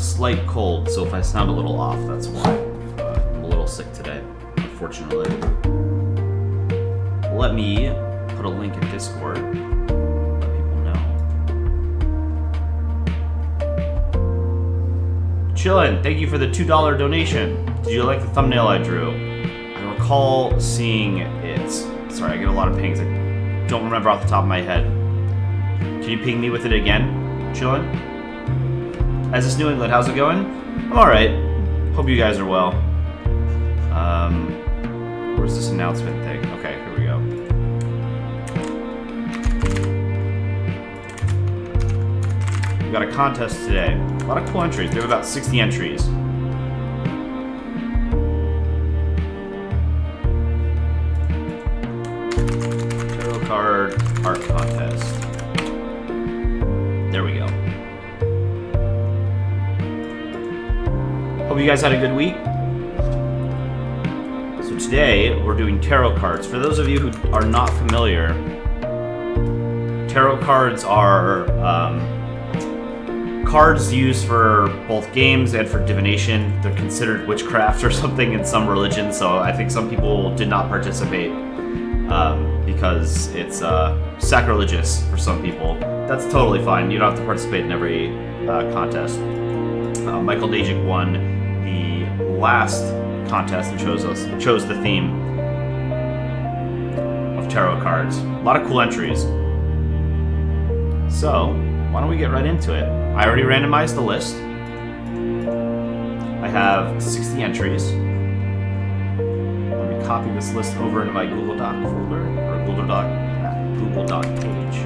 a slight cold, so if I sound a little off, that's why. I'm a little sick today, unfortunately. Let me put a link in Discord. Let people know. Chillin', thank you for the $2 donation. Did you like the thumbnail I drew? I recall seeing it. Sorry, I get a lot of pings. I don't remember off the top of my head. Can you ping me with it again? Chillin'? As this New England, how's it going? I'm alright. Hope you guys are well. Where's this announcement thing? Okay, here we go. We got a contest today. A lot of cool entries. We have about 60 entries. Tarot card art contest. There we go. Hope you guys had a good week. So today we're doing tarot cards. For those of you who are not familiar, tarot cards are cards used for both games and for divination. They're considered witchcraft or something in some religions, so I think some people did not participate because it's sacrilegious for some people. That's totally fine. You don't have to participate in every contest. Michael Dajic won the last contest and chose the theme of tarot cards. A lot of cool entries. So, why don't we get right into it? I already randomized the list. I have 60 entries. Let me copy this list over into my Google Doc folder, or Google Doc page.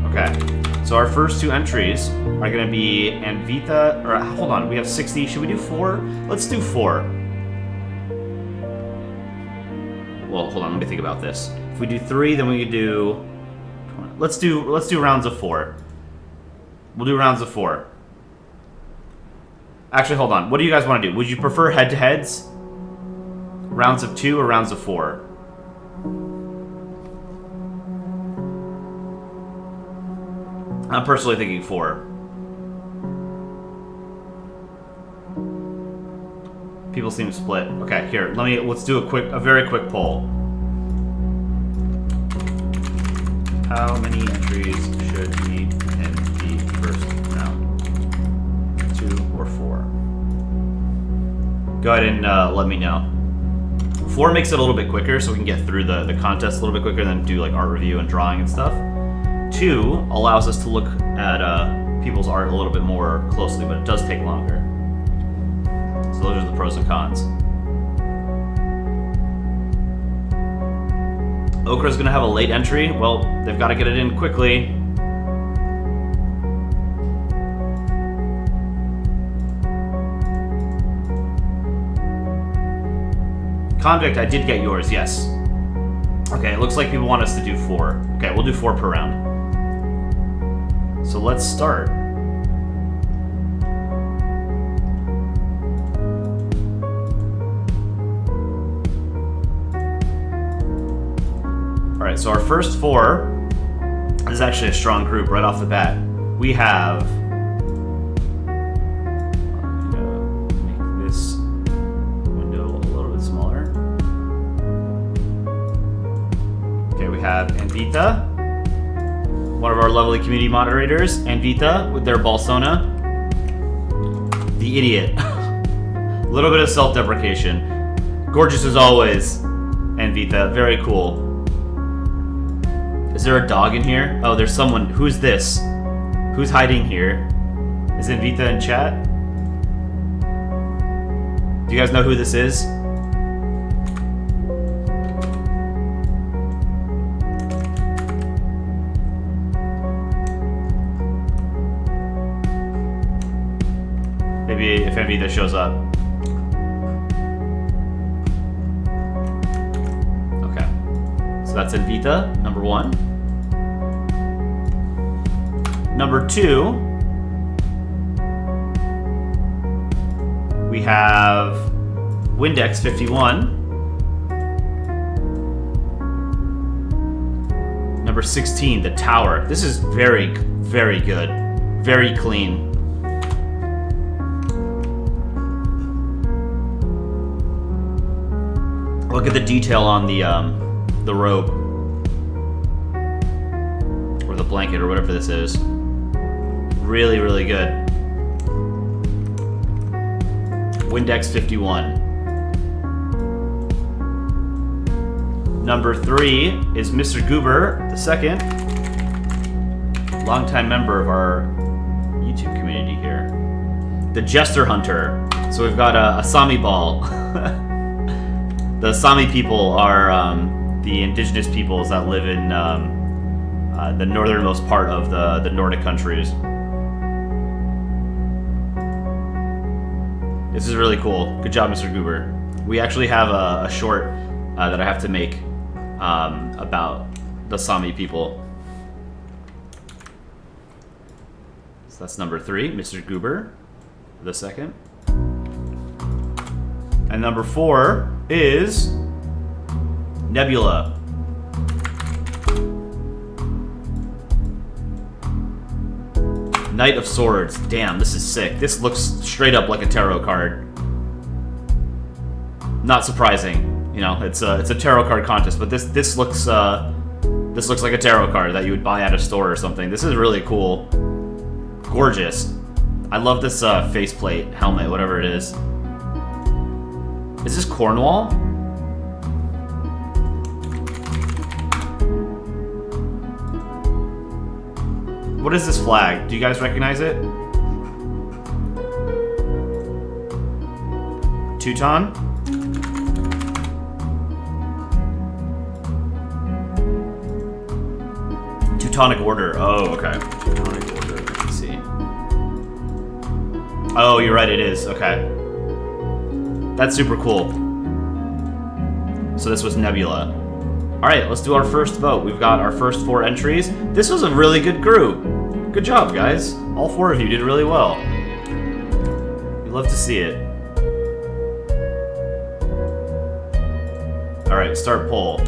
Okay, so our first two entries are going to be Anvita, or hold on, we have 60. Should we do 4? Let's do 4. Well, hold on, let me think about this. If we do 3, then we could do... Let's do rounds of 4. We'll do rounds of 4. Actually, hold on. What do you guys want to do? Would you prefer head-to-heads? Rounds of 2 or rounds of 4? I'm personally thinking 4. People seem split. Okay, here. Let's do a very quick poll. How many entries should be in the first round? 2 or 4? Go ahead and let me know. 4 makes it a little bit quicker, so we can get through the contest a little bit quicker than do like art review and drawing and stuff. 2 allows us to look at people's art a little bit more closely, but it does take longer. So those are the pros and cons. Okra's gonna have a late entry. Well, they've got to get it in quickly. Convict, I did get yours, yes. Okay, it looks like people want us to do 4. Okay, we'll do 4 per round. So let's start. Alright, so our first 4 is actually a strong group right off the bat. We have... make this window a little bit smaller. Okay, we have Anvita, one of our lovely community moderators. Anvita with their Balsona. The idiot. A little bit of self-deprecation. Gorgeous as always, Anvita. Very cool. Is there a dog in here? Oh, there's someone. Who's this? Who's hiding here? Is Anvita in chat? Do you guys know who this is? Maybe if Anvita shows up. Okay. So that's Anvita, number 1. Number 2, we have Windex 51. Number 16, the Tower. This is very, very good. Very clean. Look at the detail on the robe. Or the blanket, or whatever this is. Really, really good. Windex 51. Number 3 is Mr. Goober the second. Longtime member of our YouTube community here. The Jester Hunter. So we've got a Sami ball. The Sami people are the indigenous peoples that live in the northernmost part of the Nordic countries. This is really cool. Good job, Mr. Goober. We actually have a short that I have to make about the Sami people. So that's number 3, Mr. Goober the second. And number 4 is Nebula. Knight of Swords. Damn, this is sick. This looks straight up like a tarot card. Not surprising, you know. It's a tarot card contest, but this looks like a tarot card that you would buy at a store or something. This is really cool. Gorgeous. I love this faceplate, helmet, whatever it is. Is this Cornwall? What is this flag? Do you guys recognize it? Teuton? Teutonic Order. Oh, okay. Teutonic Order. Let's see. Oh, you're right, it is. Okay. That's super cool. So this was Nebula. Alright, let's do our first vote. We've got our first 4 entries. This was a really good group. Good job, guys. All 4 of you did really well. We love to see it. Alright, start poll.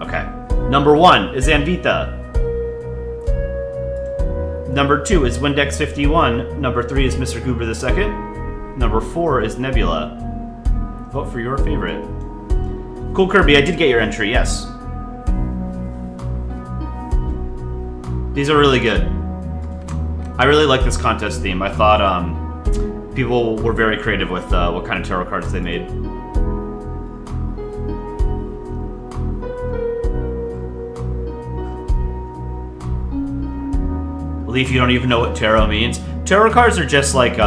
Okay. Number 1 is Anvita. Number 2 is Windex 51. Number 3 is Mr. Goober the second. Number 4 is Nebula. Vote for your favorite. Cool Kirby, I did get your entry, yes. These are really good. I really like this contest theme. I thought people were very creative with what kind of tarot cards they made. Leaf, you don't even know what tarot means. Tarot cards are just like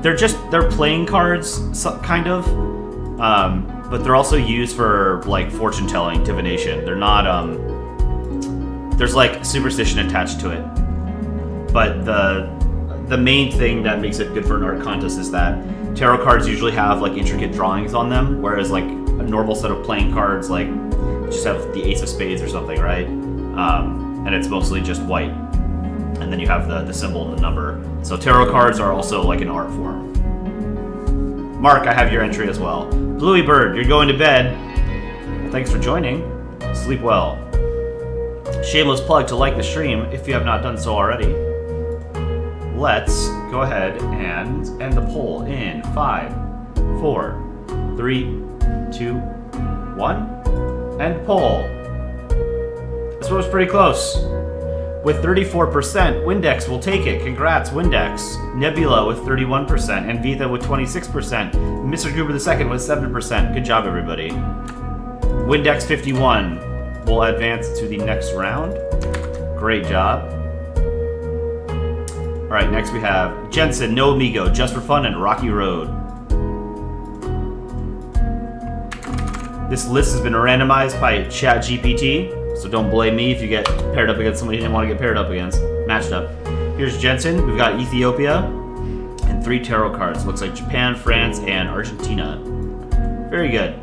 they're playing cards, kind of, but they're also used for like fortune telling, divination. They're not there's like superstition attached to it, but the main thing that makes it good for an art contest is that tarot cards usually have like intricate drawings on them, whereas like a normal set of playing cards like just have the Ace of Spades or something, right? And it's mostly just white. And then you have the symbol and the number. So tarot cards are also like an art form. Mark, I have your entry as well. Bluey Bird, you're going to bed. Well, thanks for joining. Sleep well. Shameless plug to like the stream if you have not done so already. Let's go ahead and end the poll in 5, 4, 3, 2, 1. End poll. This one was pretty close. With 34%, Windex will take it. Congrats, Windex. Nebula with 31%, Anvita with 26%, Mr. Goober II with 7%. Good job, everybody. Windex 51 will advance to the next round. Great job. All right, next we have Jensen, No Amigo, Just for Fun, and Rocky Road. This list has been randomized by ChatGPT. So don't blame me if you get paired up against somebody you didn't want to get paired up against. Matched up. Here's Jensen. We've got Ethiopia. And 3 tarot cards. Looks like Japan, France, and Argentina. Very good.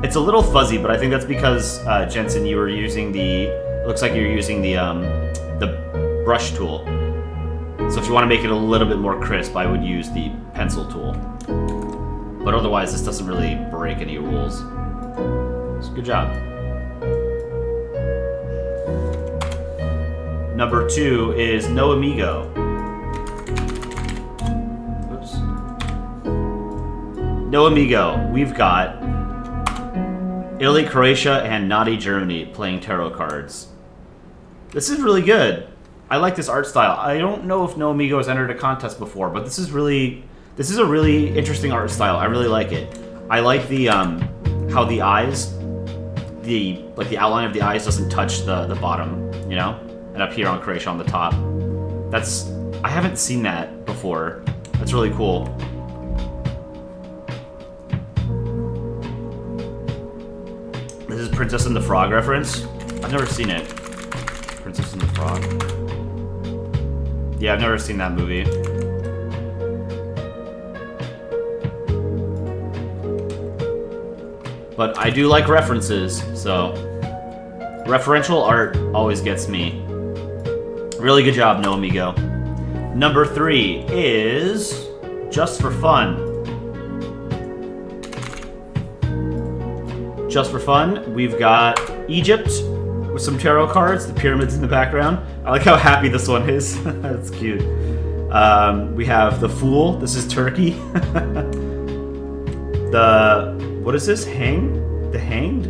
It's a little fuzzy, but I think that's because, Jensen, you were using looks like you're using the brush tool. So if you want to make it a little bit more crisp, I would use the pencil tool. But otherwise, this doesn't really break any rules. Good job. Number 2 is No Amigo. Oops. No Amigo. We've got Italy, Croatia, and Naughty Germany playing tarot cards. This is really good. I like this art style. I don't know if No Amigo has entered a contest before, but this is a really interesting art style. I really like it. I like the how the eyes, the outline of the eyes doesn't touch the bottom, you know, and up here on Croatia on the top. I haven't seen that before. That's really cool. This is Princess and the Frog reference. I've never seen it. Princess and the Frog. Yeah, I've never seen that movie. But I do like references, so referential art always gets me. Really good job, No Amigo. Number 3 is Just for Fun. Just for fun, we've got Egypt with some tarot cards, the pyramids in the background. I like how happy this one is. That's cute. We have the Fool. This is Turkey. What is this? The Hanged?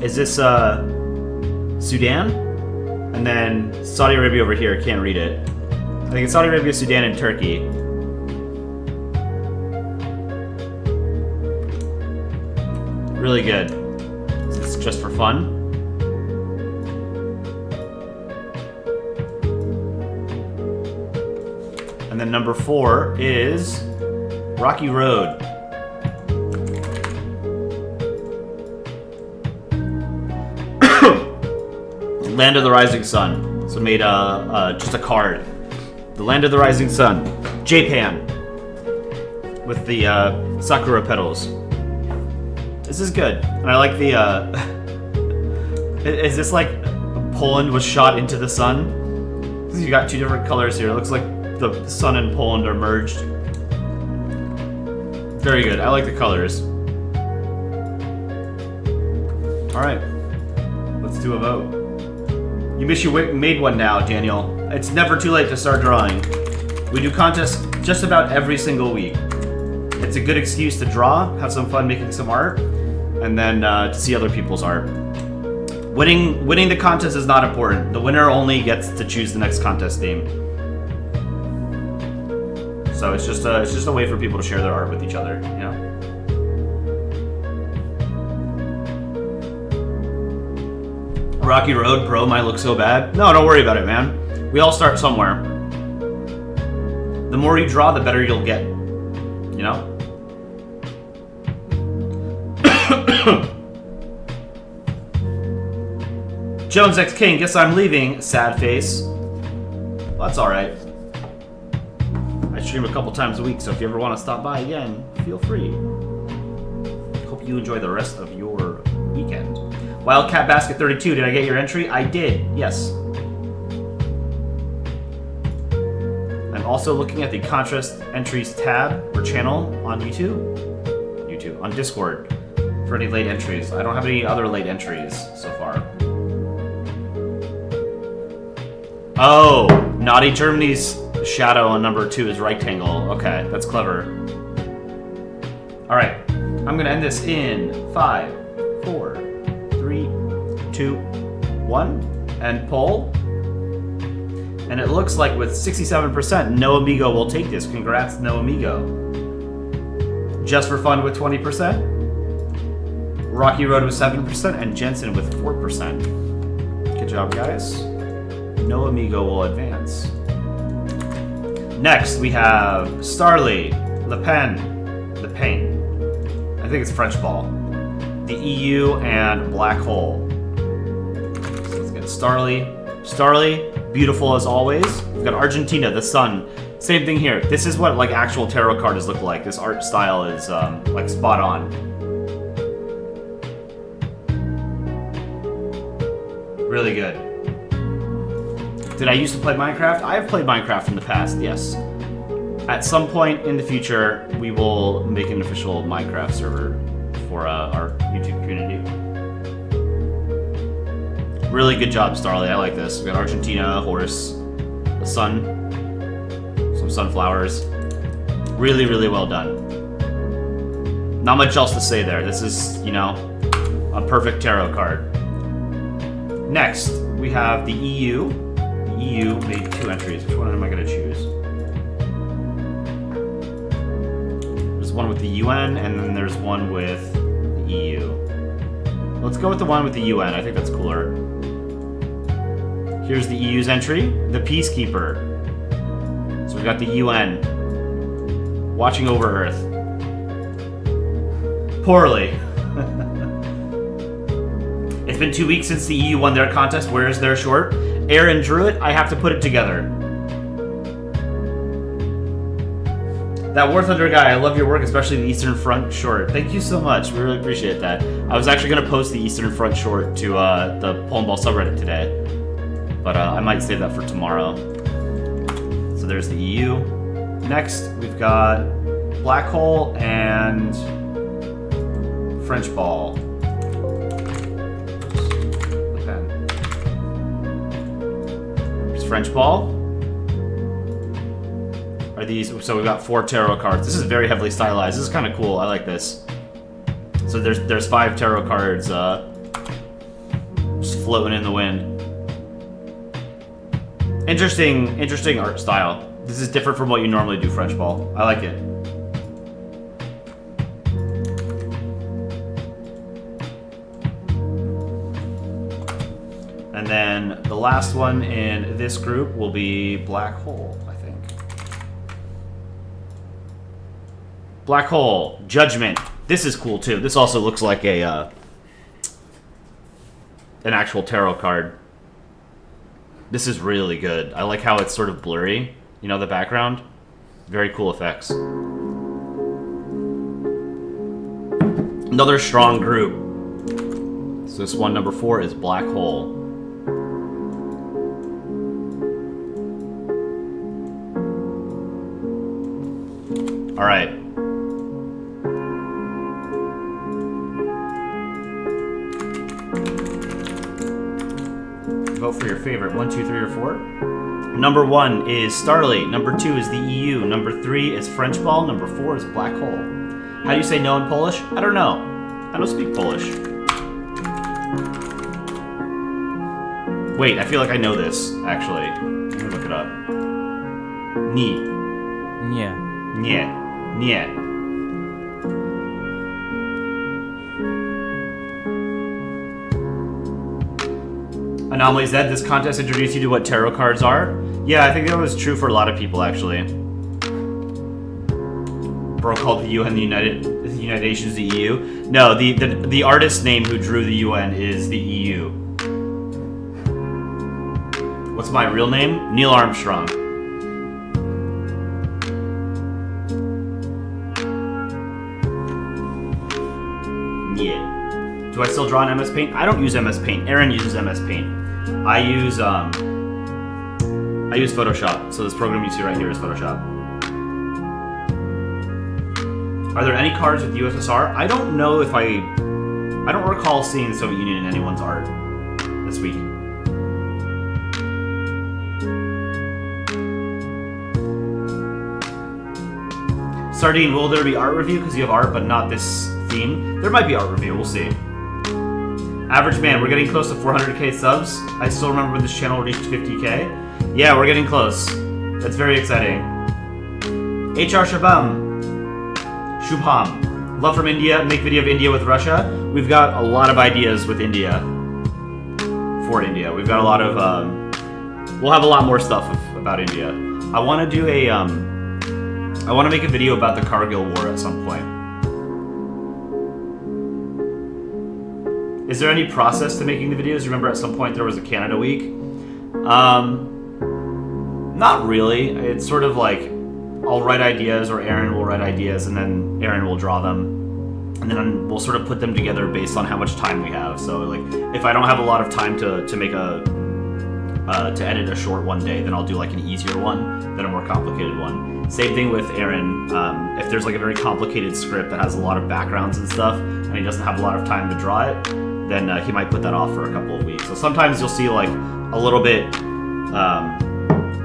Is this Sudan? And then Saudi Arabia over here. Can't read it. I think it's Saudi Arabia, Sudan, and Turkey. Really good. It's just for fun. And then number 4 is Rocky Road. Land of the Rising Sun. So made just a card. The Land of the Rising Sun. Japan. With the sakura petals. This is good. And I like the is this like Poland was shot into the sun? You got 2 different colors here. It looks like the sun and Poland are merged. Very good. I like the colors. Alright. Let's do a vote. You wish you made one now, Daniel. It's never too late to start drawing. We do contests just about every single week. It's a good excuse to draw, have some fun making some art, and then to see other people's art. Winning the contest is not important. The winner only gets to choose the next contest theme. So it's just a way for people to share their art with each other, you know? Rocky Road Pro might look so bad. No, don't worry about it, man. We all start somewhere. The more you draw, the better you'll get. You know? Jones X King, guess I'm leaving. Sad face. Well, that's alright. I stream a couple times a week, so if you ever want to stop by again, feel free. Hope you enjoy the rest of your weekend. Wildcat Basket 32, did I get your entry? I did, yes. I'm also looking at the Contrast Entries tab or channel on on Discord for any late entries. I don't have any other late entries so far. Oh, Naughty Germany's shadow on number 2 is rectangle. Okay, that's clever. Alright, I'm gonna end this in 5, 4, 3, 2, 1, and poll. And it looks like with 67%, No Amigo will take this. Congrats, No Amigo. Just for Fun with 20%. Rocky Road with 7%, and Jensen with 4%. Good job, guys. No Amigo will advance. Next, we have Starly, Le Pen. I think it's French ball. The EU and Black Hole. So let's get Starly. Starly, beautiful as always. We've got Argentina, the sun. Same thing here. This is what like actual tarot cards look like. This art style is like spot on. Really good. Did I used to play Minecraft? I have played Minecraft in the past, yes. At some point in the future, we will make an official Minecraft server for our YouTube community. Really good job, Starly. I like this. We got Argentina, a horse, the sun, some sunflowers. Really, really well done. Not much else to say there. This is, you know, a perfect tarot card. Next, we have the EU. The EU made 2 entries. Which one am I going to choose? There's one with the UN, and then there's one with the EU. Let's go with the one with the UN. I think that's cooler. Here's the EU's entry, the Peacekeeper. So we've got the UN watching over Earth. Poorly. It's been 2 weeks since the EU won their contest. Where is their short? Aaron drew it. I have to put it together. That War Thunder guy, I love your work, especially the Eastern Front short. Thank you so much. We really appreciate that. I was actually going to post the Eastern Front short to the Polandball subreddit today. But I might save that for tomorrow. So there's the EU. Next, we've got Black Hole and French Ball. The pen. There's French Ball. Are these? So we've got 4 tarot cards. This is very heavily stylized. This is kind of cool. I like this. So there's 5 tarot cards just floating in the wind. Interesting art style. This is different from what you normally do, French Ball. I like it. And then the last one in this group will be Black Hole, I think. Black Hole, Judgment. This is cool too. This also looks like a an actual tarot card. This is really good. I like how it's sort of blurry, you know, the background. Very cool effects. Another strong group. So this one, number 4, is Black Hole. All right. Vote for your favorite. 1, 2, 3, or 4. Number 1 is Starly. Number 2 is the EU. Number 3 is French Ball. Number 4 is Black Hole. How do you say no in Polish? I don't know. I don't speak Polish. Wait, I feel like I know this, actually. Let me look it up. Ni. Nie. Nie. Nie. Anomaly Z, this contest introduced you to what tarot cards are? Yeah, I think that was true for a lot of people, actually. Bro called the UN the United Nations the EU. No, the artist name who drew the UN is the EU. What's my real name? Neil Armstrong. Yeah. Do I still draw in MS Paint? I don't use MS Paint. Aaron uses MS Paint. I use Photoshop. So this program you see right here is Photoshop. Are there any cards with USSR? I don't know if I don't recall seeing the Soviet Union in anyone's art this week. Sardine, will there be art review? Because you have art, but not this theme. There might be art review, we'll see. Average Man, we're getting close to 400k subs. I still remember when this channel reached 50k. Yeah, we're getting close. That's very exciting. HR Shabam. Shubham. Love from India, make video of India with Russia. We've got a lot of ideas with India. For India. We've got a lot of, we'll have a lot more stuff about India. I want to do a, I want to make a video about the Kargil War at some point. Is there any process to making the videos? Remember at some point there was a Canada week? Not really. It's sort of like I'll write ideas or Aaron will write ideas and then Aaron will draw them. And then we'll sort of put them together based on how much time we have. So like if I don't have a lot of time to make a to edit a short one day, then I'll do like an easier one than a more complicated one. Same thing with Aaron. If there's like a very complicated script that has a lot of backgrounds and stuff, and he doesn't have a lot of time to draw it, then he might put that off for a couple of weeks. So sometimes you'll see like a little bit,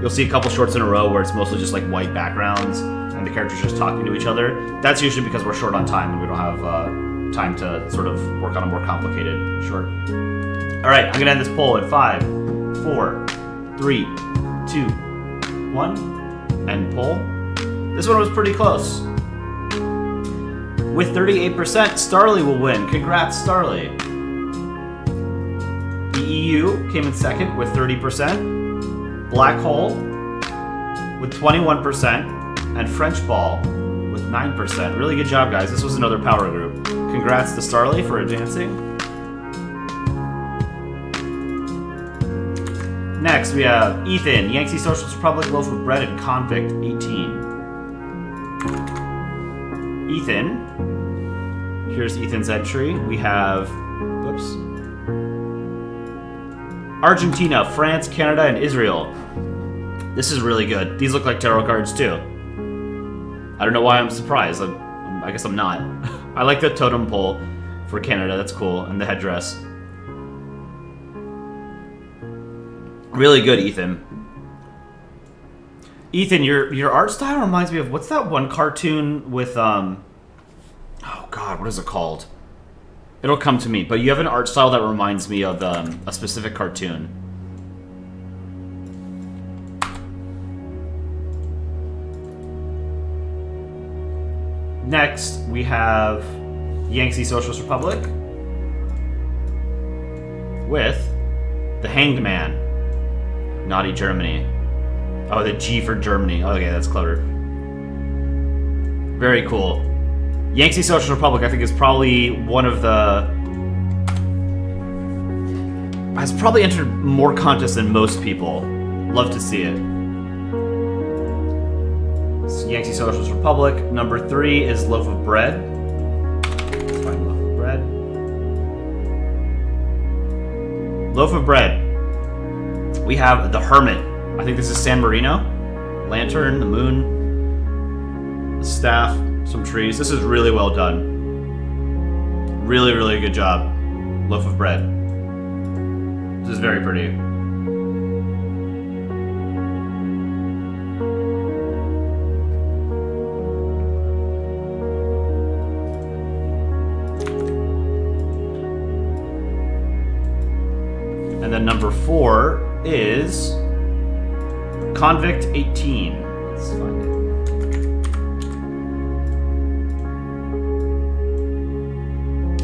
you'll see a couple shorts in a row where it's mostly just like white backgrounds and the characters just talking to each other. That's usually because we're short on time and we don't have time to sort of work on a more complicated short. All right, I'm gonna end this poll in 5, 4, 3, 2, 1, end poll. This one was pretty close. With 38%, Starly will win. Congrats, Starly. The EU came in second with 30%. Black Hole with 21%. And French Ball with 9%. Really good job, guys. This was another power group. Congrats to Starly for advancing. Next, we have Ethan, Yangtze Socialist Republic, Loaf of Bread, and Convict 18. Ethan. Here's Ethan's entry. We have, whoops, Argentina, France, Canada, and Israel. This is really good. These look like tarot cards too. I don't know why I'm surprised. I guess I'm not. I like the totem pole for Canada. That's cool, and the headdress. Really good, Ethan. Ethan, your art style reminds me of, what's that one cartoon with oh god, what is it called? It'll come to me, but you have an art style that reminds me of a specific cartoon. Next, we have Yangtze Socialist Republic with the Hanged Man. Naughty Germany. Oh, the G for Germany. Okay, that's clever. Very cool. Yangtze Socialist Republic, I think, is probably one of the... has probably entered more contests than most people. Love to see it. So Yangtze Socialist Republic. Number 3 is Loaf of Bread. Let's find Loaf of Bread. Loaf of Bread. We have the Hermit. I think this is San Marino. Lantern, the moon, the staff, some trees. This is really well done. Really, really good job. Loaf of Bread. This is very pretty. And then number 4 is Convict 18. Let's find it.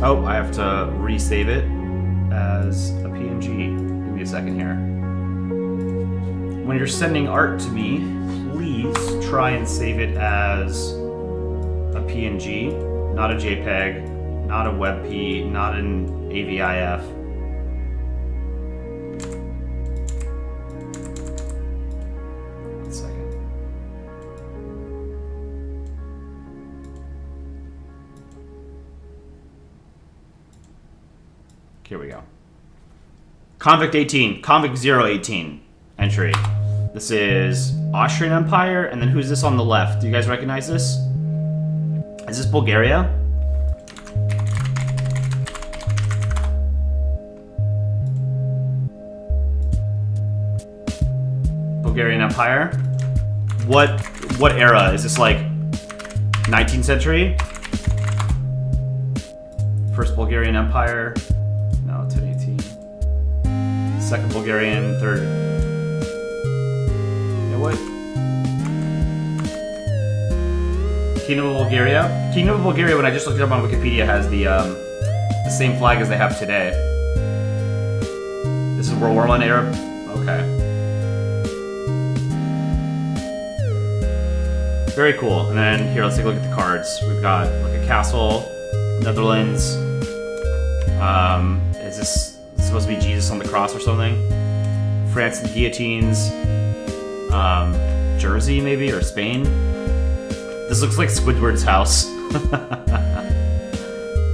Oh, I have to resave it as a PNG. Give me a second here. When you're sending art to me, please try and save it as a PNG, not a JPEG, not a WebP, not an AVIF. Here we go. Convict 18, Convict 018 entry. This is Austrian Empire, and then who's this on the left? Do you guys recognize this? Is this Bulgaria? Bulgarian Empire? What era? Is this like 19th century? First Bulgarian Empire? No, 1018. Second Bulgarian, third. You know what? Kingdom of Bulgaria. Kingdom of Bulgaria, when I just looked it up on Wikipedia, has the same flag as they have today. This is World War I era. Okay. Very cool. And then here, let's take a look at the cards. We've got like a castle, Netherlands. Is this supposed to be Jesus on the cross or something? France and guillotines. Jersey maybe, or Spain. This looks like Squidward's house.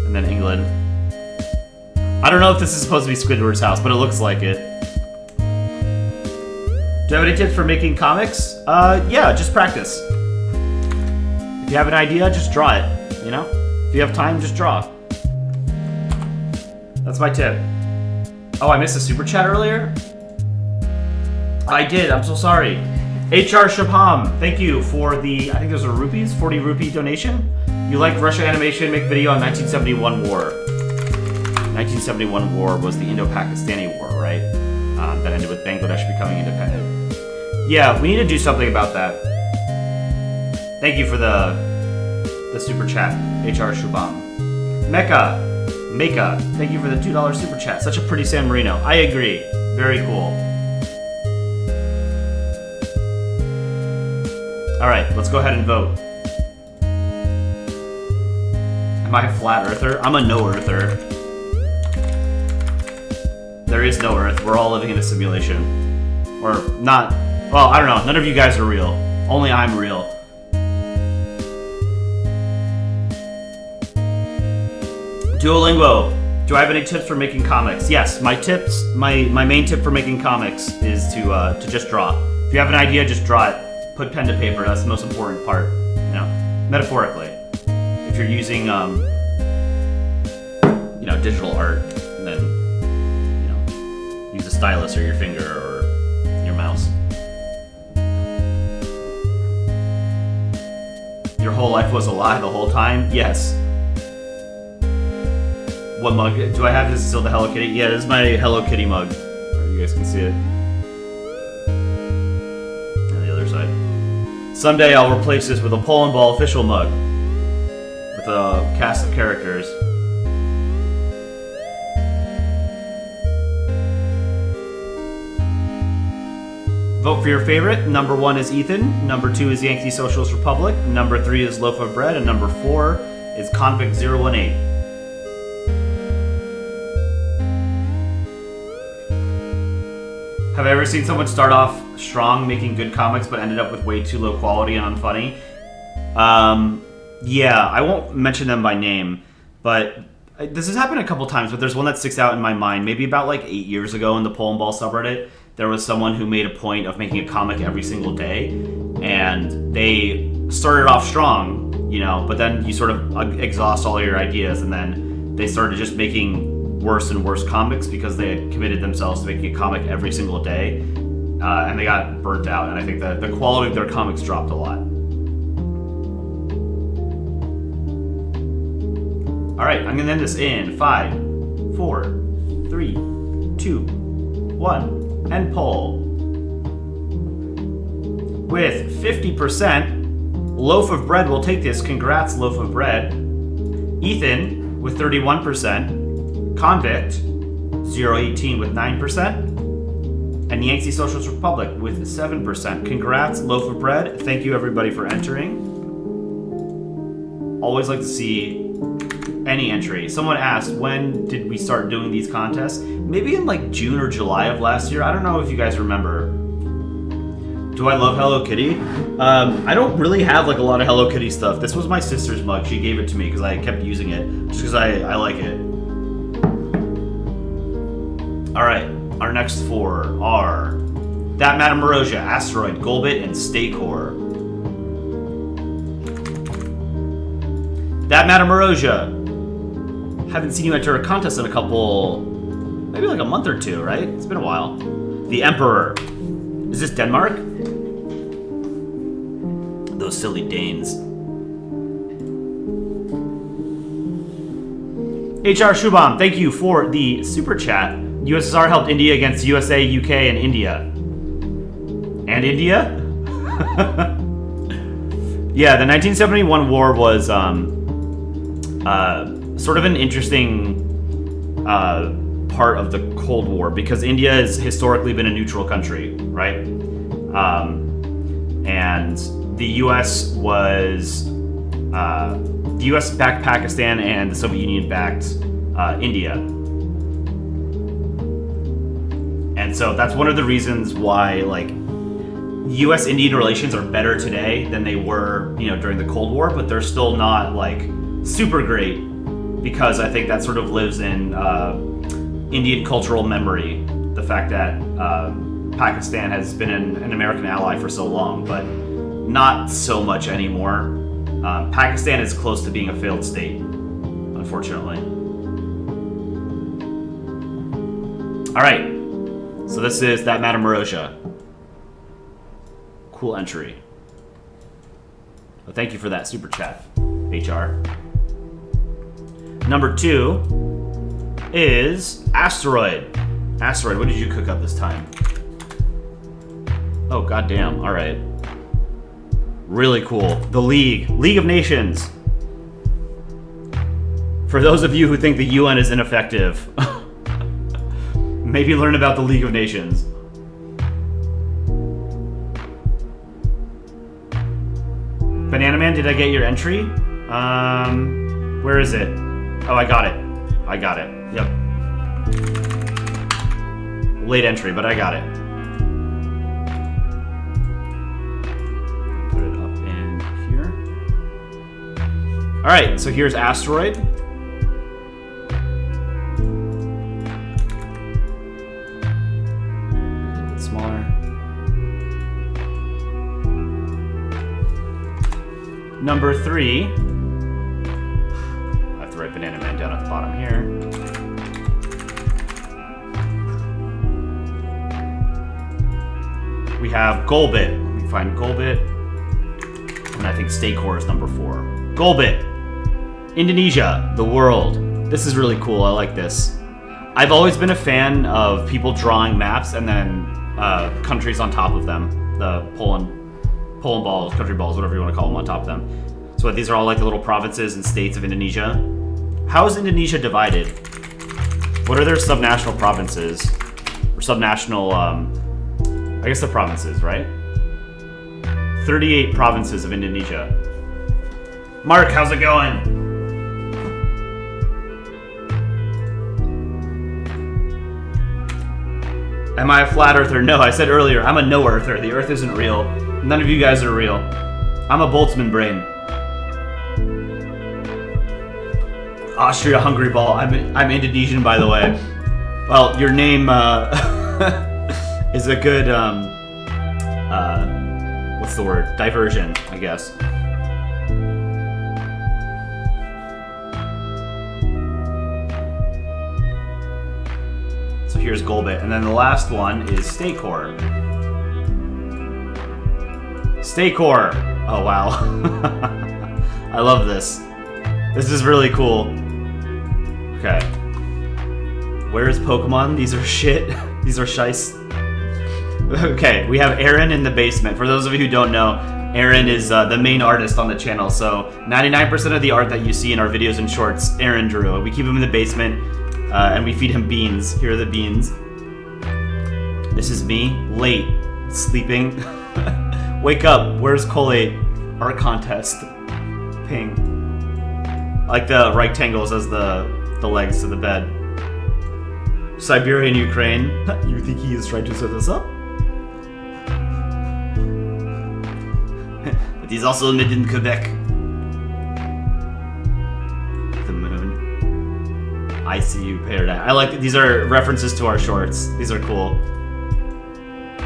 And then England. I don't know if this is supposed to be Squidward's house, but it looks like it. Do you have any tips for making comics? Yeah, just practice. If you have an idea, just draw it, you know? If you have time, just draw. That's my tip. Oh, I missed a super chat earlier? I did, I'm so sorry. HR Shabham, thank you for the, I think those are rupees, 40 rupee donation. You like Russia animation, make video on 1971 war. 1971 war was the Indo-Pakistani war, right? That ended with Bangladesh becoming independent. Yeah, we need to do something about that. Thank you for the super chat, HR Shubham. Meka, thank you for the $2 super chat. Such a pretty San Marino. I agree. Very cool. All right, let's go ahead and vote. Am I a flat earther? I'm a no-earther. There is no Earth. We're all living in a simulation. Or not. Well, I don't know. None of you guys are real. Only I'm real. Duolingo. Do I have any tips for making comics? Yes, my main tip for making comics is to just draw. If you have an idea, just draw it. Put pen to paper. That's the most important part. You know, metaphorically. If you're using, digital art, then use a stylus or your finger or your mouse. Your whole life was a lie the whole time? Yes. What mug? Do I have this still the Hello Kitty? Yeah, this is my Hello Kitty mug. You guys can see it. On the other side. Someday I'll replace this with a Polandball official mug. With a cast of characters. Vote for your favorite. Number 1 is Ethan. Number 2 is Yankee Socialist Republic. Number 3 is Loaf of Bread. And number 4 is Convict 018. Have I ever seen someone start off strong, making good comics, but ended up with way too low quality and unfunny? Yeah, I won't mention them by name, but this has happened a couple times, but there's one that sticks out in my mind. Maybe about like 8 years ago in the Polandball subreddit, there was someone who made a point of making a comic every single day, and they started off strong, but then you sort of exhaust all your ideas, and then they started just making worse and worse comics because they had committed themselves to making a comic every single day, and they got burnt out, and I think that the quality of their comics dropped a lot. Alright, I'm gonna end this in 5, 4, 3, 2, 1. And poll. With 50%, Loaf of Bread will take this. Congrats, Loaf of Bread. Ethan with 31%. Convict 018 with 9%. And Yankee Socialist Republic with 7%. Congrats, Loaf of Bread. Thank you everybody for entering. Always like to see any entry. Someone asked, when did we start doing these contests? Maybe in like June or July of last year. I don't know if you guys remember. Do I love Hello Kitty? I don't really have like a lot of Hello Kitty stuff. This was my sister's mug. She gave it to me because I kept using it. Just because I like it. Alright, our next 4 are That Madame Morosia, Asteroid, Golbit, and Staycore. That Madame Morosia. Haven't seen you enter a contest in a couple, maybe like a month or 2, right? It's been a while. The Emperor. Is this Denmark? Those silly Danes. HR Shubham, thank you for the super chat. USSR helped India against USA, UK, and India. And India? Yeah, the 1971 war was sort of an interesting part of the Cold War because India has historically been a neutral country, right? And the U.S. was the U.S. backed Pakistan and the Soviet Union backed India, and so that's one of the reasons why like U.S.-Indian relations are better today than they were, during the Cold War, but they're still not like super great. Because I think that sort of lives in Indian cultural memory. The fact that Pakistan has been an American ally for so long, but not so much anymore. Pakistan is close to being a failed state, unfortunately. Alright, so this is that Madame Morosia. Cool entry. Well, thank you for that super chat, HR. Number 2 is Asteroid. Asteroid, what did you cook up this time? Oh, goddamn. All right. Really cool. The League. League of Nations. For those of you who think the UN is ineffective, maybe learn about the League of Nations. Banana Man, did I get your entry? Where is it? Oh, I got it. I got it. Yep. Late entry, but I got it. Put it up in here. Alright, so here's Asteroid. A bit smaller. Number 3. I have to write Banana Man down at the bottom here. We have Golbit. Let me find Golbit. And I think Staycore is number 4. Golbit. Indonesia, the world. This is really cool. I like this. I've always been a fan of people drawing maps and then countries on top of them. The Poland balls, country balls, whatever you want to call them, on top of them. So these are all like the little provinces and states of Indonesia. How is Indonesia divided? What are their subnational provinces? Or subnational, I guess the provinces, right? 38 provinces of Indonesia. Mark, how's it going? Am I a flat earther? No, I said earlier, I'm a no earther. The earth isn't real. None of you guys are real. I'm a Boltzmann brain. Austria Hungry Ball. I'm Indonesian, by the way. Well, your name is a good what's the word? Diversion, I guess. So here's Golbit, and then the last one is Staycore. Staycore. Oh wow. I love this. This is really cool. Okay. Where is Pokemon? These are shit. These are shice. Okay, we have Aaron in the basement. For those of you who don't know, Aaron is the main artist on the channel, so 99% of the art that you see in our videos and shorts, Aaron drew. We keep him in the basement, and we feed him beans. Here are the beans. This is me, late, sleeping. Wake up, where's Collate? Art contest. Ping. I like the rectangles as the legs to the bed. Siberia and Ukraine. You think he is trying to set us up? But he's also made in Quebec. The moon. I see you, Paradise. I like these are references to our shorts. These are cool.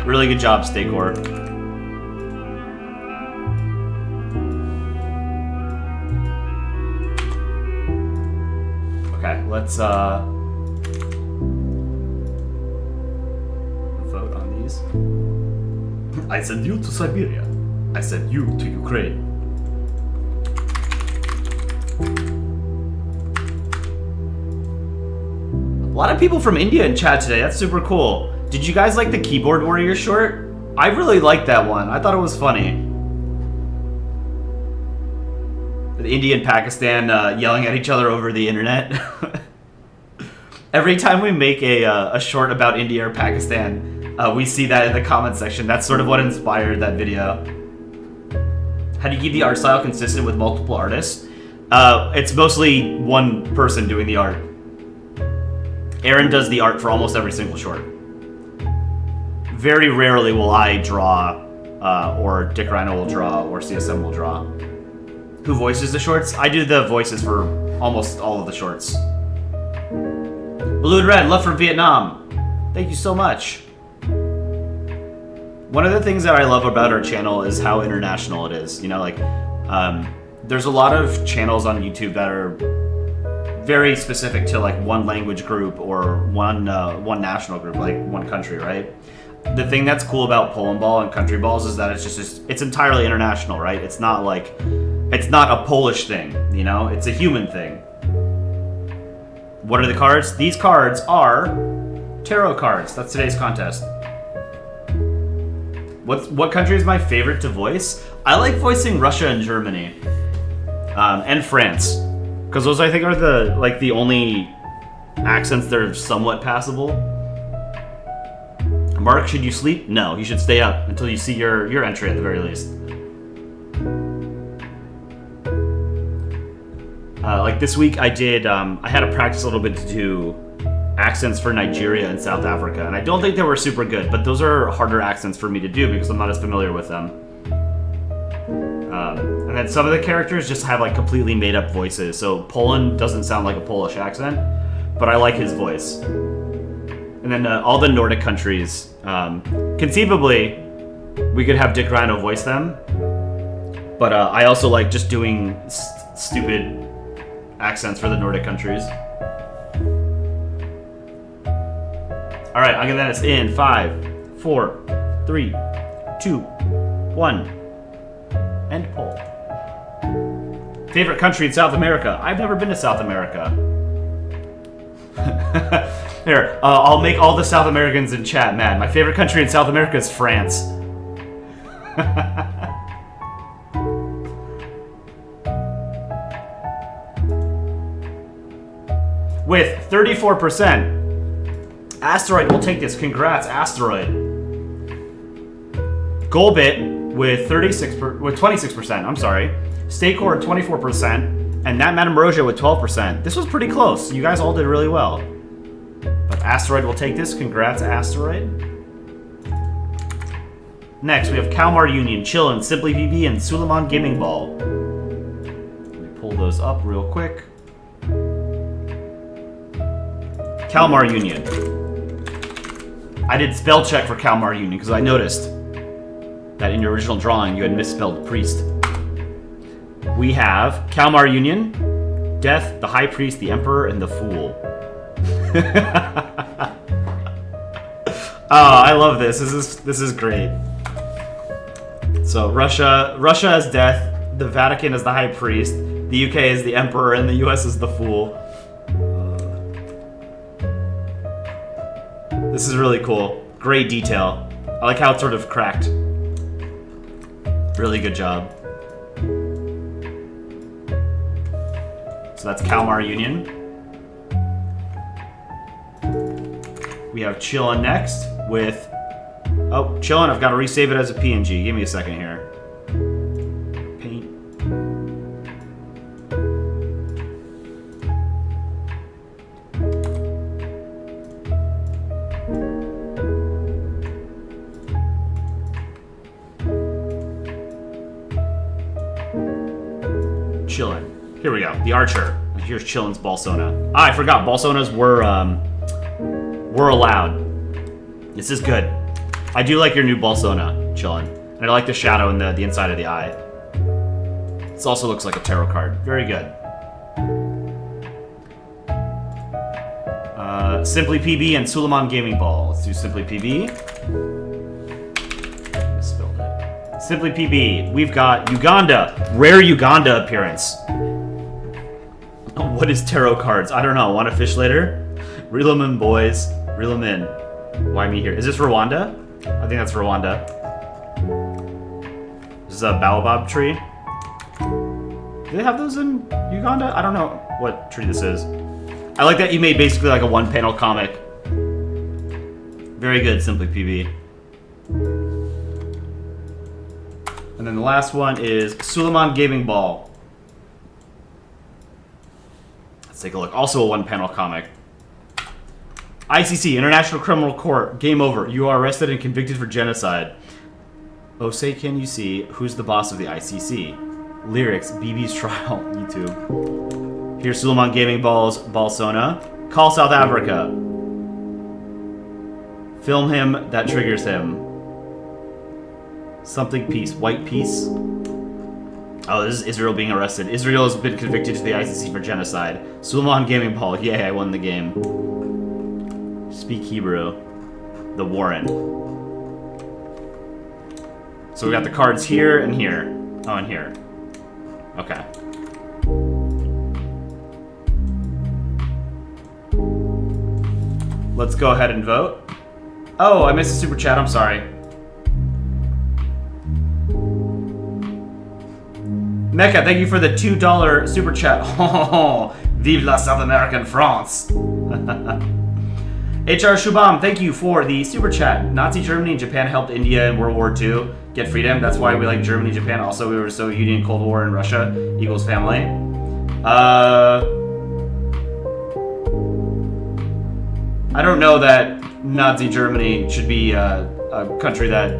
Really good job, Staycore. Okay, let's vote on these. I send you to Siberia. I send you to Ukraine. A lot of people from India in chat today. That's super cool. Did you guys like the Keyboard Warrior short? I really liked that one. I thought it was funny. India and Pakistan yelling at each other over the internet. Every time we make a short about India or Pakistan, we see that in the comment section. That's sort of what inspired that video. How do you keep the art style consistent with multiple artists? It's mostly one person doing the art. Aaron does the art for almost every single short. Very rarely will I draw, or Dick Rhino will draw, or CSM will draw. Who voices the shorts? I do the voices for almost all of the shorts. Blue and Red, love from Vietnam. Thank you so much. One of the things that I love about our channel is how international it is. You know, like, there's a lot of channels on YouTube that are very specific to like one language group or one national group, like one country, right? The thing that's cool about Polandball and country balls is that it's entirely international, right? It's not a Polish thing, you know? It's a human thing. What are the cards? These cards are tarot cards. That's today's contest. What country is my favorite to voice? I like voicing Russia and Germany, and France, because those I think are the only accents that are somewhat passable. Mark, should you sleep? No, you should stay up until you see your entry at the very least. Like this week, I had to practice a little bit to do accents for Nigeria and South Africa, and I don't think they were super good, but those are harder accents for me to do because I'm not as familiar with them. And then some of the characters just have like completely made up voices, so Poland doesn't sound like a Polish accent, but I like his voice. And then all the Nordic countries, conceivably, we could have Dick Rhino voice them, but I also like just doing stupid accents for the Nordic countries. All right, I'll get that in 5, 4, 3, 2, 1, and pull. Favorite country in South America? I've never been to South America. Here, I'll make all the South Americans in chat mad. My favorite country in South America is France. With 34%. Asteroid will take this. Congrats, Asteroid. Golbit with 26%. I'm sorry. Staycore 24%, and Nat Madambrosia with 12%. This was pretty close. You guys all did really well. But Asteroid will take this. Congrats, Asteroid. Next, we have Kalmar Union, Chillin, Simply PB, and Suleiman Gaming Ball. Let me pull those up real quick. Kalmar Union. I did spell check for Kalmar Union because I noticed that in your original drawing you had misspelled priest. We have Kalmar Union, Death, the High Priest, the Emperor, and the Fool. Oh, I love this. This is great. So Russia as Death, the Vatican as the High Priest, the UK is the Emperor, and the US is the Fool. This is really cool. Great detail. I like how it's sort of cracked. Really good job. So that's Kalmar Union. We have Chillin next with... Oh, Chillin, I've got to resave it as a PNG. Give me a second here. Paint. Chillin. Here we go. The Archer. Here's Chillin's Balsona. Ah, I forgot. Balsonas were allowed. This is good. I do like your new Balsona, Chillin. And I like the shadow in the inside of the eye. This also looks like a tarot card. Very good. Simply PB and Suleiman Gaming Ball. Let's do Simply PB. Misspelled it. Simply PB. We've got Uganda. Rare Uganda appearance. What is tarot cards? I don't know. Want to fish later? Reel 'em in, boys. Reel 'em in. Why me here? Is this Rwanda? I think that's Rwanda. This is a baobab tree. Do they have those in Uganda? I don't know what tree this is. I like that you made basically like a one-panel comic. Very good, Simply PB. And then the last one is Suleiman Gaming Ball. Let's take a look. Also a one-panel comic. ICC, International Criminal Court. Game over. You are arrested and convicted for genocide. Oh, say can you see who's the boss of the ICC? Lyrics, BB's trial. YouTube. Here's Suleiman Gaming Ball's Balsona. Call South Africa. Film him, that triggers him. Something peace. White peace. Oh, this is Israel being arrested. Israel has been convicted to the ICC for genocide. Suleiman Gaming Ball. Yay, I won the game. Speak Hebrew. The Warren. So we got the cards here and here. Oh, and here. Okay. Let's go ahead and vote. Oh, I missed a super chat. I'm sorry. Mecca, thank you for the $2 super chat. Oh, vive la South American France. HR Shubham, thank you for the super chat. Nazi Germany and Japan helped India in World War II get freedom. That's why we like Germany and Japan. Also, we were Soviet Union, Cold War, and Russia equals family. I don't know that Nazi Germany should be a country that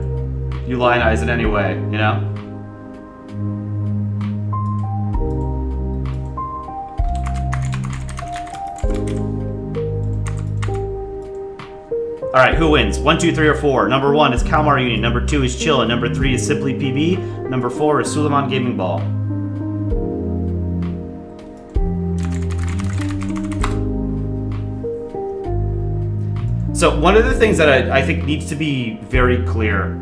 you lionize in any way, you know? Alright, who wins? 1, 2, 3, or 4. Number 1 is Kalmar Union. Number 2 is Chill. And number 3 is Simply PB. Number 4 is Suleiman Gaming Ball. So one of the things that I think needs to be very clear,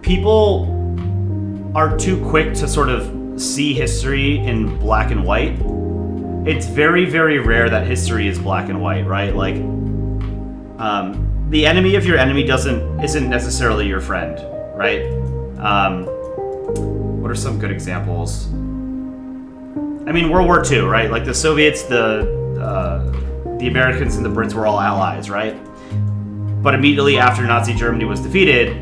people are too quick to sort of see history in black and white. It's very, very rare that history is black and white, right? Like, the enemy of your enemy isn't necessarily your friend, right? What are some good examples? I mean, World War II, right? Like the Soviets, the Americans, and the Brits were all allies, right? But immediately after Nazi Germany was defeated,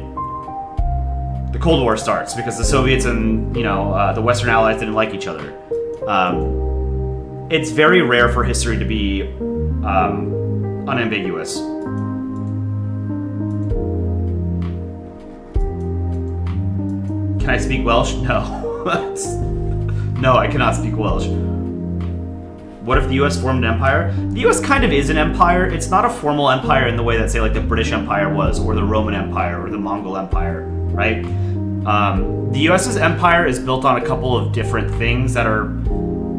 the Cold War starts because the Soviets and the Western Allies didn't like each other. It's very rare for history to be unambiguous. Can I speak Welsh? No. No, I cannot speak Welsh. What if the US formed an empire? The US kind of is an empire. It's not a formal empire in the way that, say, like the British Empire was, or the Roman Empire, or the Mongol Empire, right? The US's empire is built on a couple of different things that are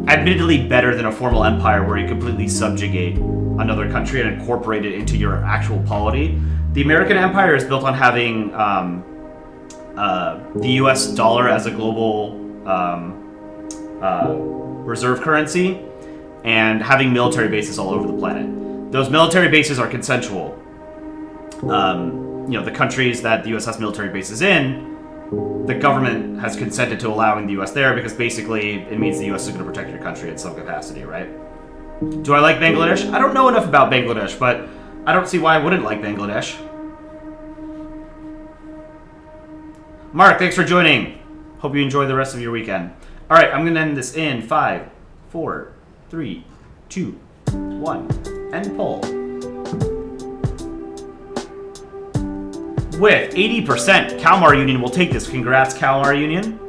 admittedly better than a formal empire where you completely subjugate another country and incorporate it into your actual polity. The American empire is built on having the US dollar as a global reserve currency and having military bases all over the planet. Those military bases are consensual. The countries that the US has military bases in, the government has consented to allowing the US there because basically it means the US is going to protect your country in some capacity, right? Do I like Bangladesh? I don't know enough about Bangladesh, but I don't see why I wouldn't like Bangladesh. Mark, thanks for joining. Hope you enjoy the rest of your weekend. All right, I'm going to end this in 5, 4, 3, 2, 1, and poll. With 80%, Kalmar Union will take this. Congrats, Kalmar Union.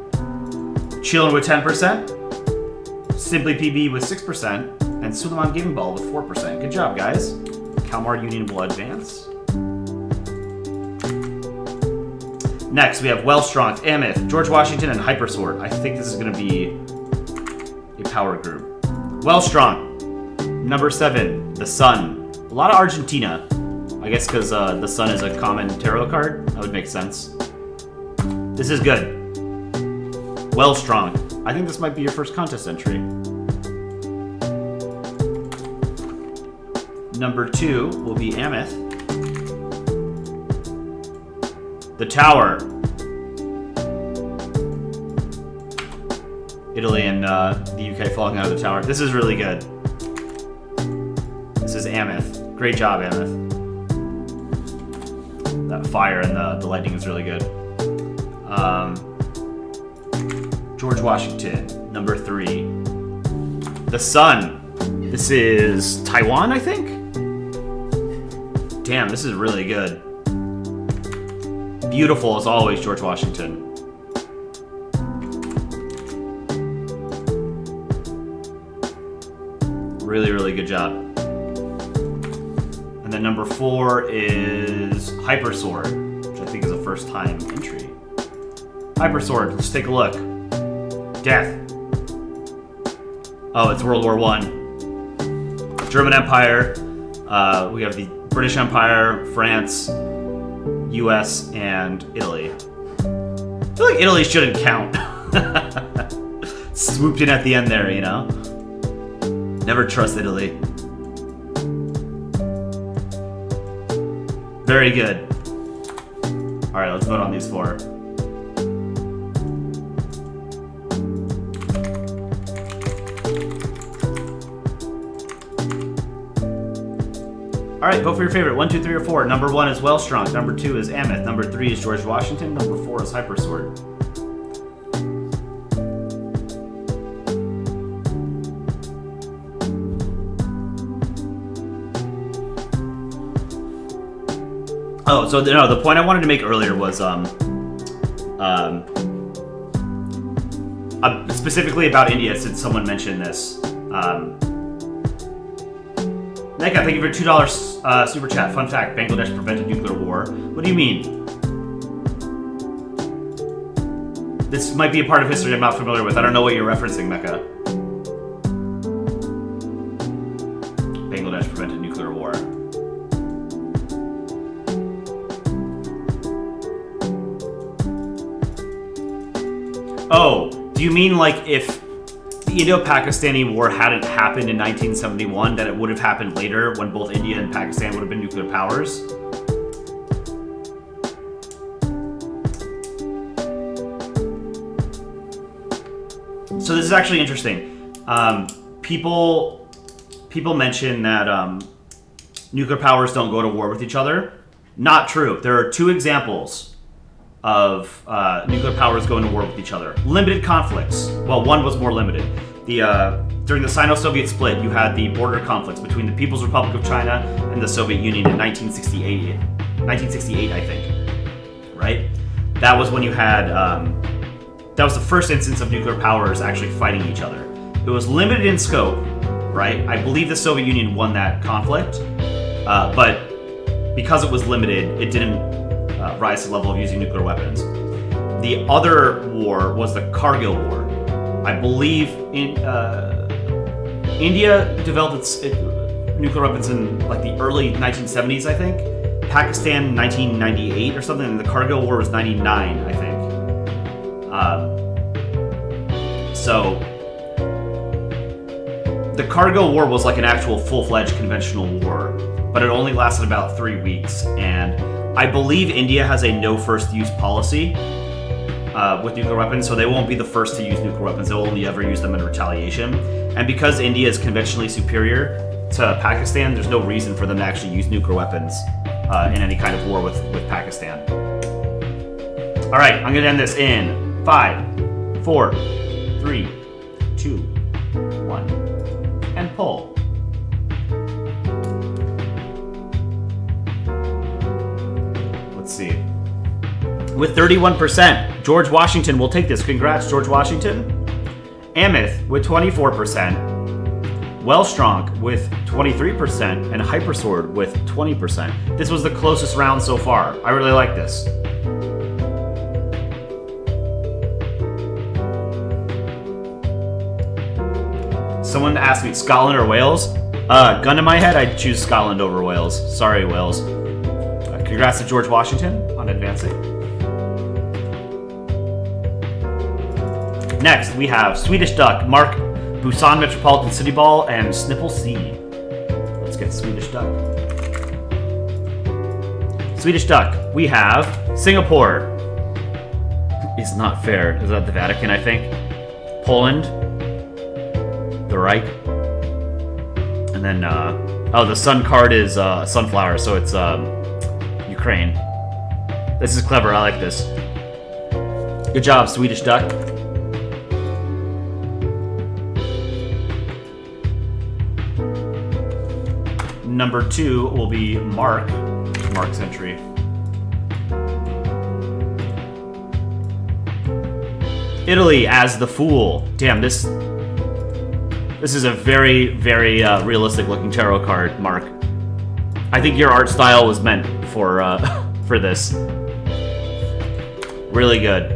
Chillin' with 10%. Simply PB with 6%. And Suleiman Gaming Ball with 4%. Good job, guys. Kalmar Union will advance. Next, we have Wellstrong, Ameth, George Washington, and Hypersword. I think this is going to be a power group. Wellstrong, number 7, the Sun. A lot of Argentina. I guess because the Sun is a common tarot card. That would make sense. This is good. Wellstrong. I think this might be your first contest entry. Number 2 will be Ameth. The Tower. Italy and the UK falling out of the tower. This is really good. This is Ameth. Great job, Ameth. That fire and the lightning is really good. George Washington, number 3. The Sun. This is Taiwan, I think? Damn, this is really good. Beautiful as always, George Washington. Really, really good job. then number 4 is Hypersword, which I think is a first time entry. Hypersword, let's take a look. Death. Oh, it's World War I. German Empire. We have the British Empire, France, US, and Italy. I feel like Italy shouldn't count. Swooped in at the end there, you know? Never trust Italy. Very good. Alright, let's vote on these 4. Alright, vote for your favorite. 1, 2, 3, or 4. Number 1 is Wellstrong. Number 2 is Ameth. Number 3 is George Washington. Number 4 is Hypersword. Oh, so no, the point I wanted to make earlier was specifically about India, since someone mentioned this. Nika, thank you for $2 super chat. Fun fact, Bangladesh prevented nuclear war. What do you mean? This might be a part of history I'm not familiar with. I don't know what you're referencing, Mecca. Bangladesh prevented nuclear war. Oh, do you mean like if the Indo-Pakistani War hadn't happened in 1971, that it would have happened later when both India and Pakistan would have been nuclear powers? So this is actually interesting. People mention that nuclear powers don't go to war with each other. Not true. There are 2 examples of nuclear powers going to war with each other. Limited conflicts. Well, one was more limited. During the Sino-Soviet split, you had the border conflicts between the People's Republic of China and the Soviet Union in 1968, I think. Right? That was when you had, that was the first instance of nuclear powers actually fighting each other. It was limited in scope, right? I believe the Soviet Union won that conflict, but because it was limited, it didn't rise to the level of using nuclear weapons. The other war was the Kargil War. I believe India developed its nuclear weapons in like the early 1970s, I think. Pakistan 1998 or something, and the Kargil War was 99, I think. So the Kargil War was like an actual full-fledged conventional war, but it only lasted about 3 weeks, and I believe India has a no first use policy with nuclear weapons, so they won't be the first to use nuclear weapons. They'll only ever use them in retaliation. And because India is conventionally superior to Pakistan, there's no reason for them to actually use nuclear weapons in any kind of war with Pakistan. All right, I'm gonna end this in 5, 4, 3, 2, 1, and pull. Let's see. With 31%, George Washington will take this. Congrats, George Washington. Ameth with 24%. Wellstrong with 23%. And Hypersword with 20%. This was the closest round so far. I really like this. Someone asked me, Scotland or Wales? Gun to my head, I'd choose Scotland over Wales. Sorry, Wales. Congrats to George Washington on advancing. Next, we have Swedish Duck, Mark, Busan Metropolitan City Ball, and Snipple C. Let's get Swedish Duck. Swedish Duck, we have Singapore. Is not fair. Is that the Vatican, I think? Poland. The Reich. And then, oh, the sun card is sunflower, so it's Ukraine. This is clever, I like this. Good job, Swedish Duck. Number 2 will be Mark's entry. Italy as the Fool. Damn, this is a very, very realistic looking tarot card, Mark. I think your art style was meant for for this. Really good.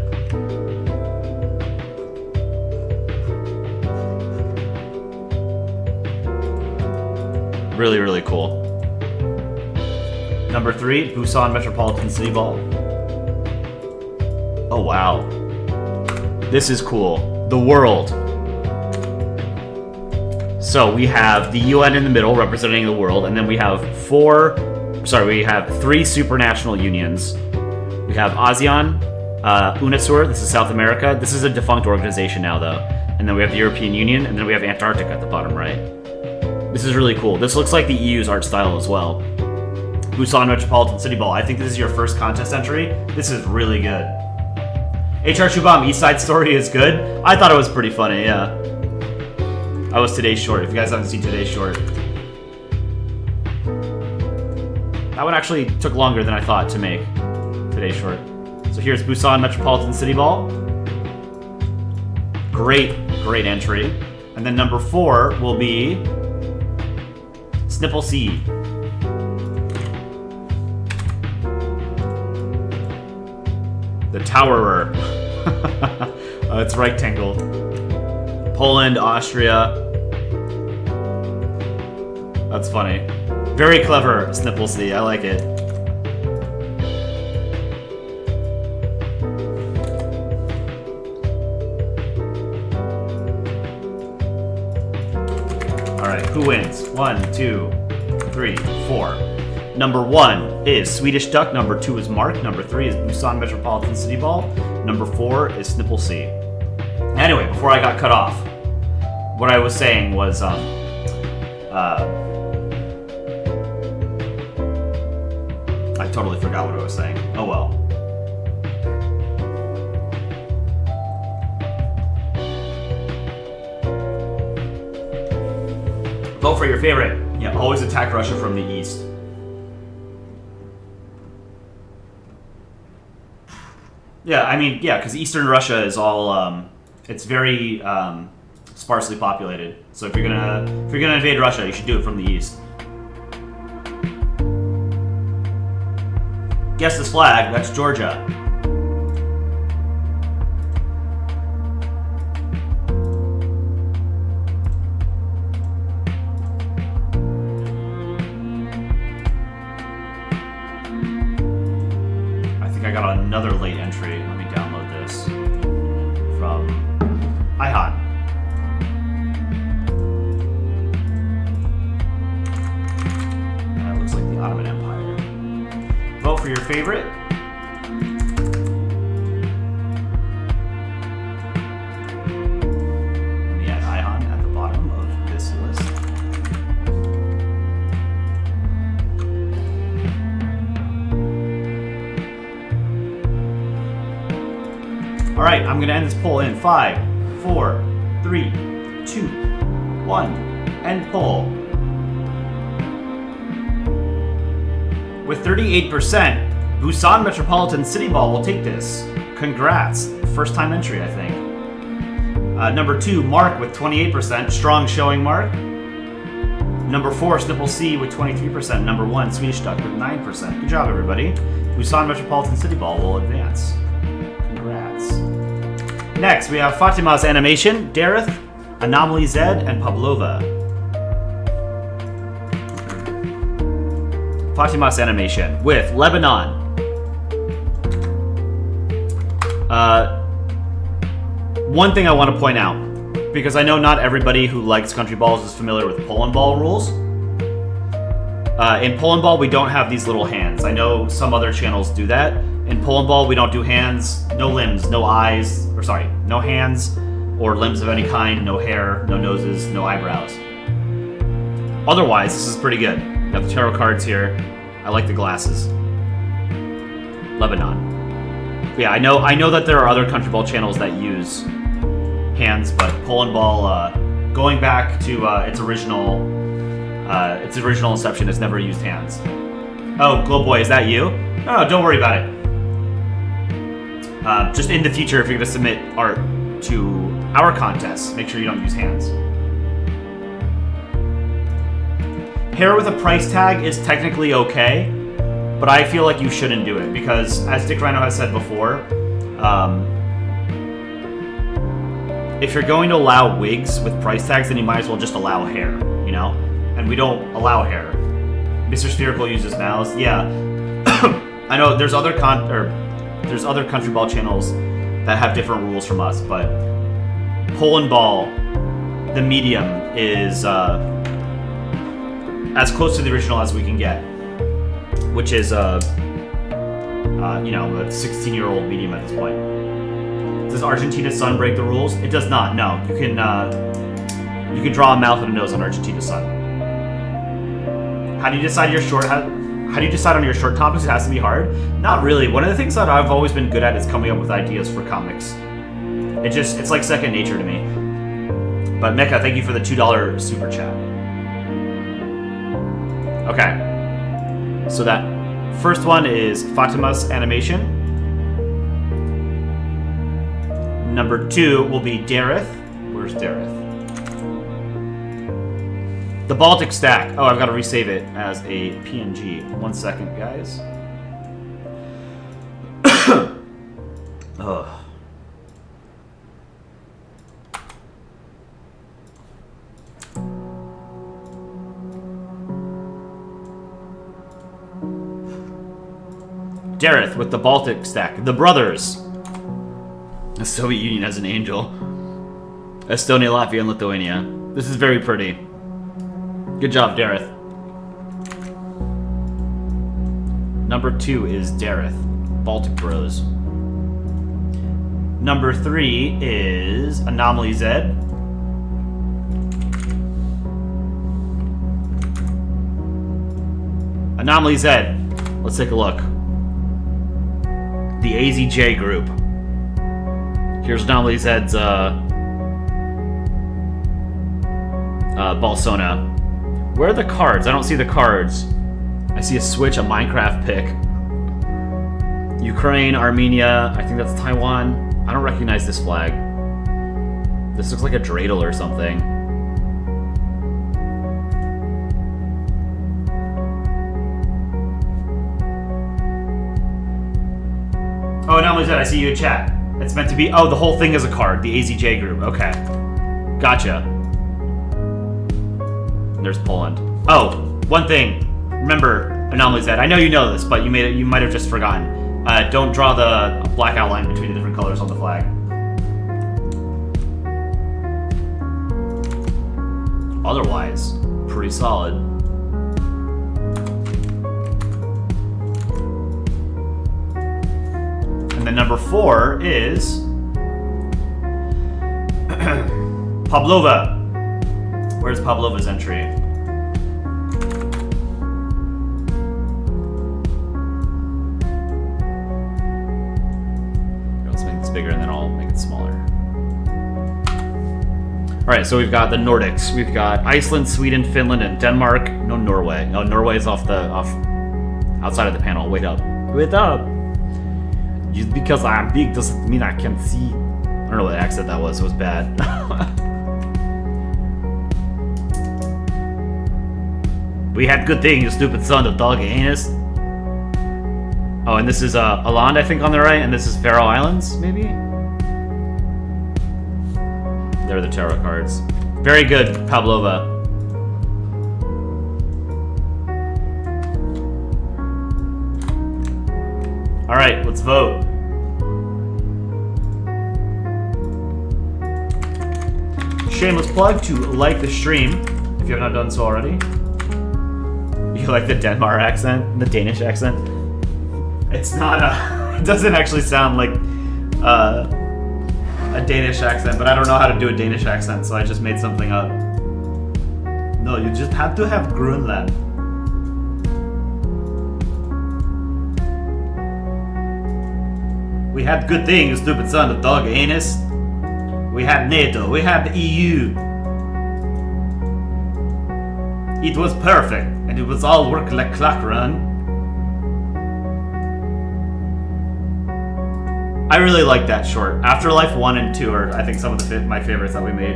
Really, really cool. Number 3, Busan Metropolitan City Ball. Oh, wow. This is cool. The world. So we have the UN in the middle representing the world, and then we have 3 supranational unions. We have ASEAN, UNASUR, this is South America. This is a defunct organization now, though. And then we have the European Union, and then we have Antarctica at the bottom right. This is really cool. This looks like the EU's art style as well. Busan Metropolitan City Ball. I think this is your first contest entry. This is really good. HR Shubham, East Side Story is good. I thought it was pretty funny, yeah. I was Today's Short. If you guys haven't seen Today's Short. That one actually took longer than I thought to make. Today's Short. So here's Busan Metropolitan City Ball. Great, great entry. And then number 4 will be Snipple C. The Towerer. It's rectangle. Poland, Austria. That's funny. Very clever, Snipple C. I like it. Alright, who wins? 1, 2, 3, 4. Number 1 is Swedish Duck. Number 2 is Mark. Number 3 is Busan Metropolitan City Ball. Number 4 is Snipple C. Anyway, before I got cut off, what I was saying was, I totally forgot what I was saying. Oh well. Vote for your favorite. Yeah, always attack Russia from the east. Yeah, I mean, yeah, because Eastern Russia is all, it's very sparsely populated. So if you're gonna invade Russia, you should do it from the east. Guess this flag. That's Georgia. I got another late entry. Let me download this from IHOT. That looks like the Ottoman Empire. Vote for your favorite. We had IHOT at the bottom of this list. All right, I'm gonna end this poll in 5, 4, 3, 2, 1, end poll. With 38%, Busan Metropolitan City Ball will take this. Congrats, first time entry, I think. Number 2, Mark with 28%, strong showing, Mark. Number 4, Snipple C with 23%. Number 1, Swedish Duck with 9%. Good job, everybody. Busan Metropolitan City Ball will advance. Congrats. Next, we have Fatima's Animation, Dareth, Anomaly Z, and Pavlova. Fatima's Animation with Lebanon. One thing I want to point out, because I know not everybody who likes country balls is familiar with Polandball rules. In Polandball, we don't have these little hands. I know some other channels do that. In Polandball, we don't do hands, no limbs, no eyes, no hands or limbs of any kind, no hair, no noses, no eyebrows. Otherwise, this is pretty good. We got the tarot cards here. I like the glasses. Lebanon. But yeah, I know that there are other country ball channels that use hands, but Polandball, going back to its original inception, has never used hands. Oh, Glow Boy, is that you? No, don't worry about it. Just in the future, if you're going to submit art to our contests, make sure you don't use hands. hair with a price tag is technically okay, but I feel like you shouldn't do it because, as Dick Rhino has said before, if you're going to allow wigs with price tags, then you might as well just allow hair, you know? And we don't allow hair. Mr. Spherical uses mouths. Yeah, I know there's other country ball channels that have different rules from us, but Polandball, the medium, is as close to the original as we can get, which is a 16-year-old medium at this point. Does Argentina's Sun break the rules? It does not. No, you can draw a mouth and a nose on Argentina's Sun. How do you decide your short? How do you decide on your short topics? It has to be hard. Not really. One of the things that I've always been good at is coming up with ideas for comics. It's like second nature to me. But Mecha, thank you for the $2 super chat. Okay. So that first one is Fatima's animation. Number 2 will be Dareth. Where's Dareth? The Baltic stack. Oh, I've got to resave it as a PNG. 1 second, guys. Ugh. Dareth with the Baltic stack. The brothers. The Soviet Union as an angel. Estonia, Latvia, and Lithuania. This is very pretty. Good job, Dareth. Number 2 is Dareth. Baltic Bros. Number 3 is Anomaly Z. Anomaly Z. Let's take a look. The AZJ group. Here's Anomaly Z's Balsona. Where are the cards? I don't see the cards. I see a Switch, a Minecraft pick. Ukraine, Armenia, I think that's Taiwan. I don't recognize this flag. This looks like a dreidel or something. Oh, Anomaly Z, I see you in chat. It's meant to be... Oh, the whole thing is a card. The AZJ group. Okay. Gotcha. There's Poland. Oh, one thing. Remember, Anomaly Z. I know you know this, but you might have just forgotten. Don't draw the black outline between the different colors on the flag. Otherwise, pretty solid. And then number 4 is Pavlova. Where's Pavlova's entry? Let's make this bigger and then I'll make it smaller. Alright, so we've got the Nordics. We've got Iceland, Sweden, Finland, and Denmark. No, Norway. No, Norway is off outside of the panel. Wait up. Wait up! Just because I'm big doesn't mean I can see. I don't know what accent that was. It was bad. We had good thing, you stupid son of dog anus. Oh, and this is Aland, I think, on the right, and this is Faroe Islands, maybe? They're the tarot cards. Very good, Pavlova. Alright, let's vote. Shameless plug to like the stream, if you have not done so already. You like the Denmark accent? The Danish accent? It's not it doesn't actually sound like a Danish accent, but I don't know how to do a Danish accent, so I just made something up. No, you just have to have Greenland. We had good things, stupid son of dog anus. We had NATO, we had the EU. It was perfect, and it was all work like clock run. I really like that short. Afterlife 1 and 2 are, I think, some of my favorites that we made.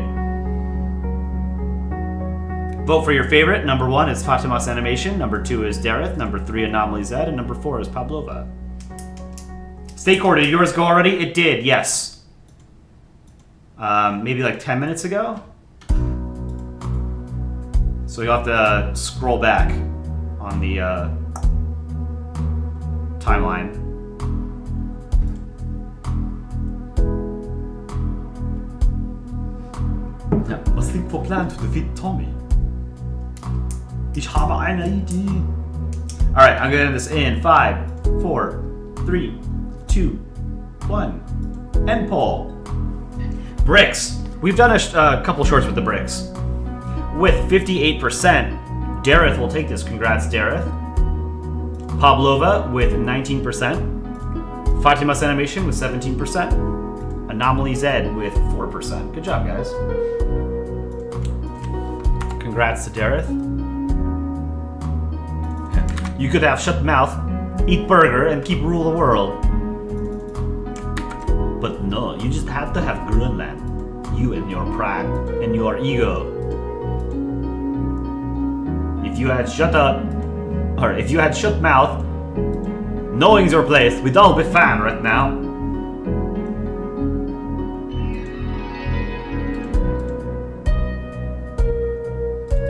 Vote for your favorite. Number 1 is Fatima's Animation. Number 2 is Dareth. Number 3, Anomaly Z. And number 4 is Pavlova. Stay core, did yours go already? It did, yes. Maybe like 10 minutes ago. So you'll have to scroll back on the timeline. Ja, was liegt vor Plan to defeat Tommy? Ich habe eine Idee. Alright, I'm gonna end this in 5, 4, 3, 2, 1. End poll. Bricks. We've done a couple shorts with the bricks. With 58%, Dareth will take this. Congrats, Dareth. Pavlova with 19%. Fatima's Animation with 17%. Anomaly Z with 4%. Good job, guys. Congrats to Dareth. You could have shut mouth, eat burger, and keep rule the world. But no, you just have to have Greenland. You and your pride and your ego. If you had shut up, or if you had shut mouth, knowing's your place, we'd all be fine right now.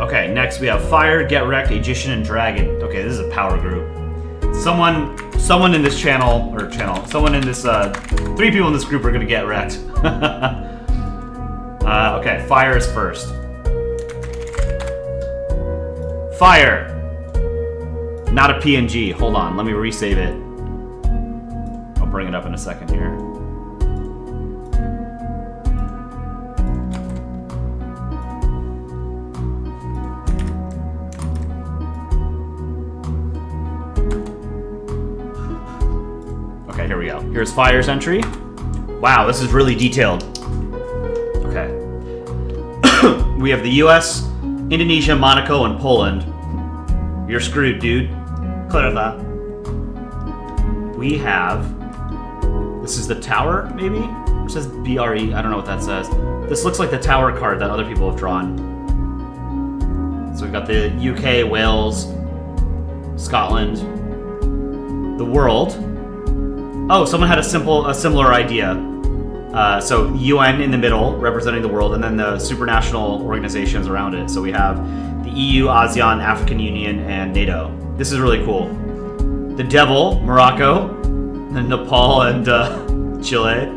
Okay, next we have Fire, Get Wrecked, Magician, and Dragon. Okay, this is a power group. Someone in this someone in this, 3 people in this group are gonna get wrecked. Okay, Fire is first. Fire! Not a PNG. Hold on, let me resave it. I'll bring it up in a second here. Okay, here we go. Here's Fire's entry. Wow, this is really detailed. Okay. We have the US, Indonesia, Monaco, and Poland. You're screwed, dude. Clear that. We have... This is the tower, maybe? It says BRE. I don't know what that says. This looks like the tower card that other people have drawn. So we've got the UK, Wales, Scotland, the world. Oh, someone had a similar idea. So UN in the middle, representing the world, and then the supranational organizations around it. So we have the EU, ASEAN, African Union, and NATO. This is really cool. The Devil, Morocco, and Nepal and Chile.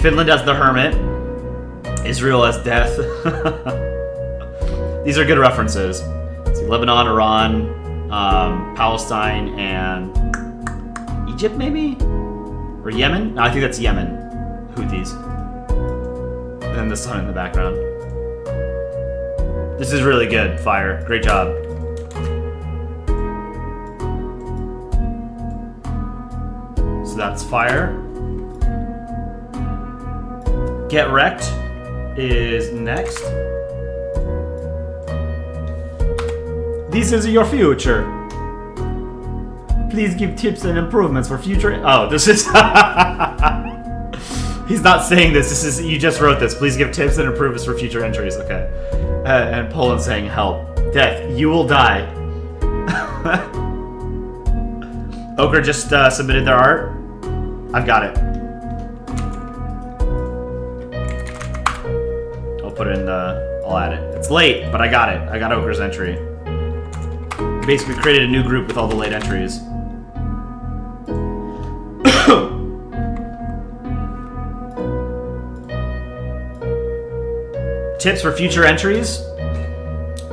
Finland as the Hermit. Israel as Death. These are good references. See, Lebanon, Iran, Palestine, and Egypt, maybe? Or Yemen? No, I think that's Yemen. Houthis. And then the sun in the background. This is really good, Fire. Great job. So that's Fire. Get Wrecked is next. This is your future. Please give tips and improvements for future... Oh, this is... He's not saying this. This is... You just wrote this. Please give tips and improvements for future entries. Okay. And Poland saying, help. Death. You will die. Ochre just submitted their art. I've got it. I'll put it in the... I'll add it. It's late, but I got it. I got Ochre's entry. Basically created a new group with all the late entries. Tips for future entries?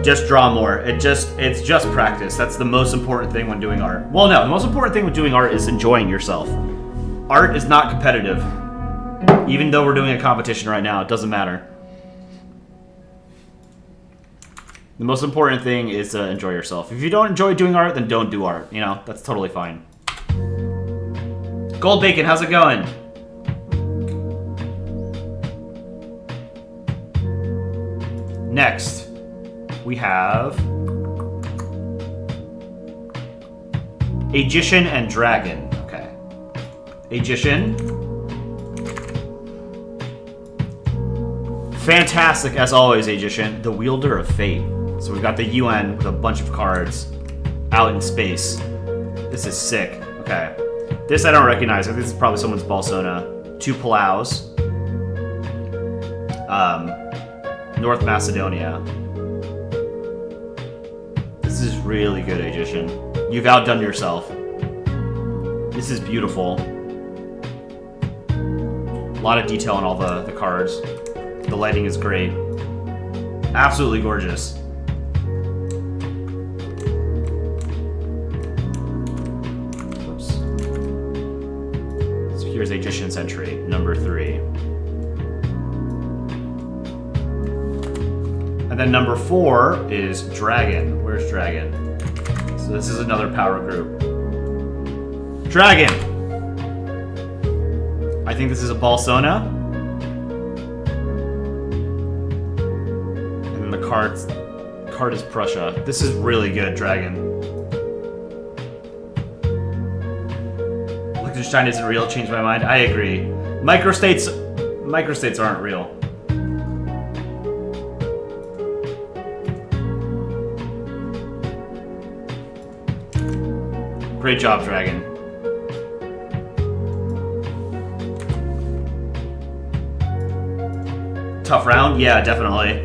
Just draw more. It's just practice. That's the most important thing when doing art. Well, no, the most important thing when doing art is enjoying yourself. Art is not competitive. Even though we're doing a competition right now, it doesn't matter. The most important thing is to enjoy yourself. If you don't enjoy doing art, then don't do art. You know, that's totally fine. Gold Bacon, how's it going? Next, we have Magician and Dragon. Okay. Magician. Fantastic, as always, Magician. The Wielder of Fate. So we've got the UN with a bunch of cards out in space. This is sick. Okay. This I don't recognize. I think this is probably someone's Balsona. 2 Palaus. North Macedonia. This is really good, Agician. You've outdone yourself. This is beautiful. A lot of detail on all the cards. The lighting is great. Absolutely gorgeous. Oops. So here's Agician's entry, number 3. And then number 4 is Dragon. Where's Dragon? So this is another power group. Dragon! I think this is a Balsona. And then the card is Prussia. This is really good, Dragon. Liechtenstein isn't real, changed my mind. I agree. Microstates aren't real. Great job, Dragon. Tough round? Yeah, definitely.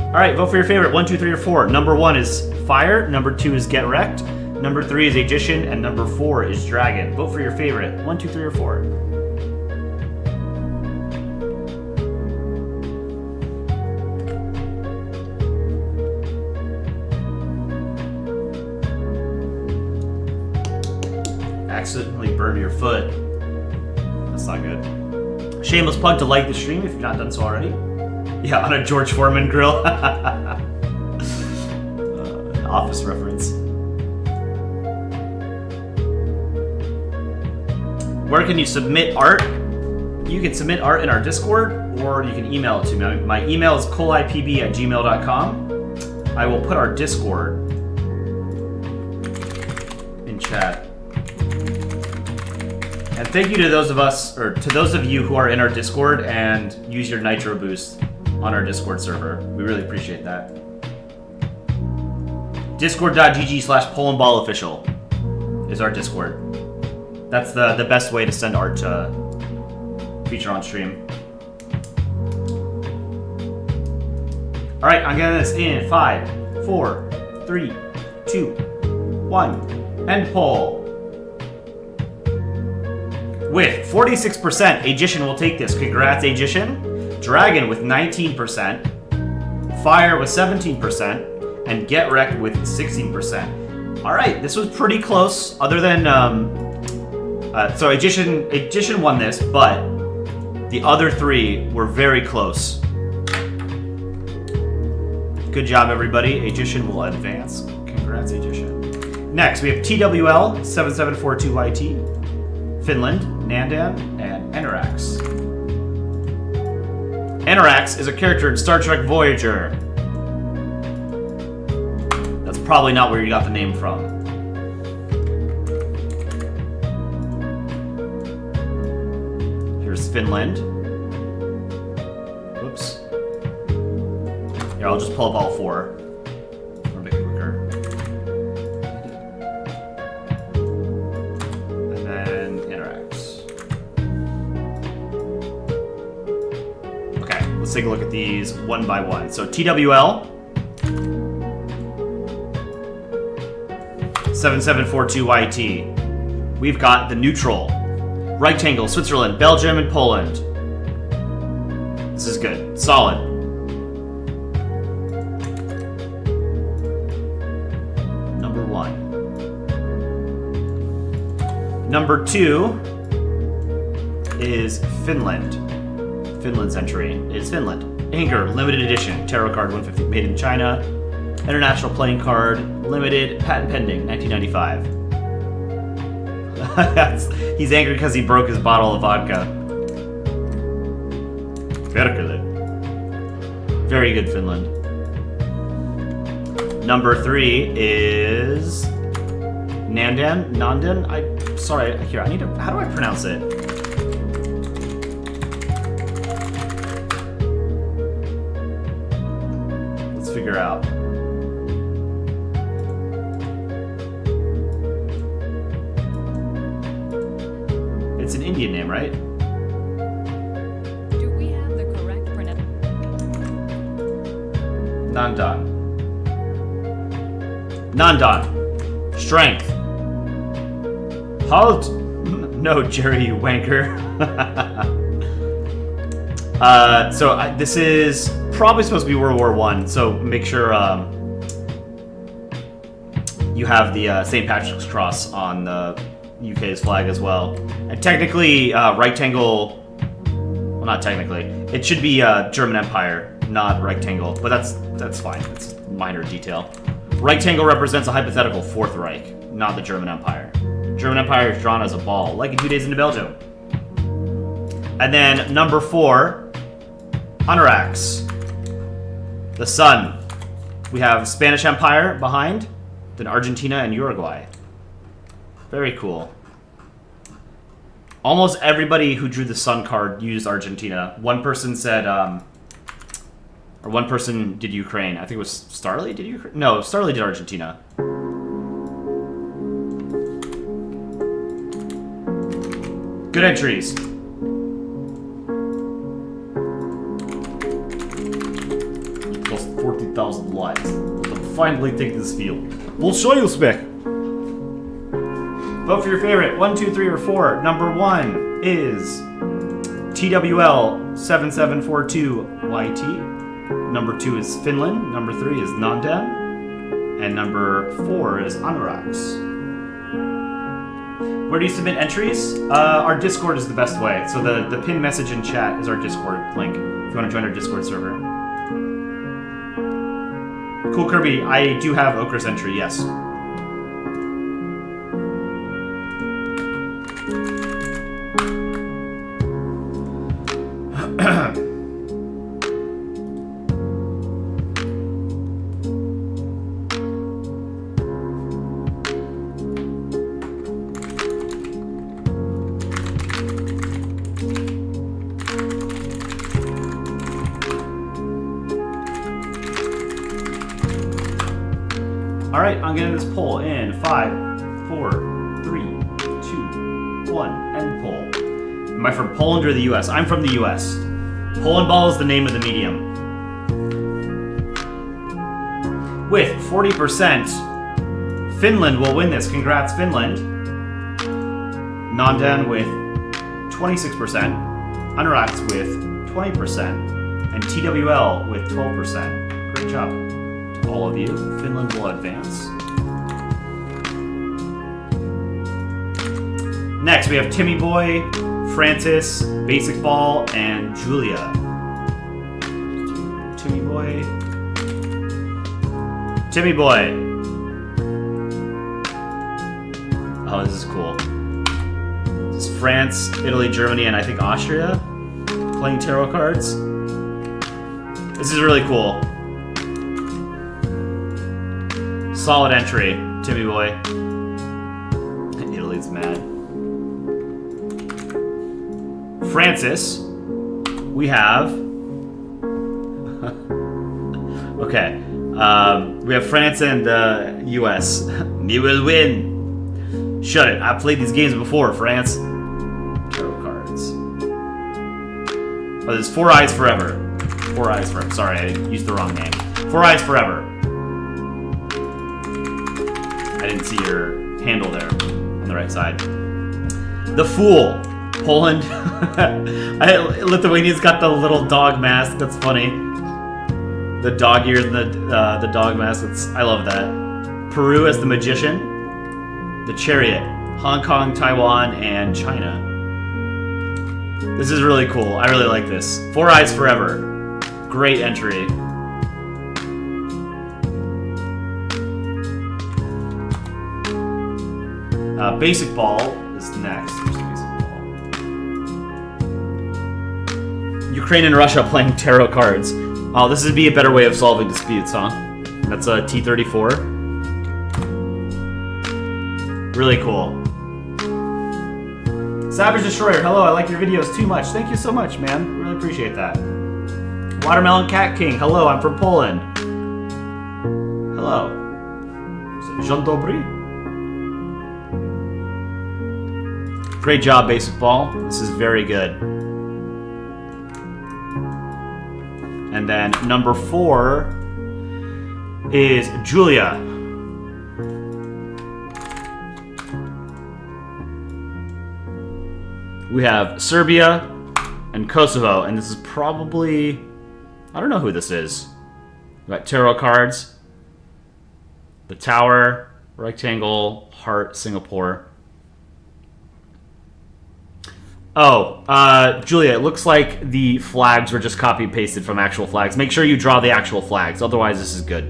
Alright, vote for your favorite. 1, 2, 3, or 4. Number 1 is Fire. Number 2 is Get Wrecked. Number 3 is Agician. And number 4 is Dragon. Vote for your favorite. 1, 2, 3, or 4. Accidentally burn your foot. That's not good. Shameless plug to like the stream if you've not done so already. Yeah, on a George Foreman grill. An Office reference. Where can you submit art? You can submit art in our Discord, or you can email it to me. My email is colipb@gmail.com. I will put our Discord in chat. And thank you to those of you who are in our Discord and use your Nitro Boost on our Discord server. We really appreciate that. Discord.gg/PolandballOfficial is our Discord. That's the best way to send art to feature on stream. All right, I'm getting this in 5, 4, 3, 2, 1. End poll. With 46%, Agician will take this. Congrats, Agician. Dragon with 19%. Fire with 17%. And Get Wrecked with 16%. Alright, this was pretty close. Other than, so Agician won this, but the other 3 were very close. Good job, everybody. Agician will advance. Congrats, Agician. Next, we have TWL 7742YT. Finland, Nandan, and Enerax. Enerax is a character in Star Trek Voyager. That's probably not where you got the name from. Here's Finland. Whoops. Here, I'll just pull up all 4. I'll make it quicker. Let's take a look at these one by one. So TWL 7742YT. We've got the neutral. Rectangle, Switzerland, Belgium, and Poland. This is good. Solid. Number 1. Number 2 is Finland. Finland's entry is Finland. Anger, limited edition, tarot card 150, made in China. International playing card, limited, patent pending, 1995. He's angry because he broke his bottle of vodka. Very good, Finland. Number 3 is Nandan. Sorry, here, how do I pronounce it? Indian name, right? Do we have the correct pronunciation? Nandan. Nandan. Strength. Halt! No, Jerry, you wanker. This is probably supposed to be World War I, so make sure you have the St. Patrick's Cross on the UK's flag as well. And technically, rectangle... Well, not technically. It should be German Empire, not rectangle, but that's fine. It's a minor detail. Rectangle represents a hypothetical Fourth Reich, not the German Empire. German Empire is drawn as a ball, like in 2 Days into Belgium. And then number 4, Honorax. The sun. We have Spanish Empire behind, then Argentina and Uruguay. Very cool. Almost everybody who drew the sun card used Argentina. One person said, or one person did Ukraine. I think it was Starly did Ukraine? No, Starly did Argentina. Good entries. Plus 40,000 likes. We'll finally take this field. We'll show you, Spec. Vote for your favorite. 1, 2, 3, or 4. Number 1 is TWL7742YT. Number 2 is Finland. Number 3 is Nandan. And number 4 is Honorax. Where do you submit entries? Our Discord is the best way. So the pinned message in chat is our Discord link if you want to join our Discord server. Cool Kirby, I do have Okra's entry, yes. Alright, I'm getting this poll in 5, 4, 3, 2, 1, end poll. Am I from Poland or the US? I'm from the US. Polandball is the name of the medium. With 40%, Finland will win this. Congrats, Finland. Nandan with 26%, Honorax with 20%, and TWL with 12%. Great job. All of you. Finland will advance. Next, we have Timmy Boy, Francis, Basic Ball, and Julia. Timmy Boy. Timmy Boy. Oh, this is cool. This is France, Italy, Germany, and I think Austria playing tarot cards. This is really cool. Solid entry, Timmy Boy. Italy's mad. Francis, we have... okay. We have France and the US. We will win. Shut it. I've played these games before, France. Tarot cards. Oh, there's 4 Eyes Forever. 4 Eyes Forever. Sorry, I used the wrong name. 4 Eyes Forever. I didn't see your handle there on the right side. The Fool. Poland. Lithuania's got the little dog mask. That's funny. The dog ears and the dog mask. I love that. Peru as the Magician. The Chariot. Hong Kong, Taiwan, and China. This is really cool. I really like this. 4 Eyes Forever. Great entry. Basic Ball is next. Ukraine and Russia playing tarot cards. Oh, this would be a better way of solving disputes, huh? That's a T34. Really cool. Savage Destroyer, hello, I like your videos too much. Thank you so much, man. Really appreciate that. Watermelon Cat King, hello, I'm from Poland. Hello. Jean Dobry? Great job, Basic Ball. This is very good. And then number 4 is Julia. We have Serbia and Kosovo, and this is probably... I don't know who this is. We got tarot cards. The Tower, Rectangle, Heart, Singapore. Oh, Julia, it looks like the flags were just copy pasted from actual flags. Make sure you draw the actual flags, otherwise this is good.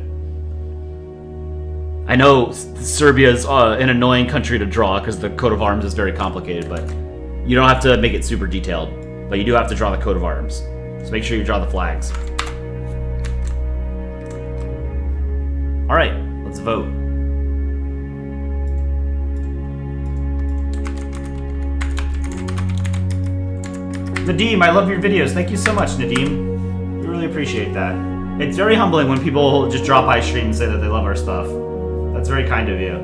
I know Serbia's an annoying country to draw because the coat of arms is very complicated, but you don't have to make it super detailed. But you do have to draw the coat of arms. So make sure you draw the flags. Alright, let's vote. Nadim, I love your videos. Thank you so much, Nadim. We really appreciate that. It's very humbling when people just drop by stream and say that they love our stuff. That's very kind of you.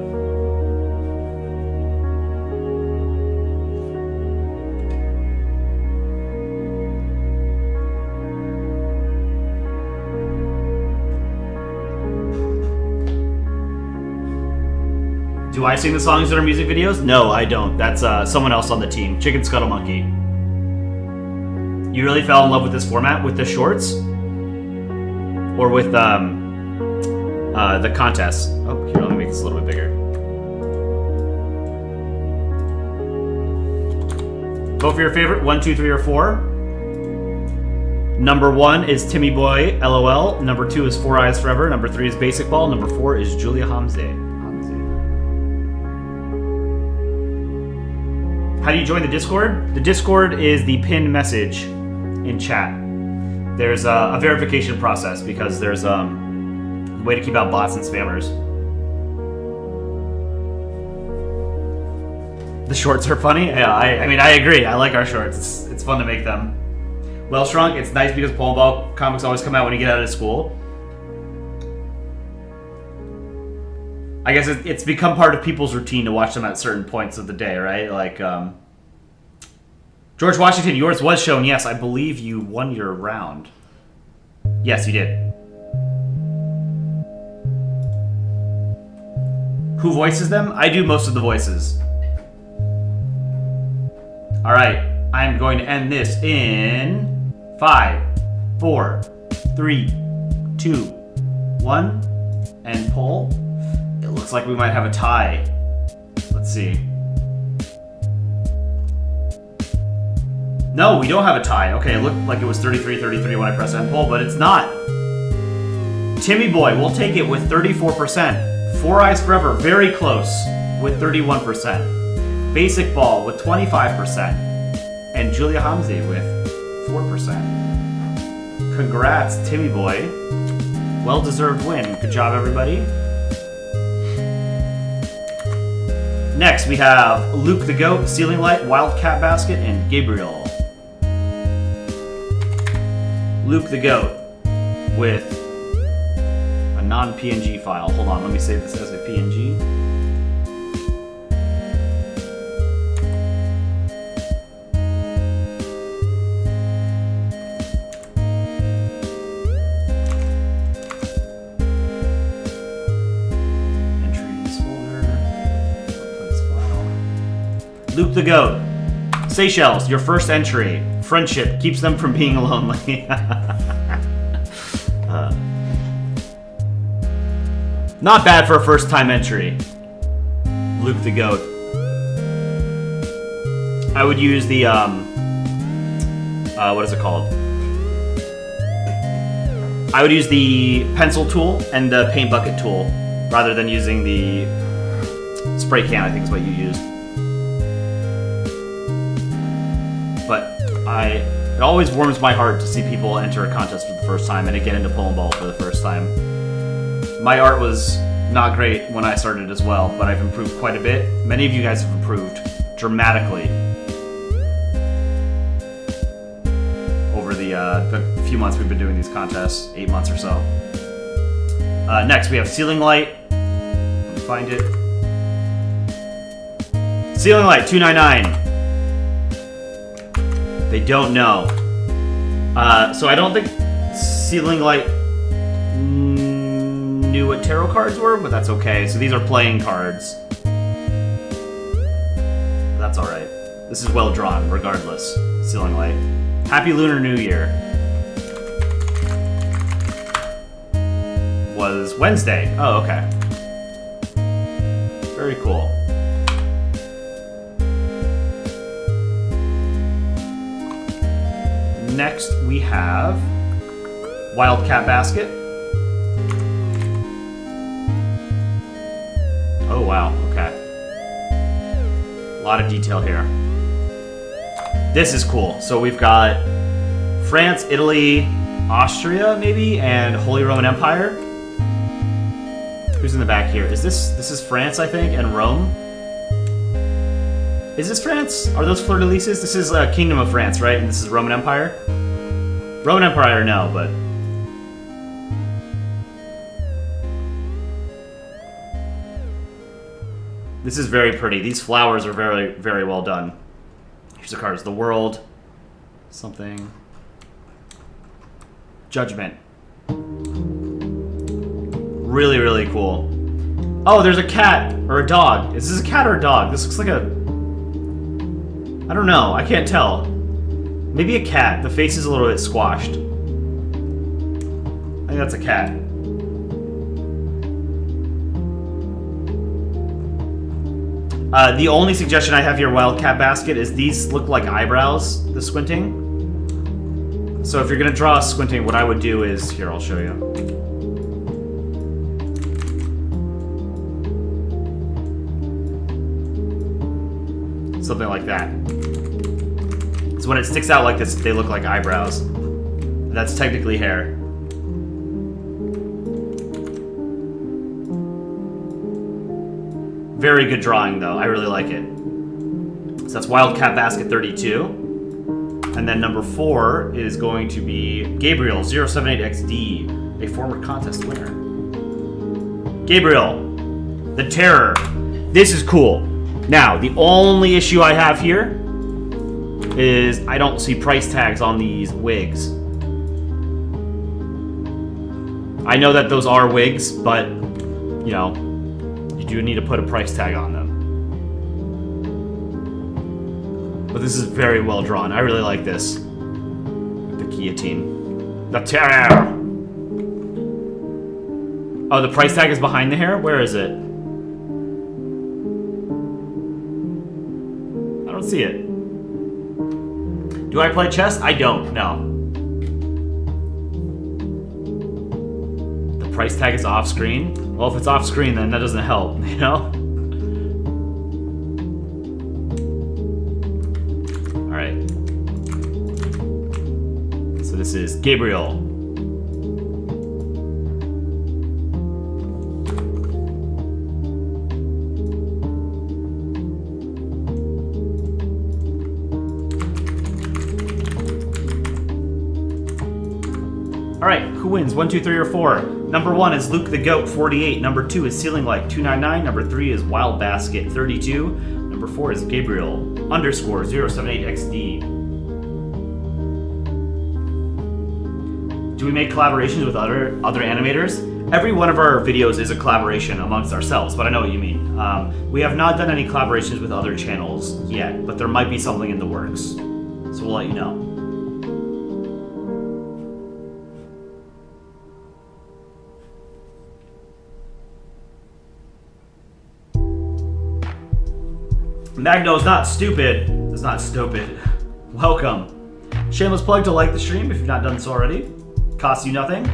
Do I sing the songs that are music videos? No, I don't. That's someone else on the team. Chicken Scuttle Monkey. You really fell in love with this format? With the shorts? Or with the contests? Oh, here, let me make this a little bit bigger. Vote for your favorite. 1, 2, 3, or 4. Number 1 is Timmy Boy, LOL. Number 2 is 4 Eyes Forever. Number 3 is Basic Ball. Number 4 is Julia Hamze. How do you join the Discord? The Discord is the pinned message in chat. There's a verification process because there's a way to keep out bots and spammers. The shorts are funny. Yeah, I mean, I agree. I like our shorts. It's fun to make them. Well Shrunk, it's nice because Polandball comics always come out when you get out of school. I guess it's become part of people's routine to watch them at certain points of the day, right? Like, George Washington, yours was shown. Yes, I believe you won your round. Yes, you did. Who voices them? I do most of the voices. Alright, I'm going to end this in 5, 4, 3, 2, 1, and poll. It looks like we might have a tie. Let's see. No, we don't have a tie. Okay, it looked like it was 33-33 when I pressed end poll, but it's not. Timmy Boy, we'll take it with 34%. 4 Eyes Forever, very close, with 31%. Basic Ball with 25%. And Julia Hamze with 4%. Congrats, Timmy Boy. Well-deserved win. Good job, everybody. Next, we have Luke the Goat, Ceiling Light, Wildcat Basket, and Gabriel. Luke the Goat with a non-PNG file. Hold on, let me save this as a PNG. Luke the Goat. Seychelles, your first entry. Friendship keeps them from being lonely. Not bad for a first time entry. Luke the Goat. I would use the, what is it called? I would use the pencil tool and the paint bucket tool rather than using the spray can, I think is what you used. But it always warms my heart to see people enter a contest for the first time and to get into Polandball for the first time. My art was not great when I started as well, but I've improved quite a bit. Many of you guys have improved dramatically over the few months we've been doing these contests, 8 months or so. Next, we have Ceiling Light. Let me find it. Ceiling Light, 299. They don't know. So I don't think Ceiling Light knew what tarot cards were, but that's okay. So these are playing cards. That's alright. This is well drawn, regardless. Ceiling Light. Happy Lunar New Year. Was Wednesday. Oh, okay. Very cool. Next, we have Wildcat Basket. Oh, wow. Okay. A lot of detail here. This is cool. So we've got France, Italy, Austria, maybe, and Holy Roman Empire. Who's in the back here? This is France, I think, and Rome. Is this France? Are those fleur-de-lises? This is Kingdom of France, right? And this is Roman Empire? Roman Empire, no, but... This is very pretty. These flowers are very, very well done. Here's the cards. The World. Something. Judgment. Really, really cool. Oh, there's a cat or a dog. Is this a cat or a dog? This looks like a... I don't know. I can't tell. Maybe a cat. The face is a little bit squashed. I think that's a cat. The only suggestion I have here, Wildcat Basket, is these look like eyebrows, the squinting. So if you're going to draw a squinting, what I would do is... Here, I'll show you. Something like that. So when it sticks out like this, they look like eyebrows. That's technically hair. Very good drawing, though. I really like it. So that's Wildcat Basket 32. And then number 4 is going to be Gabriel 078XD, a former contest winner. Gabriel, the Terror. This is cool. Now, the only issue I have here is I don't see price tags on these wigs. I know that those are wigs, but, you know, you do need to put a price tag on them. But this is very well drawn. I really like this. The guillotine. The Terror! Oh, the price tag is behind the hair? Where is it? I don't see it. Do I play chess? I don't, no. The price tag is off screen? Well, if it's off screen, then that doesn't help, you know? Alright. So this is Gabriel. Alright, who wins? 1, 2, 3, or 4? Number 1 is Luke the Goat, 48. Number 2 is Ceiling Light, 299. Number 3 is Wild Basket, 32. Number 4 is Gabriel, underscore 078XD. Do we make collaborations with other animators? Every one of our videos is a collaboration amongst ourselves, but I know what you mean. We have not done any collaborations with other channels yet, but there might be something in the works. So we'll let you know. Magno's not stupid. It's not stupid. Welcome. Shameless plug to like the stream if you've not done so already. Costs you nothing.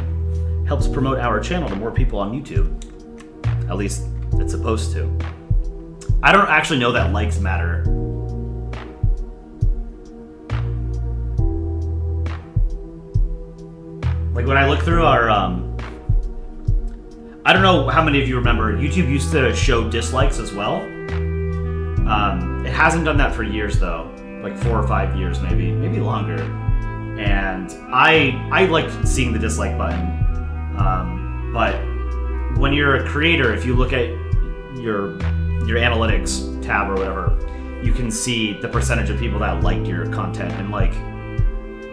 Helps promote our channel to more people on YouTube. At least it's supposed to. I don't actually know that likes matter. Like when I look through our I don't know how many of you remember, YouTube used to show dislikes as well. It hasn't done that for years though, like 4 or 5 years maybe longer. And I like seeing the dislike button. But when you're a creator, if you look at your analytics tab or whatever, you can see the percentage of people that liked your content, and like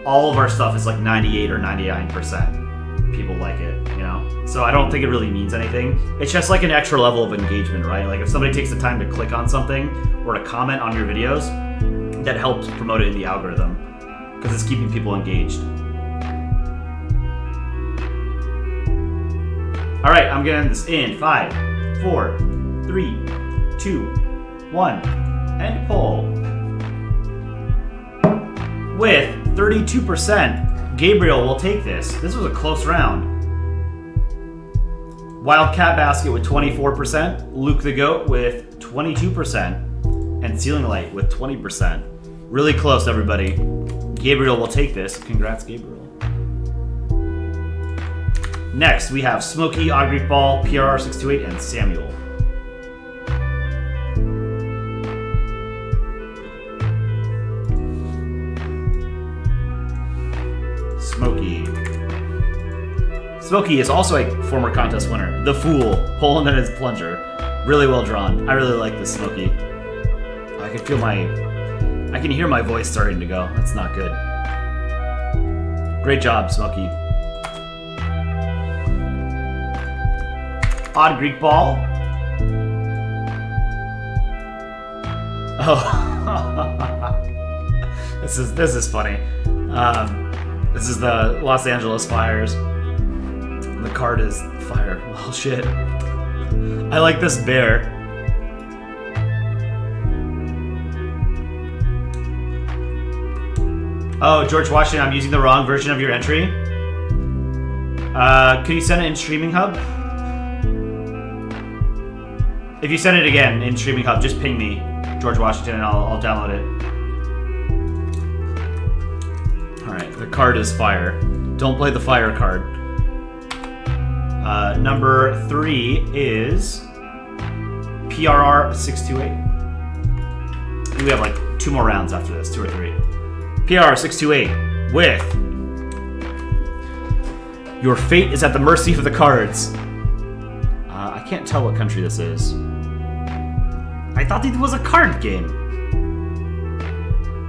all of our stuff is like 98 or 99% people like it, you know? So I don't think it really means anything. It's just like an extra level of engagement, right? Like if somebody takes the time to click on something or to comment on your videos, that helps promote it in the algorithm because it's keeping people engaged. All right, I'm gonna end this in 5, 4, 3, 2, 1, end poll. With 32%, Gabriel will take this. This was a close round. Wildcat Basket with 24%, Luke the Goat with 22%, and Ceiling Light with 20%. Really close, everybody. Gabriel will take this. Congrats, Gabriel. Next, we have Smokey, Odd Greek Ball, PRR628, and Samuel. Smokey. Smokey is also a former contest winner. The Fool, Poland and his plunger. Really well drawn. I really like this Smokey. I can hear my voice starting to go. That's not good. Great job, Smokey. Odd Greek Ball. Oh. This is funny. This is the Los Angeles Fires. The card is fire. Oh shit. I like this bear. Oh, George Washington, I'm using the wrong version of your entry. Could you send it in Streaming Hub? If you send it again in Streaming Hub, just ping me, George Washington, and I'll download it. Alright, the card is fire. Don't play the fire card. Number 3 is PRR628. We have like 2 more rounds after this, 2 or 3. PRR628 with Your Fate is at the Mercy of the Cards. I can't tell what country this is. I thought it was a card game.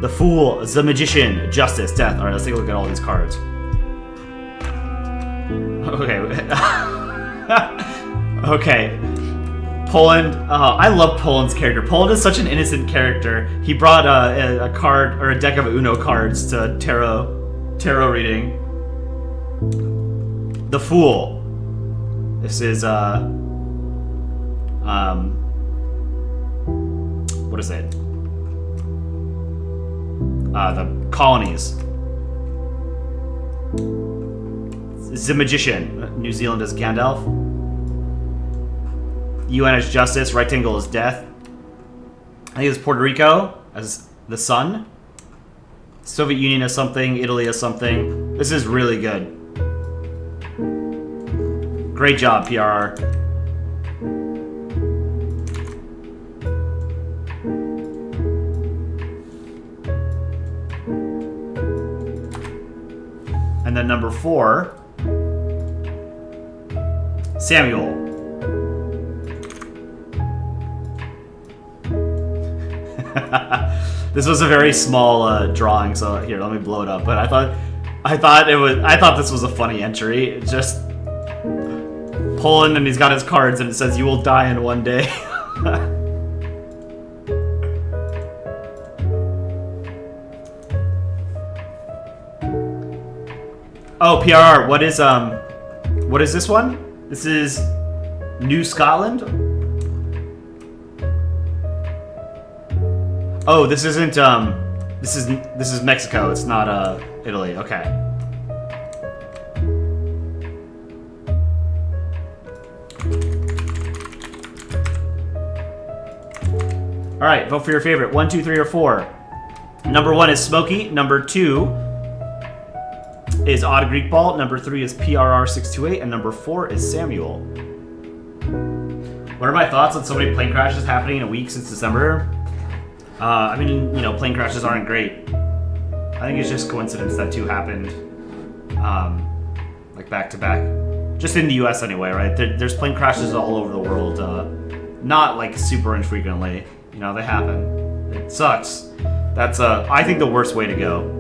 The Fool, the Magician, Justice, Death. Alright, let's take a look at all these cards. Okay. Okay. Poland. I love Poland's character. Poland is such an innocent character. He brought a card or a deck of Uno cards to tarot reading. The Fool. This is what is it? The colonies. The Magician. New Zealand is Gandalf. UN is Justice. Rectangle is Death. I think it's Puerto Rico as the Sun. Soviet Union is something. Italy is something. This is really good. Great job, PRR. And then number 4, Samuel. This was a very small drawing, so here, let me blow it up. But I thought this was a funny entry. It's just Poland, and he's got his cards, and it says, "You will die in one day." Oh, PRR, what is this one? This is New Scotland? Oh, this isn't this is Mexico. It's not Italy. Okay. All right, vote for your favorite. 1, 2, 3, or 4. Number 1 is Smokey. Number 2 is Odd Greek Ball. Number 3 is PRR628, and number 4 is Samuel. What are my thoughts on so many plane crashes happening in a week since December? I mean, you know, plane crashes aren't great. I think it's just coincidence that 2 happened, like back to back. Just in the U.S. anyway, right? There's plane crashes all over the world. Not like super infrequently. You know, they happen. It sucks. That's I think the worst way to go.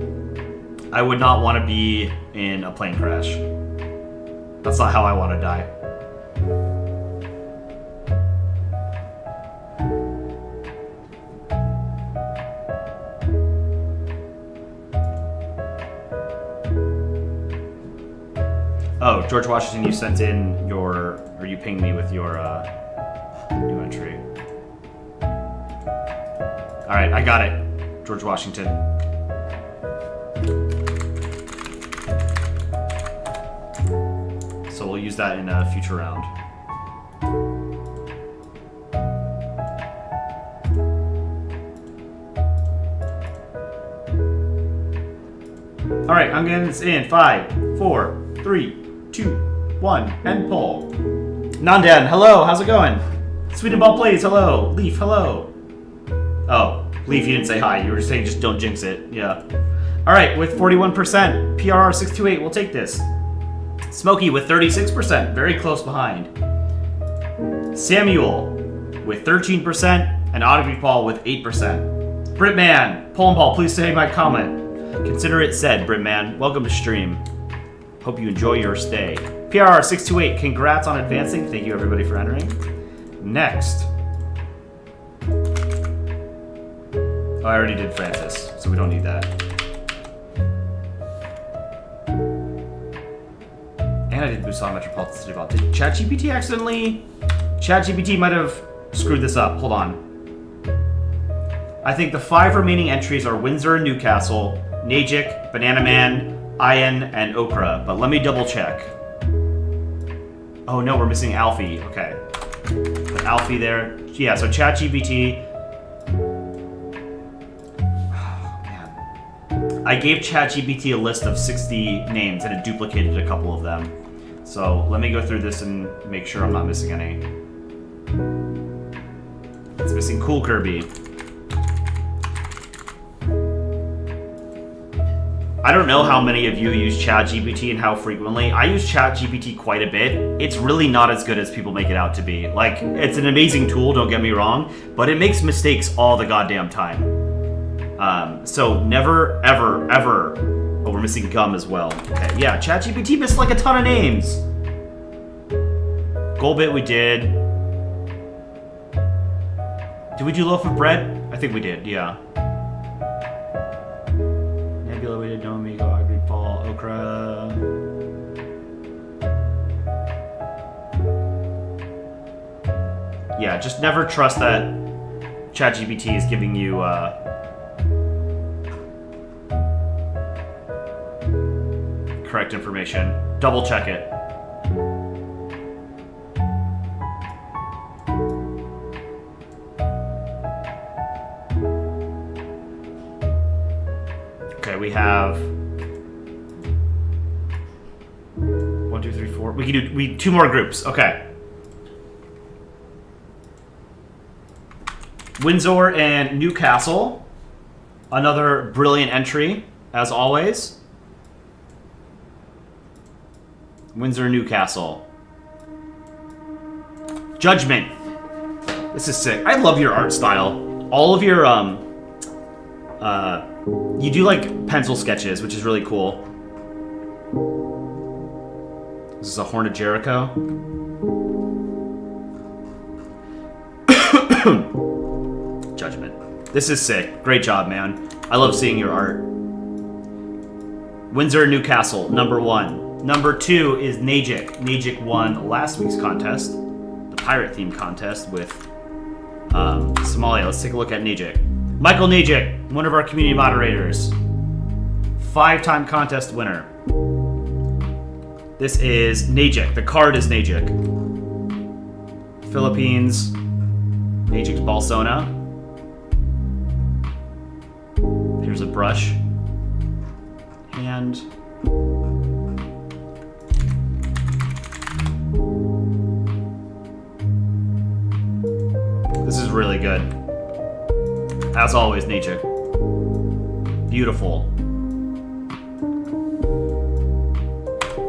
I would not want to be in a plane crash. That's not how I want to die. Oh, George Washington, you sent in your, or you pinged me with your new entry. All right, I got it. George Washington. So we'll use that in a future round. All right, I'm getting this in 5, 4, 3, 2, 1, and pull. Nandan, hello, how's it going? Swedenball plays, hello. Leaf, hello. Oh, Leaf, you didn't say hi. You were saying just don't jinx it. Yeah. All right, with 41%, PRR628, we'll take this. Smokey with 36%, very close behind. Samuel with 13%, and Autograph Paul with 8%. Britman, Polandball, please say my comment. Consider it said, Britman. Welcome to stream. Hope you enjoy your stay. PRR628, congrats on advancing. Thank you everybody for entering. Next. Oh, I already did Francis, so we don't need that. And I did Busan Metropolitan City Ball. Did ChatGPT accidentally? ChatGPT might have screwed this up. Hold on. I think the 5 remaining entries are Windsor and Newcastle, Najik, Banana Man, Ian, and Okra. But let me double check. Oh no, we're missing Alfie. Okay. Put Alfie there. Yeah, so ChatGPT. Oh, man. I gave ChatGPT a list of 60 names and it duplicated a couple of them. So let me go through this and make sure I'm not missing any. It's missing Cool Kirby. I don't know how many of you use ChatGPT and how frequently. I use ChatGPT quite a bit. It's really not as good as people make it out to be. Like, it's an amazing tool, don't get me wrong, but it makes mistakes all the goddamn time. So never, ever, ever. Oh, we're missing Gum as well. Okay, yeah, ChatGPT missed like a ton of names. Golbit we did. Did we do Loaf of Bread? I think we did, yeah. Nebula, we did No Amigo, Agri Paul, Okra. Yeah, just never trust that ChatGPT is giving you correct information. Double check it. Okay, we have 1, 2, 3, 4. We can do 2 more groups. Okay. Windsor and Newcastle. Another brilliant entry, as always. Windsor, Newcastle. Judgment. This is sick. I love your art style. All of your you do like pencil sketches, which is really cool. This is a Horn of Jericho. Judgment. This is sick. Great job, man. I love seeing your art. Windsor, Newcastle, number 1. Number 2 is Najik. Najik won last week's contest, the pirate theme contest with Somalia. Let's take a look at Najik. Michael Najik, one of our community moderators, 5-time contest winner. This is Najik. The card is Najik. Philippines. Najik's Balsona. Here's a brush. And this is really good. As always, Najik. Beautiful.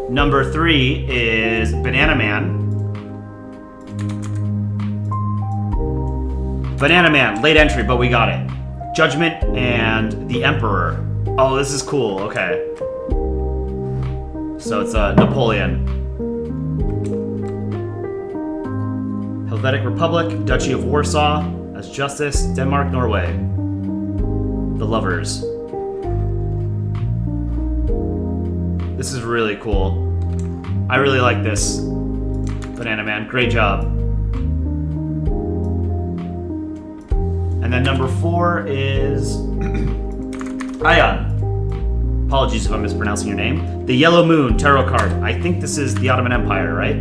Number 3 is Banana Man. Banana Man, late entry, but we got it. Judgment and the Emperor. Oh, this is cool. Okay. So it's Napoleon. Helvetic Republic, Duchy of Warsaw, as Justice, Denmark, Norway. The Lovers. This is really cool. I really like this. Banana Man, great job. And then number 4 is Ion. Apologies if I'm mispronouncing your name. The Yellow Moon Tarot card. I think this is the Ottoman Empire, right?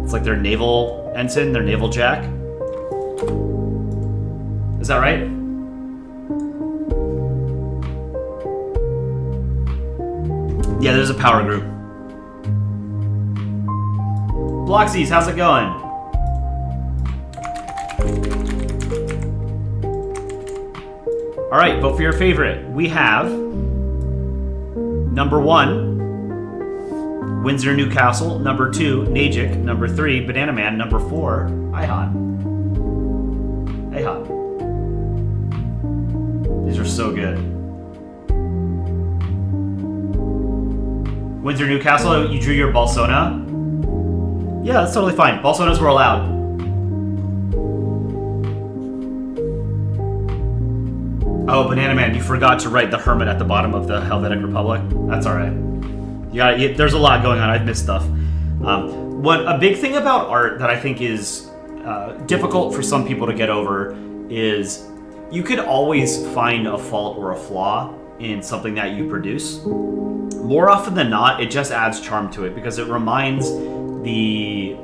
It's like their naval ensign, their naval jack. Is that right? Yeah, there's a power group. Bloxies, how's it going? Alright, vote for your favorite. We have number 1, Windsor Newcastle. Number 2, Najik. Number 3, Banana Man. Number 4, Ihan. These are so good. Windsor Newcastle, you drew your Balsona? Yeah, that's totally fine. Balsonas were allowed. Oh, Banana Man, you forgot to write the Hermit at the bottom of the Helvetic Republic. That's alright. There's a lot going on. I've missed stuff. A big thing about art that I think is difficult for some people to get over is you could always find a fault or a flaw in something that you produce. More often than not, it just adds charm to it because it reminds the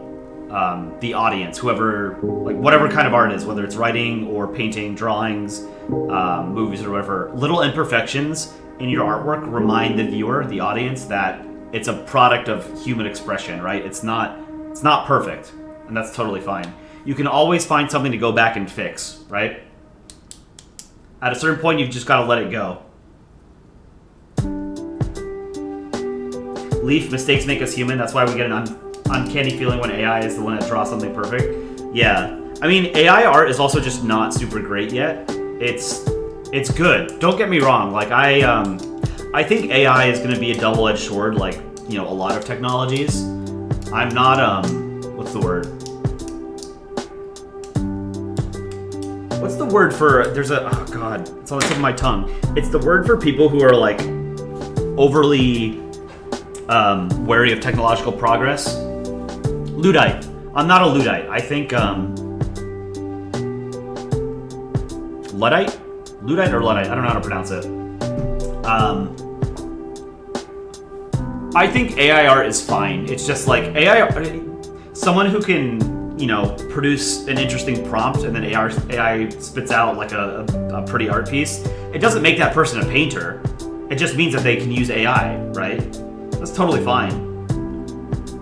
audience, whoever, like whatever kind of art it is, whether it's writing or painting, drawings, movies or whatever, little imperfections in your artwork remind the viewer, the audience, that it's a product of human expression, right? It's not perfect, and that's totally fine. You can always find something to go back and fix, right? At a certain point, you've just got to let it go. Leaf, mistakes make us human. That's why we get an uncanny feeling when AI is the one that draws something perfect. Yeah. I mean, AI art is also just not super great yet. It's good. Don't get me wrong. Like, I think AI is going to be a double-edged sword, like, you know, a lot of technologies. I'm not, what's the word? What's the word for, oh god, it's on the tip of my tongue. It's the word for people who are, like, overly wary of technological progress. Luddite. I'm not a Luddite. I think, Luddite? Luddite or Luddite? I don't know how to pronounce it. I think AI art is fine. It's just like someone who can, you know, produce an interesting prompt and then AI spits out like a pretty art piece. It doesn't make that person a painter. It just means that they can use AI, right? That's totally fine.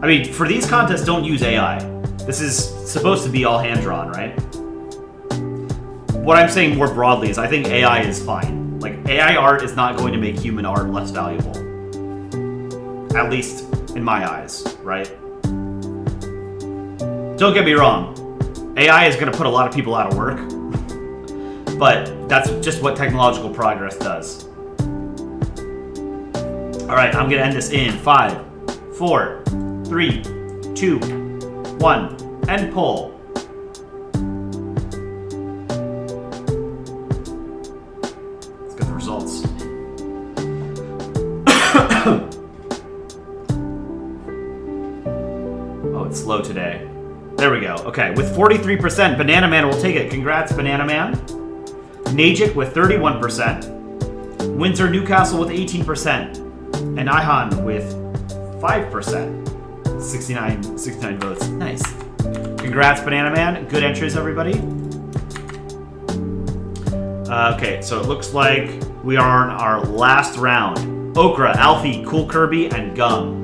I mean, for these contests, don't use AI. This is supposed to be all hand-drawn, right? What I'm saying more broadly is I think AI is fine. Like, AI art is not going to make human art less valuable. At least in my eyes, right? Don't get me wrong. AI is going to put a lot of people out of work. But that's just what technological progress does. Alright, I'm going to end this in 5, 4, 3, 2, 1. End poll. Let's get the results. Oh, it's slow today. There we go. Okay, with 43%, Banana Man will take it. Congrats, Banana Man. Najik with 31%. Windsor Newcastle with 18%. And Ihan with 5%. 69 votes. Nice. Congrats, Banana Man. Good entries, everybody. Okay, so it looks like we are on our last round. Okra, Alfie, Cool Kirby, and Gum.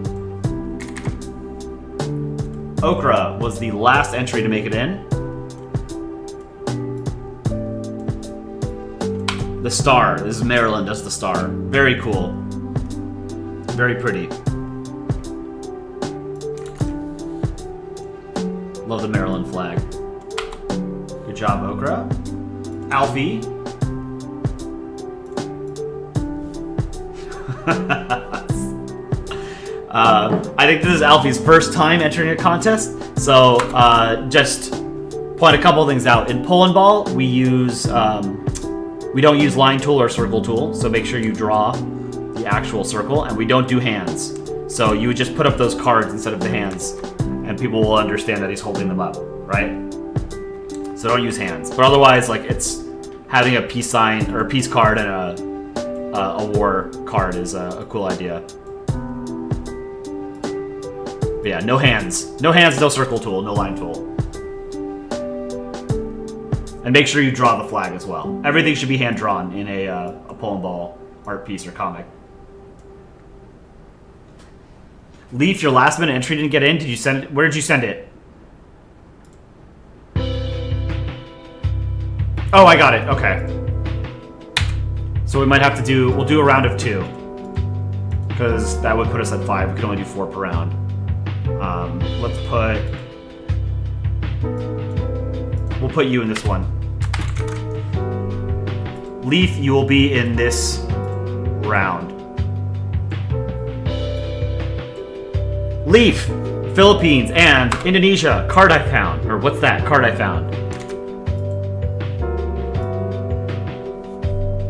Okra was the last entry to make it in. The star. This is Maryland, that's the star. Very cool. Very pretty. Love the Maryland flag. Good job, Okra. Alfie. I think this is Alfie's first time entering a contest, so just point a couple things out. In Polandball, we don't use line tool or circle tool, so make sure you draw the actual circle, and we don't do hands. So you would just put up those cards instead of the hands, and people will understand that he's holding them up, right? So don't use hands. But otherwise, like, it's having a peace sign or a peace card and a war card is a cool idea. But yeah, no hands. No hands, no circle tool, no line tool. And make sure you draw the flag as well. Everything should be hand-drawn in a Polandball art piece or comic. Leaf, your last minute entry didn't get in. Did you send it? Where did you send it? Oh, I got it. Okay. So we might have to do... We'll do a round of 2. Because that would put us at 5. We can only do 4 per round. Let's put... We'll put you in this one. Leaf, you will be in this round. Leaf, Philippines, and Indonesia. Card I found. Or what's that? Card I found.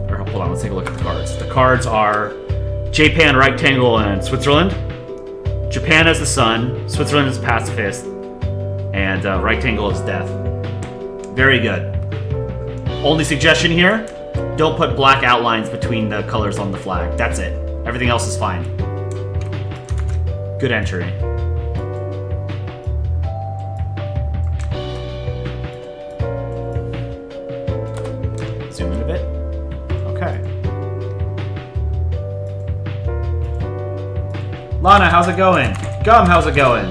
Or hold on, let's take a look at the cards. The cards are Japan, Rectangle, and Switzerland. Japan as the sun, Switzerland is pacifist, and Rectangle is death. Very good. Only suggestion here, don't put black outlines between the colors on the flag. That's it. Everything else is fine. Good entry. Zoom in a bit. Okay. Lana, how's it going? Gum, how's it going?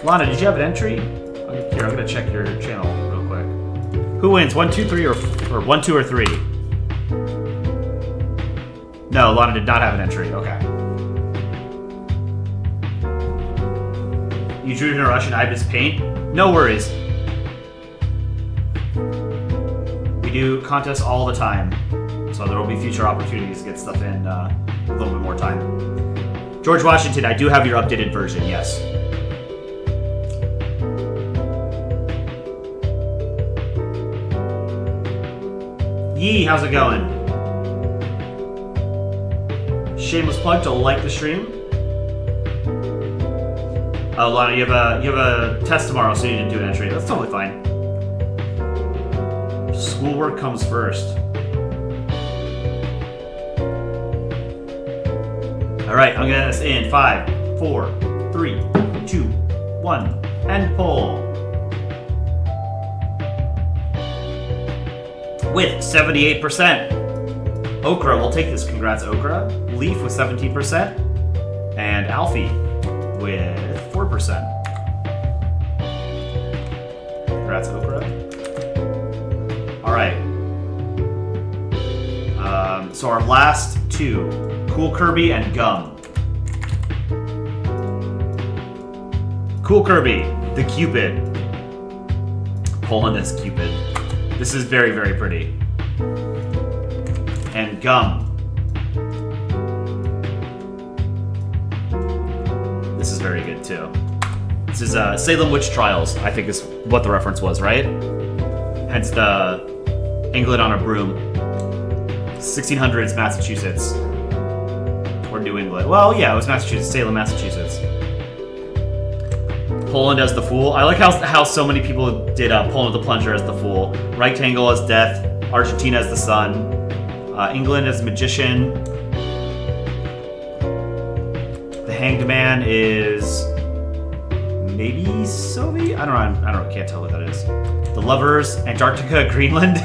Lana, did you have an entry? Here, I'm gonna check your channel real quick. Who wins? 1, 2, 3, or 1, 2, or 3? No, Lana did not have an entry. Okay. You drew in a Russian Ibis paint? No worries. We do contests all the time, so there will be future opportunities to get stuff in a little bit more time. George Washington, I do have your updated version, yes. Yee, how's it going? Shameless plug to like the stream. Oh, Lana, you have a test tomorrow, so you didn't do an entry. That's totally fine. Schoolwork comes first. All right, I'm gonna end this in 5, 4, 3, 2, 1, and pull. With 78%. Okra will take this. Congrats, Okra. Leaf with 17%. And Alfie with 4%. Congrats, Okra. Alright. So our last 2. Cool Kirby and Gum. Cool Kirby, the Cupid. Poland as Cupid. This is very, very pretty. And Gum. This is very good too. This is Salem Witch Trials, I think is what the reference was, right? Hence the England on a broom. 1600s Massachusetts. Or New England. Well, yeah, it was Massachusetts. Salem, Massachusetts. Poland as the Fool. I like how so many people did Poland the Plunger as the Fool. Rectangle as Death. Argentina as the Sun. England as Magician. The Hanged Man is maybe Soviet? I don't know, can't tell what that is. The Lovers, Antarctica, Greenland.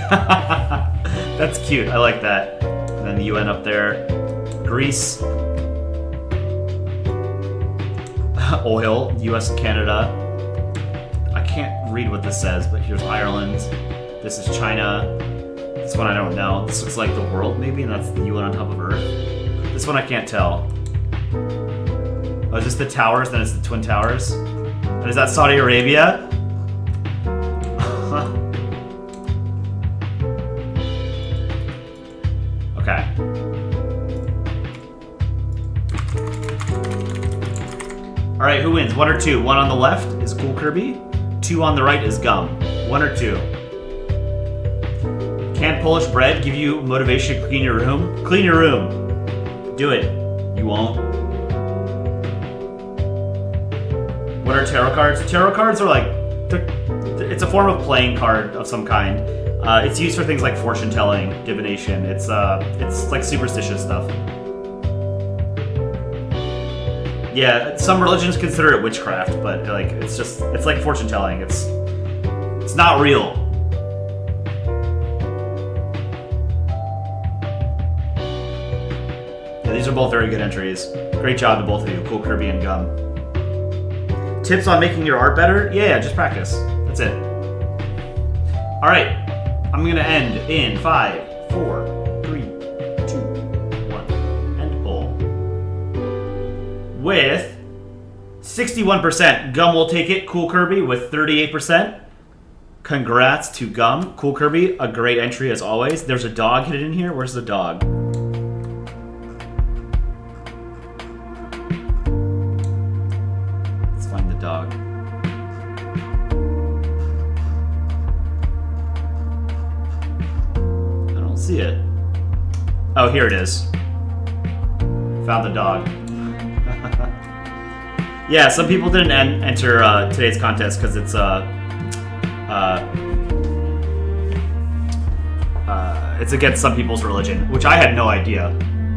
That's cute, I like that. And then the UN up there. Greece. Oil, US and Canada. I can't read what this says, but here's Ireland. This is China. This one I don't know. This looks like the world maybe, and that's the UN on top of Earth. This one I can't tell. Oh, is this the towers? Then it's the Twin Towers. And is that Saudi Arabia? Okay. All right, who wins? 1 or 2? 1 on the left is Cool Kirby. 2 on the right is Gum. 1 or 2? Can Polish bread give you motivation to clean your room? Clean your room. Do it. You won't. What are tarot cards? Tarot cards are like... It's a form of playing card of some kind. It's used for things like fortune telling, divination. It's like superstitious stuff. Yeah, some religions consider it witchcraft, but like it's like fortune telling. It's not real. Yeah, these are both very good entries. Great job to both of you, Cool Kirby and Gum. Tips on making your art better? Yeah, just practice. That's it. All right, I'm gonna end in 5, 4, 3, 2, 1, and pull. With 61%, Gum will take it. Cool Kirby with 38%. Congrats to Gum. Cool Kirby, a great entry as always. There's a dog hidden in here. Where's the dog? Let's find the dog. I don't see it. Oh, here it is. Found the dog. Yeah, some people didn't enter today's contest because it's against some people's religion, which I had no idea.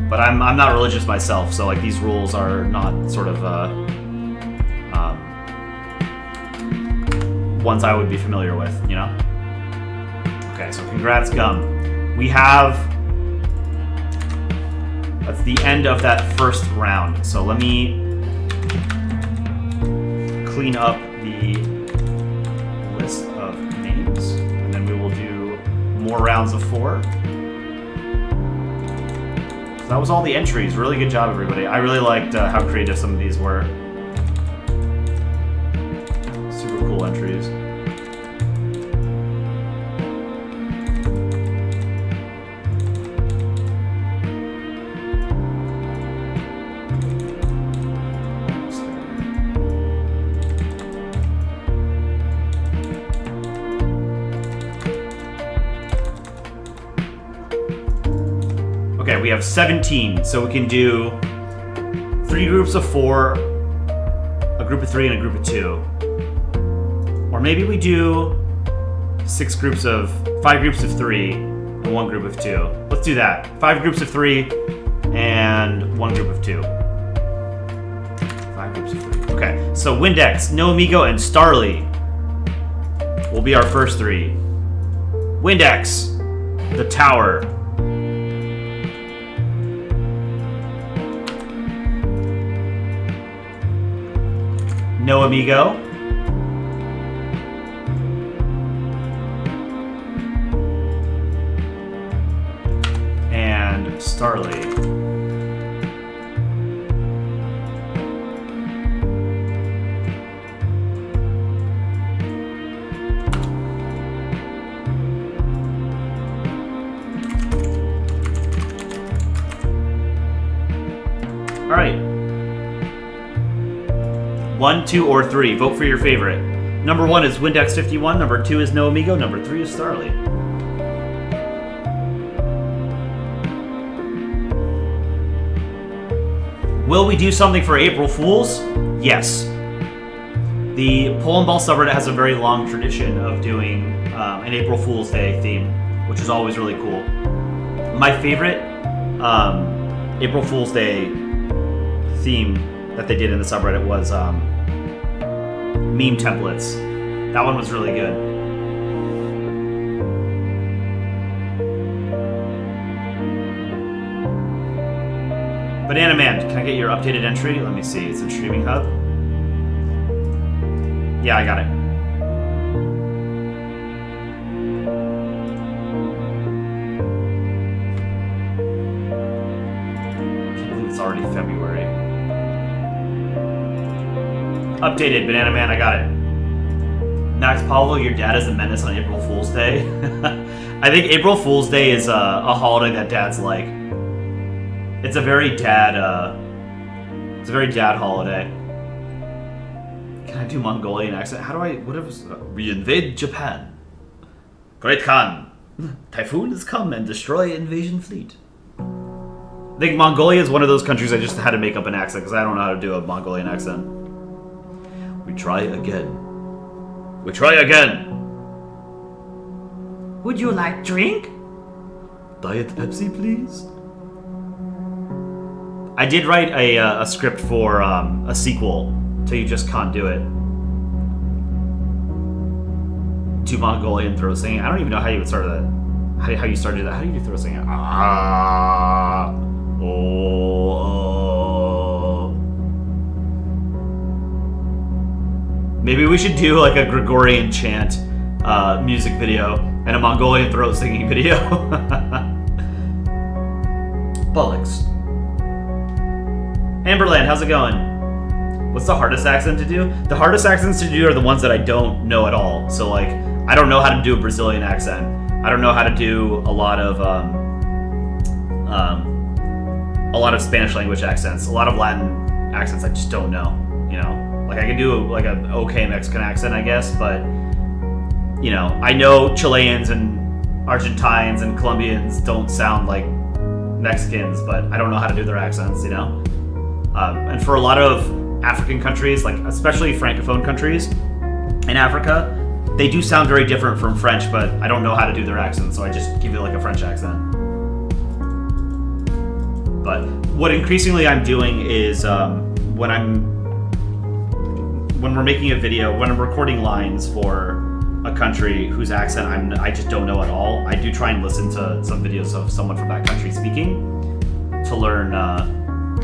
But I'm not religious myself, so like these rules are not sort of ones I would be familiar with, you know? Okay, so congrats, Gum. We have... That's the end of that first round. So let me clean up the list of names, and then we will do more rounds of 4. So that was all the entries. Really good job, everybody. I really liked how creative some of these were. Super cool entries. Okay, we have 17, so we can do 3 groups of 4, a group of 3, and a group of 2. Or maybe we do 5 groups of 3 and 1 group of 2. Let's do that. 5 groups of 3 and 1 group of 2. 5 groups of 3. Okay, so Windex, No Amigo, and Starly will be our first 3. Windex, The Tower. No Amigo. And Starly. All right. 1, 2, or 3. Vote for your favorite. Number 1 is Windex 51. Number 2 is No Amigo. Number 3 is Starly. Will we do something for April Fools? Yes. The Polandball subreddit has a very long tradition of doing an April Fool's Day theme, which is always really cool. My favorite April Fool's Day theme that they did in the subreddit was meme templates. That one was really good. Banana Man, can I get your updated entry? Let me see. It's in Streaming Hub. Yeah, I got it. Can't believe it's already February. Updated, Banana Man, I got it. Max Pavlo, your dad is a menace on April Fool's Day. I think April Fool's Day is a holiday that dads like. It's a very dad, it's a very dad holiday. Can I do Mongolian accent? How do I, what if, we invade Japan. Great Khan, typhoon has come and destroy invasion fleet. I think Mongolia is one of those countries I just had to make up an accent because I don't know how to do a Mongolian accent. We try again. We try again. Would you like drink? Diet Pepsi, please. I did write a script for a sequel to You Just Can't Do It. To Mongolian throat singing. I don't even know how you would start that. How you started that. How do you do throat singing? Ah, oh. Maybe we should do like a Gregorian chant music video and a Mongolian throat singing video. Bollocks. Amberland, how's it going? What's the hardest accent to do? The hardest accents to do are the ones that I don't know at all. So like, I don't know how to do a Brazilian accent. I don't know how to do a lot of Spanish language accents, a lot of Latin accents. I just don't know. You know, like I can do like an okay Mexican accent, I guess, but you know, I know Chileans and Argentines and Colombians don't sound like Mexicans, but I don't know how to do their accents. You know. And for a lot of African countries, like especially Francophone countries in Africa, they do sound very different from French, but I don't know how to do their accent, so I just give it like a French accent. But what increasingly I'm doing is when we're making a video, when I'm recording lines for a country whose accent I just don't know at all, I do try and listen to some videos of someone from that country speaking to learn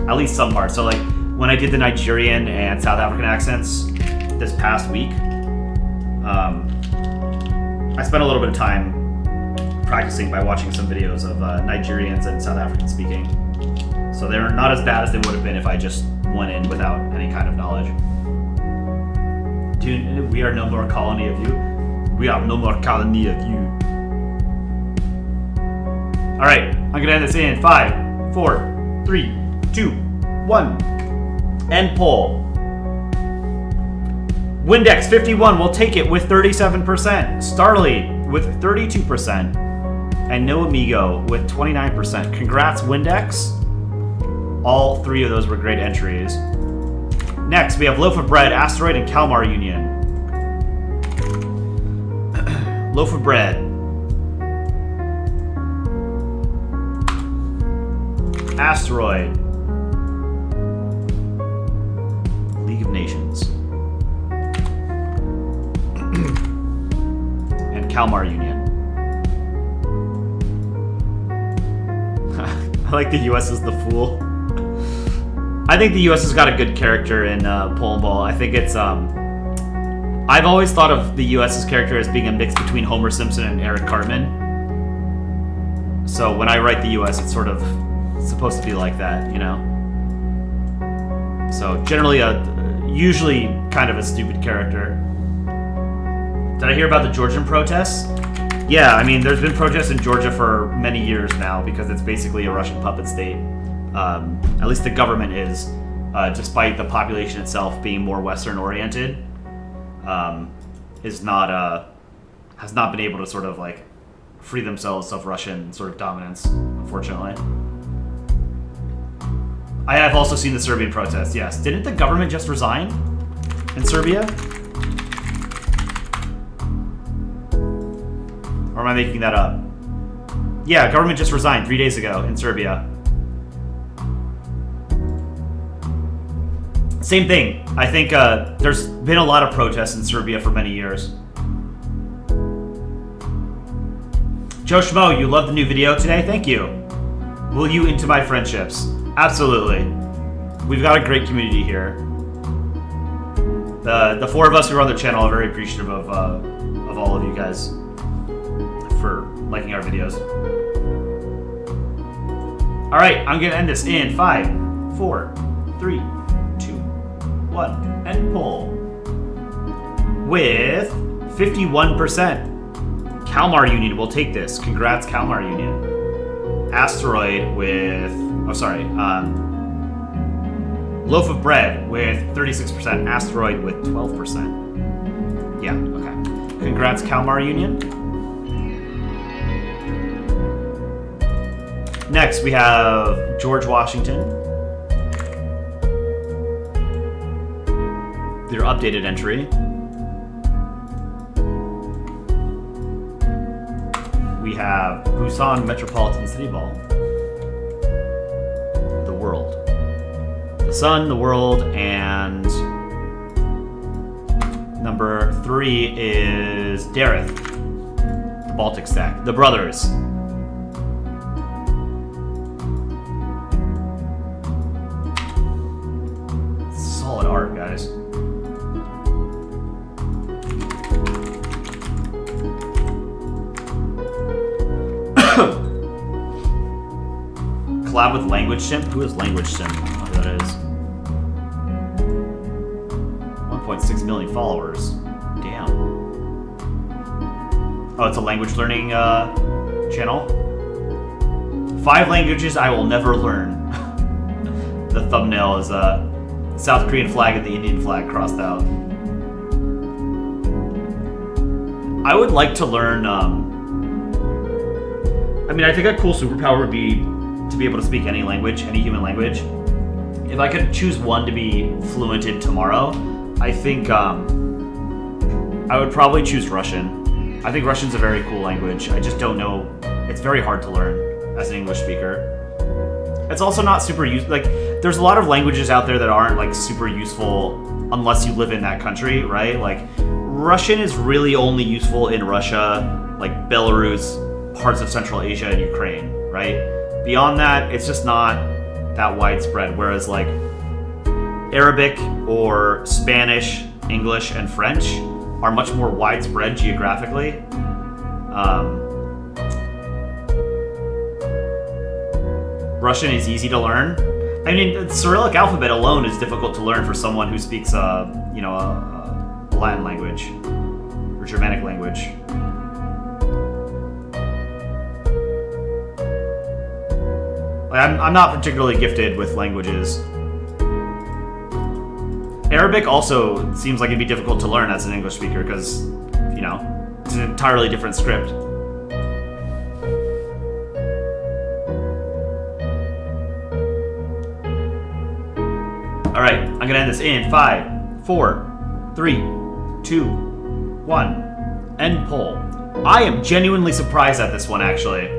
at least some parts. So like when I did the Nigerian and South African accents this past week, I spent a little bit of time practicing by watching some videos of Nigerians and South Africans speaking. So they're not as bad as they would have been if I just went in without any kind of knowledge. Dude, we are no more colony of you. We are no more colony of you. Alright, I'm gonna end this in 5, 4, 3, 2, 1. End poll. Windex 51 will take it with 37%. Starly with 32%. And No Amigo with 29%. Congrats, Windex. All three of those were great entries. Next, we have Loaf of Bread, Asteroid, and Kalmar Union. Loaf of Bread. Asteroid. League of Nations. And Kalmar Union. I like the US as the fool. I think the US has got a good character in Polandball. I think it's I've always thought of the US's character as being a mix between Homer Simpson and Eric Cartman. So when I write the US, it's sort of supposed to be like that, you know? So generally usually kind of a stupid character. Did I hear about the Georgian protests? Yeah, I mean, there's been protests in Georgia for many years now because it's basically a Russian puppet state. At least the government is, despite the population itself being more Western oriented, has not been able to sort of like free themselves of Russian sort of dominance, unfortunately. I have also seen the Serbian protests, yes. Didn't the government just resign in Serbia? Or am I making that up? Yeah, government just resigned 3 days ago in Serbia. Same thing. I think there's been a lot of protests in Serbia for many years. Joe Schmo, you love the new video today? Thank you. Will you into my friendships? Absolutely. We've got a great community here. The four of us who are on the channel are very appreciative of all of you guys for liking our videos. All right, I'm gonna end this in 5, 4, 3, 2, 1, end poll with 51%. Kalmar Union will take this. Congrats, Kalmar Union. asteroid with... Oh, sorry. Loaf of bread with 36%. Asteroid with 12%. Yeah, okay. Congrats, Kalmar Union. Next, we have George Washington. Their updated entry. We have Busan Metropolitan City Ball. The world. The sun, the world, and number 3 is Dareth. The Baltic stack. The brothers. Solid art, guys. Collab with Language Simp? Who is Language Simp? I don't know who that is. 1.6 million followers. Damn. Oh, it's a language learning channel? 5 languages I will never learn. The thumbnail is a South Korean flag and the Indian flag crossed out. I would like to learn, I mean, I think a cool superpower would be to be able to speak any language, any human language. If I could choose one to be fluent in tomorrow, I think I would probably choose Russian. I think Russian's a very cool language. I just don't know. It's very hard to learn as an English speaker. It's also not super like, there's a lot of languages out there that aren't like super useful unless you live in that country, right? Like, Russian is really only useful in Russia, like Belarus, parts of Central Asia, and Ukraine, right? Beyond that, it's just not that widespread. Whereas like Arabic or Spanish, English, and French are much more widespread geographically. Russian is easy to learn. I mean, the Cyrillic alphabet alone is difficult to learn for someone who speaks, a Latin language or Germanic language. I'm not particularly gifted with languages. Arabic also seems like it'd be difficult to learn as an English speaker because, it's an entirely different script. Alright, I'm gonna end this in 5, 4, 3, 2, 1. End poll. I am genuinely surprised at this one, actually.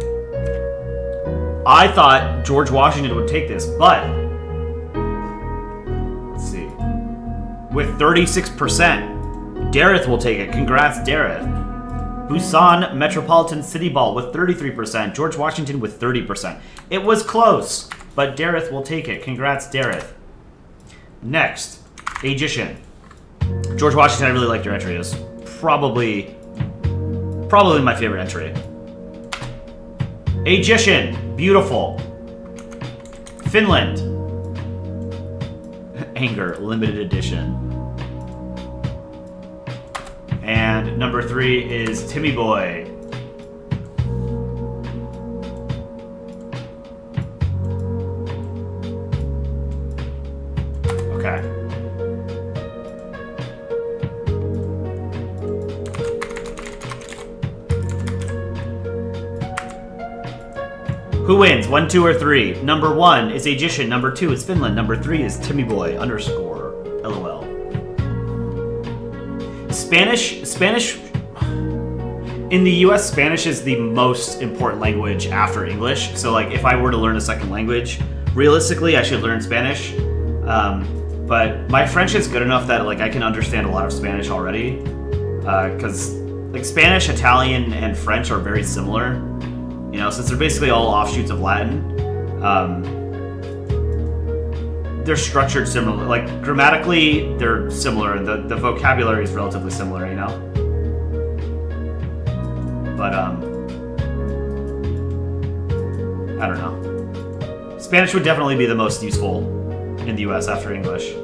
I thought George Washington would take this, but let's see. With 36%, Dareth will take it. Congrats, Dareth. Busan Metropolitan City Ball with 33%. George Washington with 30%. It was close, but Dareth will take it. Congrats, Dareth. Next, Agician. George Washington, I really liked your entry. It was probably my favorite entry. Agician, beautiful. Finland. Anger, limited edition. And number 3 is Timmy Boy. Okay. Who wins? 1, 2, or 3? Number 1 is Agician. Number 2 is Finland. Number 3 is Timmy Boy _ LOL. Spanish. In the US, Spanish is the most important language after English. So, like, if I were to learn a second language, realistically, I should learn Spanish. But my French is good enough that, like, I can understand a lot of Spanish already. Because, like, Spanish, Italian, and French are very similar. Since they're basically all offshoots of Latin. They're structured similarly. Like, grammatically, they're similar. The vocabulary is relatively similar, But, I don't know. Spanish would definitely be the most useful in the US after English.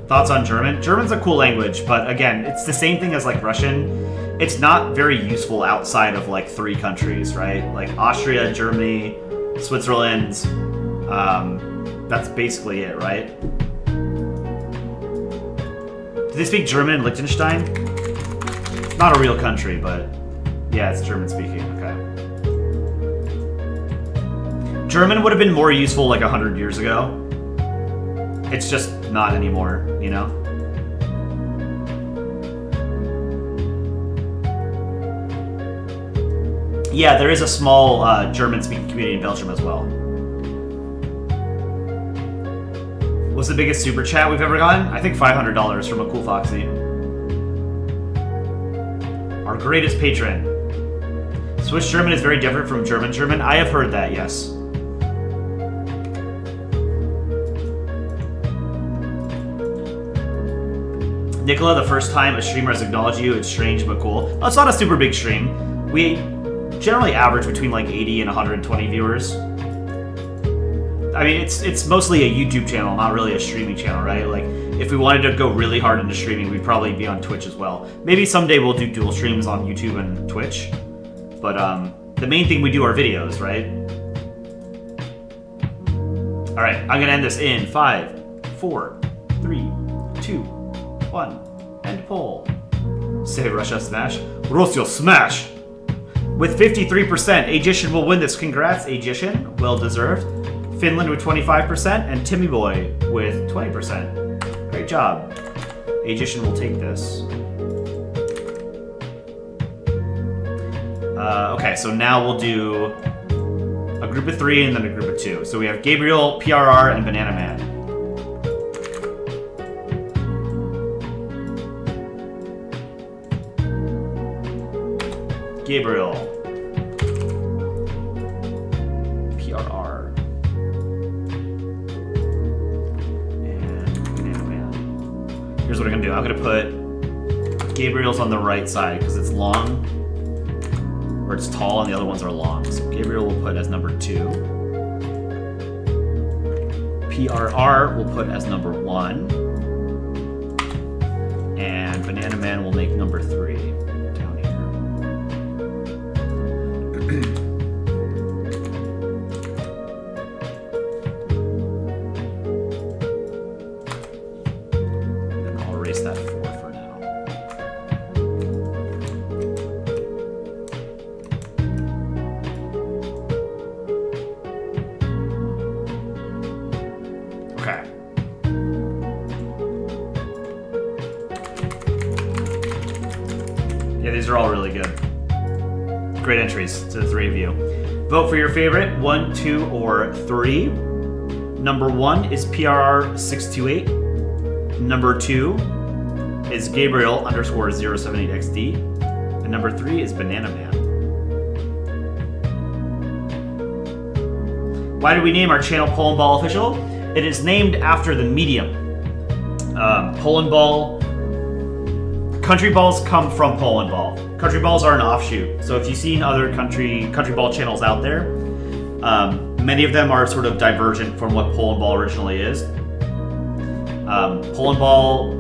Thoughts on German? German's a cool language, but again, it's the same thing as, like, Russian. it's not very useful outside of like 3 countries, right? Like Austria, Germany, Switzerland. That's basically it, right? Do they speak German in Liechtenstein? It's not a real country, but yeah, it's German speaking. Okay. German would have been more useful like 100 years ago. It's just not anymore, you know? Yeah, there is a small German-speaking community in Belgium as well. What's the biggest super chat we've ever gotten? I think $500 from a cool Foxy. Our greatest patron. Swiss German is very different from German German. I have heard that, yes. Nicola, the first time a streamer has acknowledged you, it's strange but cool. Oh, it's not a super big stream. We generally average between like 80 and 120 viewers. I mean, it's mostly a YouTube channel, not really a streaming channel, right? Like, if we wanted to go really hard into streaming, we'd probably be on Twitch as well. Maybe someday we'll do dual streams on YouTube and Twitch. But the main thing we do are videos, right? All right, I'm gonna end this in 5, 4, 3, 2, 1, end poll. Say Russia smash. Russia smash! With 53%, Agician will win this. Congrats, Agician. Well deserved. Finland with 25%, and Timmy Boy with 20%. Great job. Agician will take this. Okay, so now we'll do a group of 3 and then a group of 2. So we have Gabriel, PRR, and Banana Man. Gabriel. PRR. And Banana Man. Here's what I'm gonna do. I'm gonna put Gabriel's on the right side because it's long, or it's tall, and the other ones are long. So Gabriel will put as number 2. PRR will put as number 1. And Banana Man will make number 3 down here. And I'll erase that 4 for now. Okay. Yeah, these are all really good. Great entries to the 3 of you. Vote for your favorite, 1, 2, or 3. Number 1 is PRR628. Number 2 is Gabriel _078XD. And number 3 is Banana Man. Why did we name our channel Polandball Official? It is named after the medium. Polandball. Country balls come from Polandball. Country balls are an offshoot. So if you've seen other country ball channels out there, many of them are sort of divergent from what Polandball originally is.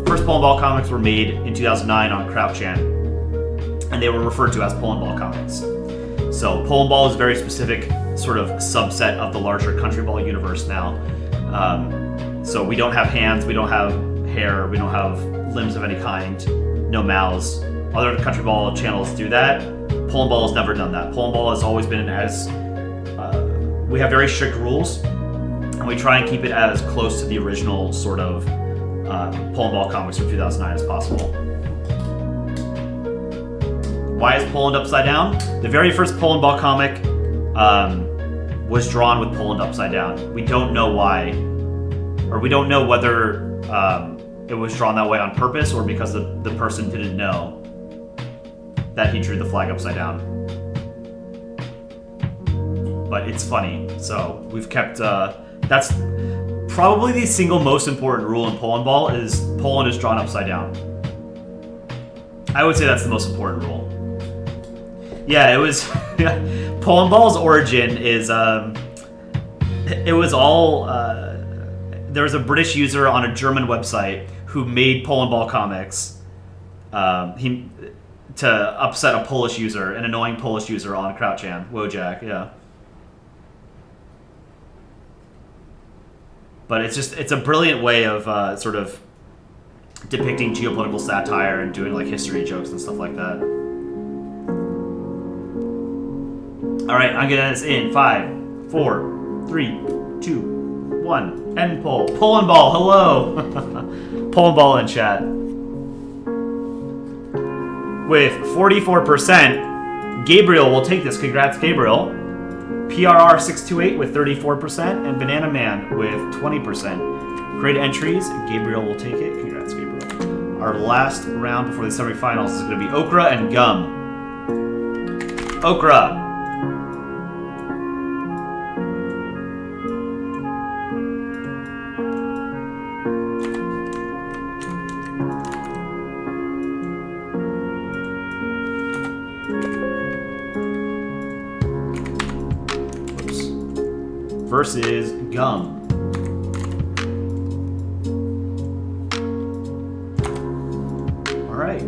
First Polandball comics were made in 2009 on Crouchan, and they were referred to as Polandball comics. So Polandball is a very specific sort of subset of the larger country ball universe now. So we don't have hands, we don't have hair, we don't have limbs of any kind, no mouths. Other country ball channels do that. Polandball has never done that. Polandball has always been as we have very strict rules, and we try and keep it as close to the original sort of Polandball comics from 2009 as possible. Why is Poland upside down? The very first Polandball comic was drawn with Poland upside down. We don't know why, or we don't know whether it was drawn that way on purpose or because the person didn't know that he drew the flag upside down. But it's funny, so we've kept, that's probably the single most important rule in Polandball is Poland is drawn upside down. I would say that's the most important rule. Yeah, it was, Polandball's origin is, it was all, there was a British user on a German website who made Polandball comics. to upset a Polish user, an annoying Polish user on Croucham. Wojak, yeah. But it's a brilliant way of sort of depicting geopolitical satire and doing like history jokes and stuff like that. All right, I'm gonna end this in 5, 4, 3, 2, 1. End poll. Polandball, hello. Polandball in chat. With 44%, Gabriel will take this. Congrats, Gabriel. PRR628 with 34%, and Banana Man with 20%. Great entries. Gabriel will take it. Congrats, Gabriel. Our last round before the semifinals is going to be Okra and Gum. Okra. Versus Gum. All right.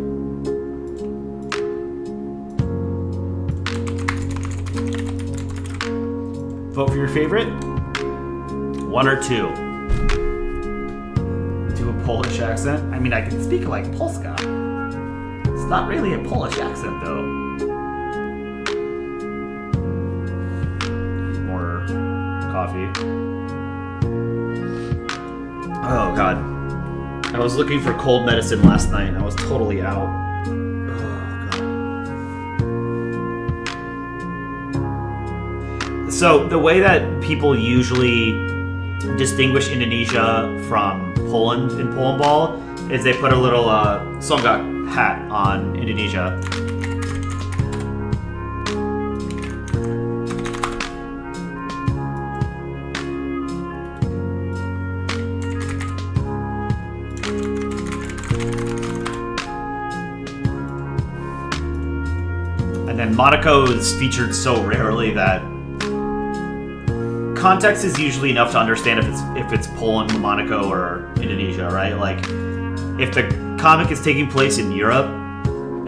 Vote for your favorite. 1 or 2. Do a Polish accent. I mean, I can speak like Polska. It's not really a Polish accent, though. Coffee. Oh god. I was looking for cold medicine last night and I was totally out. Oh god. So the way that people usually distinguish Indonesia from Poland in Polandball is they put a little songgak hat on Indonesia. Monaco is featured so rarely that context is usually enough to understand if it's Poland, Monaco, or Indonesia, right? Like, if the comic is taking place in Europe,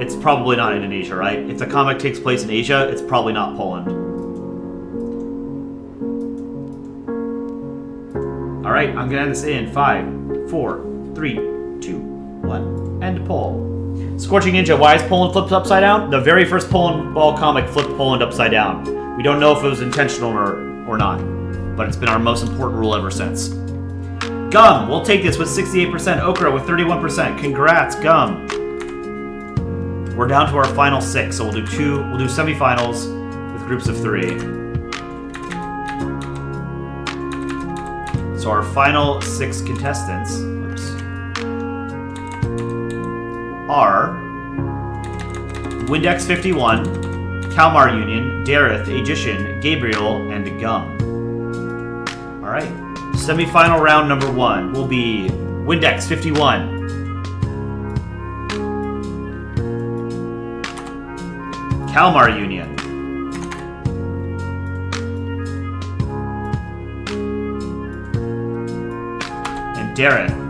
it's probably not Indonesia, right? If the comic takes place in Asia, it's probably not Poland. All right, I'm gonna end this in 5, 4, 3, 2, 1. End poll. Scorching Ninja, why is Poland flipped upside down? The very first Polandball comic flipped Poland upside down. We don't know if it was intentional or not, but it's been our most important rule ever since. Gum, we'll take this with 68%. Okra with 31%. Congrats, Gum. We're down to our final 6, so we'll do semifinals with groups of 3. So our final 6 contestants are Windex 51, Kalmar Union, Dareth, Aegician, Gabriel, and Gum. Alright. Semi-final round number 1 will be Windex 51. Kalmar Union. And Dareth.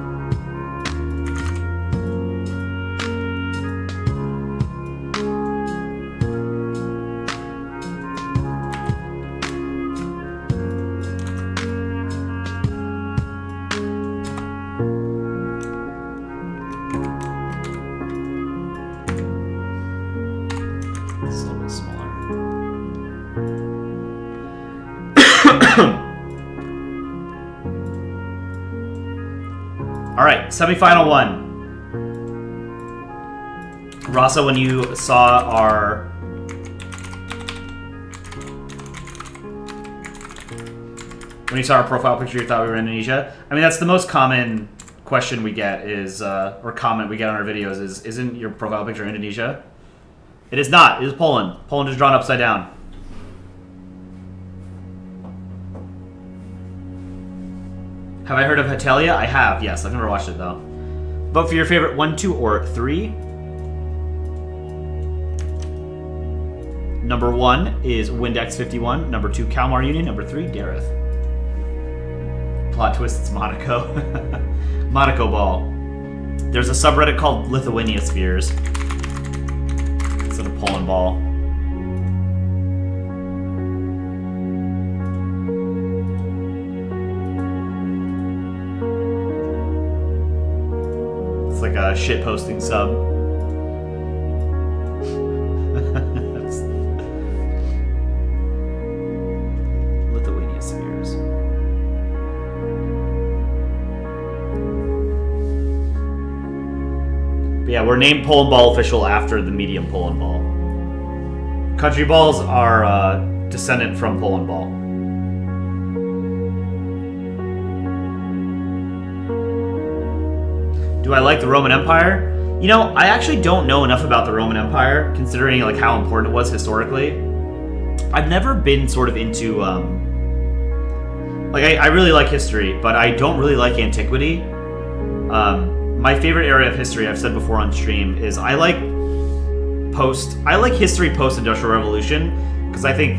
Alright, semi-final 1. Rasa, when you saw our... When you saw our profile picture, you thought we were in Indonesia? I mean, that's the most common question we get is, or comment we get on our videos is, isn't your profile picture Indonesia? It is not. It is Poland. Poland is drawn upside down. Have I heard of Hatelia? I have, yes. I've never watched it, though. Vote for your favorite 1, 2, or 3. Number 1 is Windex 51. Number 2, Kalmar Union. Number 3, Dareth. Plot twist, it's Monaco. Monaco Ball. There's a subreddit called Lithuania Spheres. Polandball. It's like a shit posting sub. Lithuania spheres. But yeah, we're named Polandball official after the medium Polandball. Country balls are descendant from Polandball. Do I like the Roman Empire? You know, I actually don't know enough about the Roman Empire, considering like how important it was historically. I've never been sort of into I really like history, but I don't really like antiquity. My favorite area of history, I've said before on stream, is I like history post-industrial revolution, because I think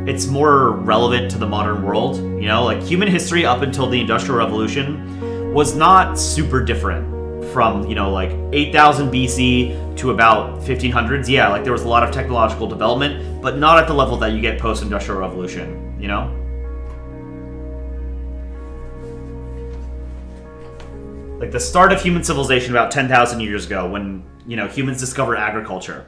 it's more relevant to the modern world. You know, like human history up until the Industrial Revolution was not super different from, you know, like 8000 BC to about 1500s. Yeah, like there was a lot of technological development, but not at the level that you get post-industrial revolution, you know? Like the start of human civilization about 10,000 years ago, when, you know, humans discovered agriculture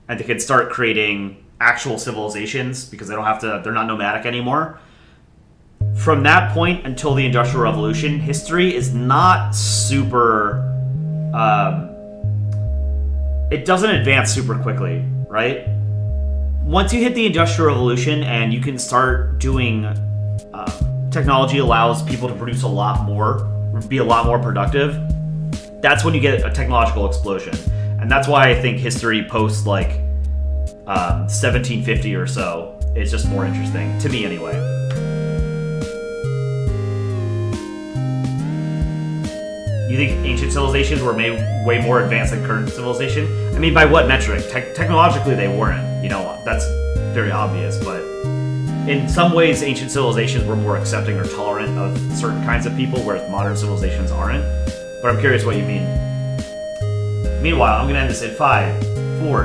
and they could start creating actual civilizations because they're not nomadic anymore. From that point until the Industrial Revolution, history is not super... it doesn't advance super quickly, right? Once you hit the Industrial Revolution and you can start doing... technology allows people to produce a lot more, be a lot more productive, that's when you get a technological explosion. And that's why I think history post, like, 1750 or so is just more interesting, to me anyway. You think ancient civilizations were way more advanced than current civilization? I mean, by what metric? Technologically, they weren't. You know, that's very obvious, but in some ways, ancient civilizations were more accepting or tolerant of certain kinds of people, whereas modern civilizations aren't. But I'm curious what you mean. Meanwhile, I'm going to end this in 5, 4,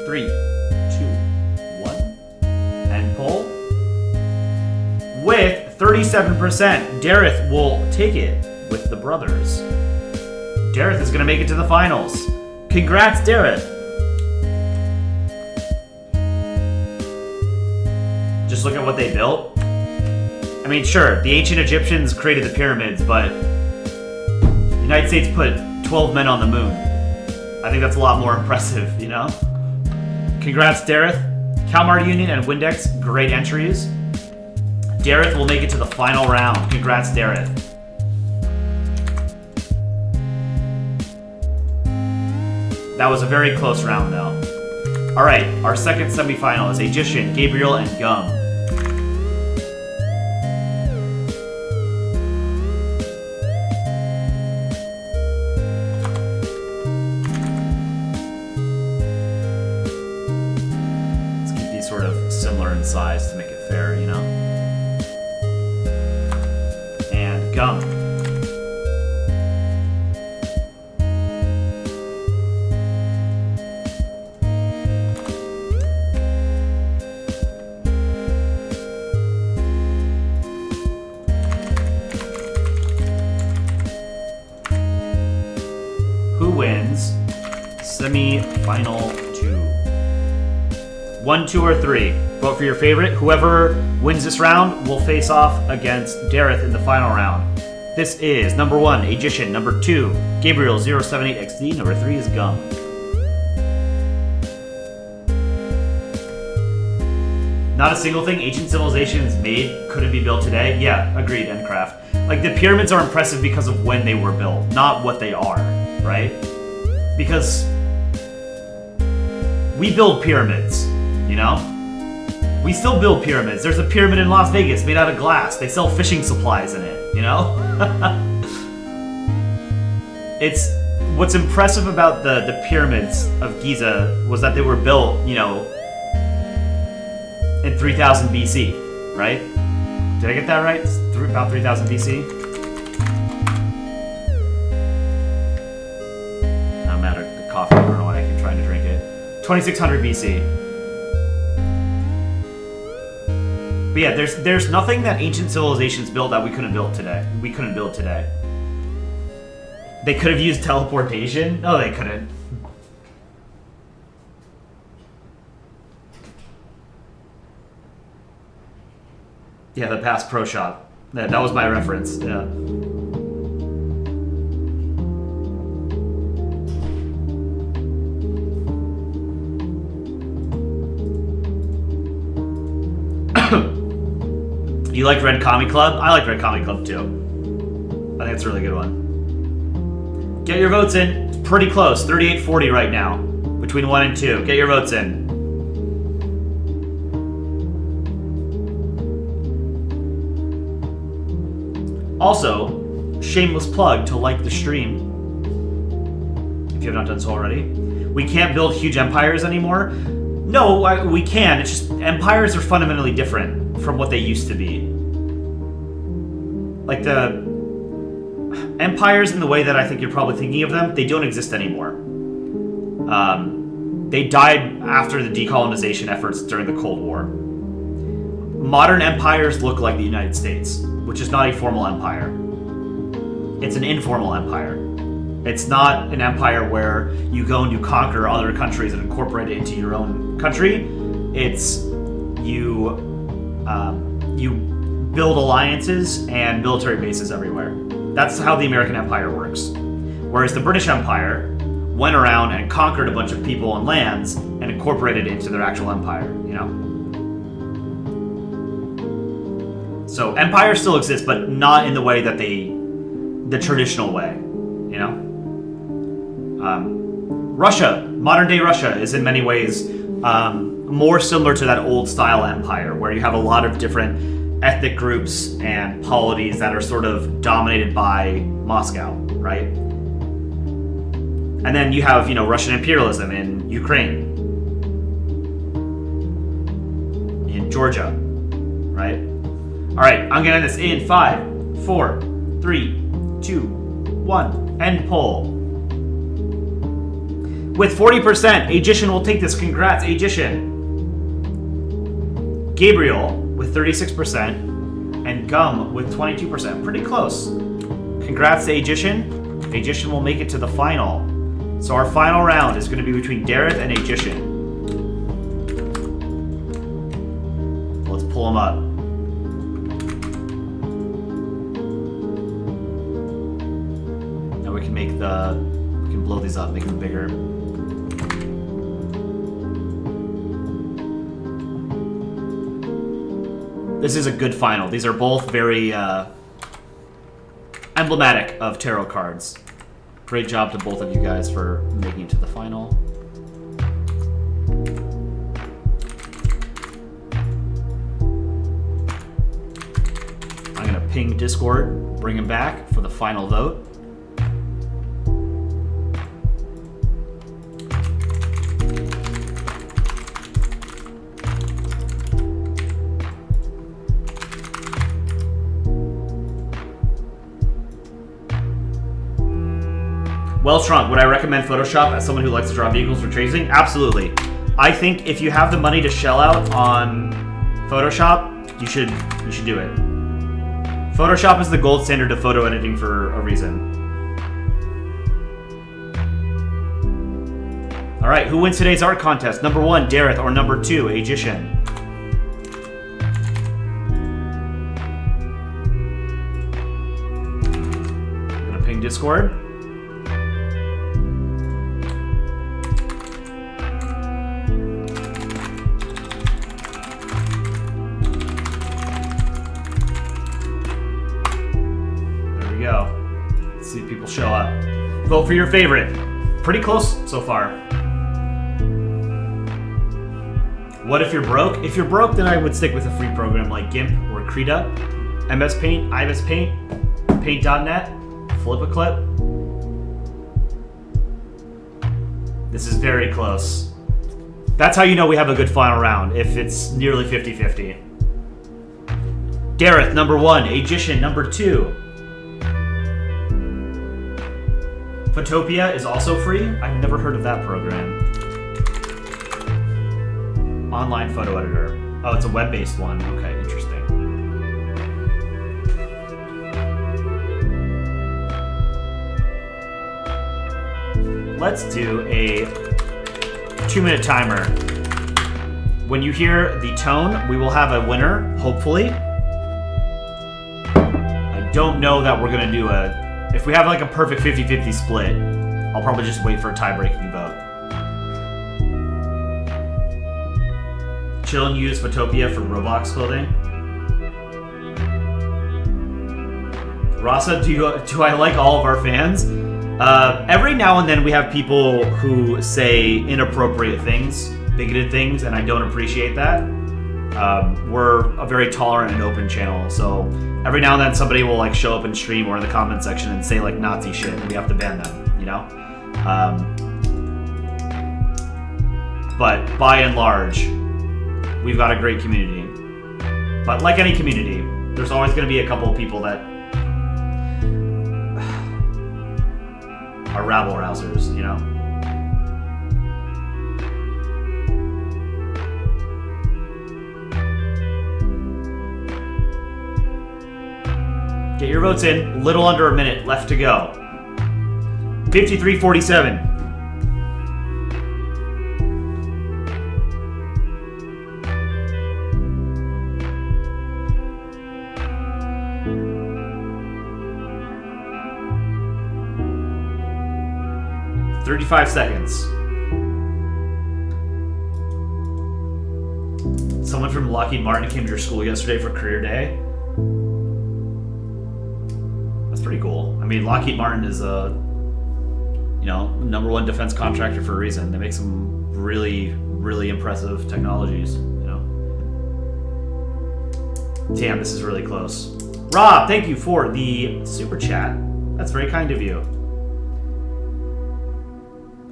3, 2, 1. And poll. With 37%, Dareth will take it with the brothers. Dareth is going to make it to the finals. Congrats, Dareth. Just look at what they built. I mean, sure, the ancient Egyptians created the pyramids, but the United States put 12 men on the moon. I think that's a lot more impressive, you know? Congrats, Dareth. Kalmar Union and Windex, great entries. Dareth will make it to the final round. Congrats, Dareth. That was a very close round, though. Alright, our second semifinal is Aegician, Gabriel, and Gum. Let's keep these sort of similar in size to make it fair, you know? And Gum. Semi-final 2. 1, 2, or 3. Vote for your favorite. Whoever wins this round will face off against Dareth in the final round. This is number 1, Aegician. Number 2, Gabriel 078XD. Number 3 is Gum. Not a single thing ancient civilizations made couldn't be built today. Yeah, agreed, Endcraft. Like, the pyramids are impressive because of when they were built, not what they are, right? Because we build pyramids, you know? We still build pyramids. There's a pyramid in Las Vegas made out of glass. They sell fishing supplies in it, you know? It's what's impressive about the pyramids of Giza was that they were built, you know, in 3000 BC, right? Did I get that right? About 3000 BC? I'm out of the coffee. I don't know why I keep trying to drink it. 2600 BC. But yeah, there's nothing that ancient civilizations built that we couldn't build today. They could have used teleportation. No, they couldn't. Yeah, the past pro shop. That was my reference. Yeah. You like Red Comic Club? I like Red Comic Club too. I think it's a really good one. Get your votes in. It's pretty close. 38-40 right now. Between 1 and 2. Get your votes in. Also, shameless plug to like the stream. If you have not done so already. We can't build huge empires anymore. No, we can. It's just empires are fundamentally different from what they used to be. Like the empires in the way that I think you're probably thinking of them, they don't exist anymore. They died after the decolonization efforts during the Cold War. Modern empires look like the United States, which is not a formal empire. It's an informal empire. It's not an empire where you go and you conquer other countries and incorporate it into your own country. It's you build alliances and military bases everywhere. That's how the American Empire works. Whereas the British Empire went around and conquered a bunch of people and lands and incorporated it into their actual empire, you know? So empires still exist, but not in the way that the traditional way, you know? Russia, modern day Russia, is in many ways more similar to that old style empire where you have a lot of different ethnic groups and polities that are sort of dominated by Moscow, right? And then you have, you know, Russian imperialism in Ukraine, in Georgia, right? All right, I'm gonna end this in 5, 4, 3, 2, 1. End poll. With 40%, Agician will take this. Congrats, Agician. Gabriel with 36%, and Gum with 22%. Pretty close. Congrats to Agician. Agician will make it to the final. So our final round is going to be between Dareth and Agician. Let's pull them up. Now we can blow these up, make them bigger. This is a good final. These are both very emblematic of tarot cards. Great job to both of you guys for making it to the final. I'm gonna ping Discord, bring him back for the final vote. Well Shrunk, would I recommend Photoshop as someone who likes to draw vehicles for tracing? Absolutely. I think if you have the money to shell out on Photoshop, you should do it. Photoshop is the gold standard of photo editing for a reason. All right, who wins today's art contest? Number 1, Dareth, or number 2, Agician? I'm gonna ping Discord. Show up. Vote for your favorite. Pretty close so far. What if you're broke? If you're broke, then I would stick with a free program like GIMP or Krita, MS Paint, IBIS Paint, Paint.net, Flip a Clip. This is very close. That's how you know we have a good final round, if it's nearly 50-50. Dareth, number 1. Agician, number 2. Photopia is also free? I've never heard of that program. Online photo editor. Oh, it's a web-based one. Okay, interesting. Let's do a 2-minute timer. When you hear the tone, we will have a winner, hopefully. I don't know that we're gonna do a... If we have like a perfect 50-50 split, I'll probably just wait for a tie-breaking vote. Chill and use Photopia for Roblox clothing. Rasa, do I like all of our fans? Every now and then we have people who say inappropriate things, bigoted things, and I don't appreciate that. We're a very tolerant and open channel, so every now and then somebody will like show up in stream or in the comment section and say like Nazi shit, and we have to ban them, you know? But by and large, we've got a great community. But like any community, there's always going to be a couple of people that are rabble-rousers, you know? Get your votes in. Little under a minute left to go. 53-47. $35 seconds. Someone from Lockheed Martin came to your school yesterday for career day. That's pretty cool. I mean, Lockheed Martin is a, #1 defense contractor for a reason. They make some really, really impressive technologies, you know. Damn, this is really close. Rob, thank you for the super chat. That's very kind of you.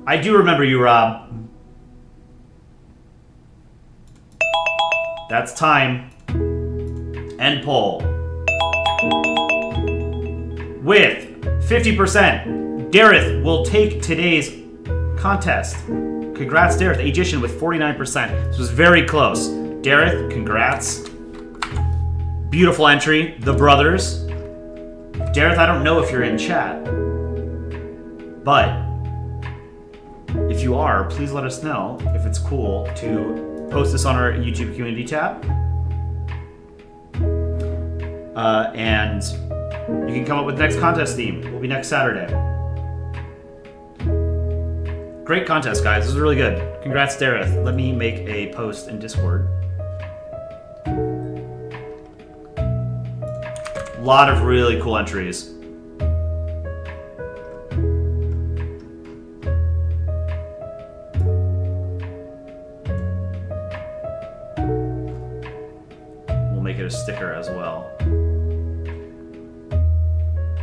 I do remember you, Rob. That's time. End poll. With 50%, Dareth will take today's contest. Congrats, Dareth. Agician with 49%. This was very close. Dareth, congrats. Beautiful entry. The brothers. Dareth, I don't know if you're in chat, but if you are, please let us know if it's cool to post this on our YouTube community tab. And you can come up with the next contest theme. Will be next Saturday. Great contest, guys. This is really good. Congrats, Dareth. Let me make a post in Discord. A lot of really cool entries. A sticker as well.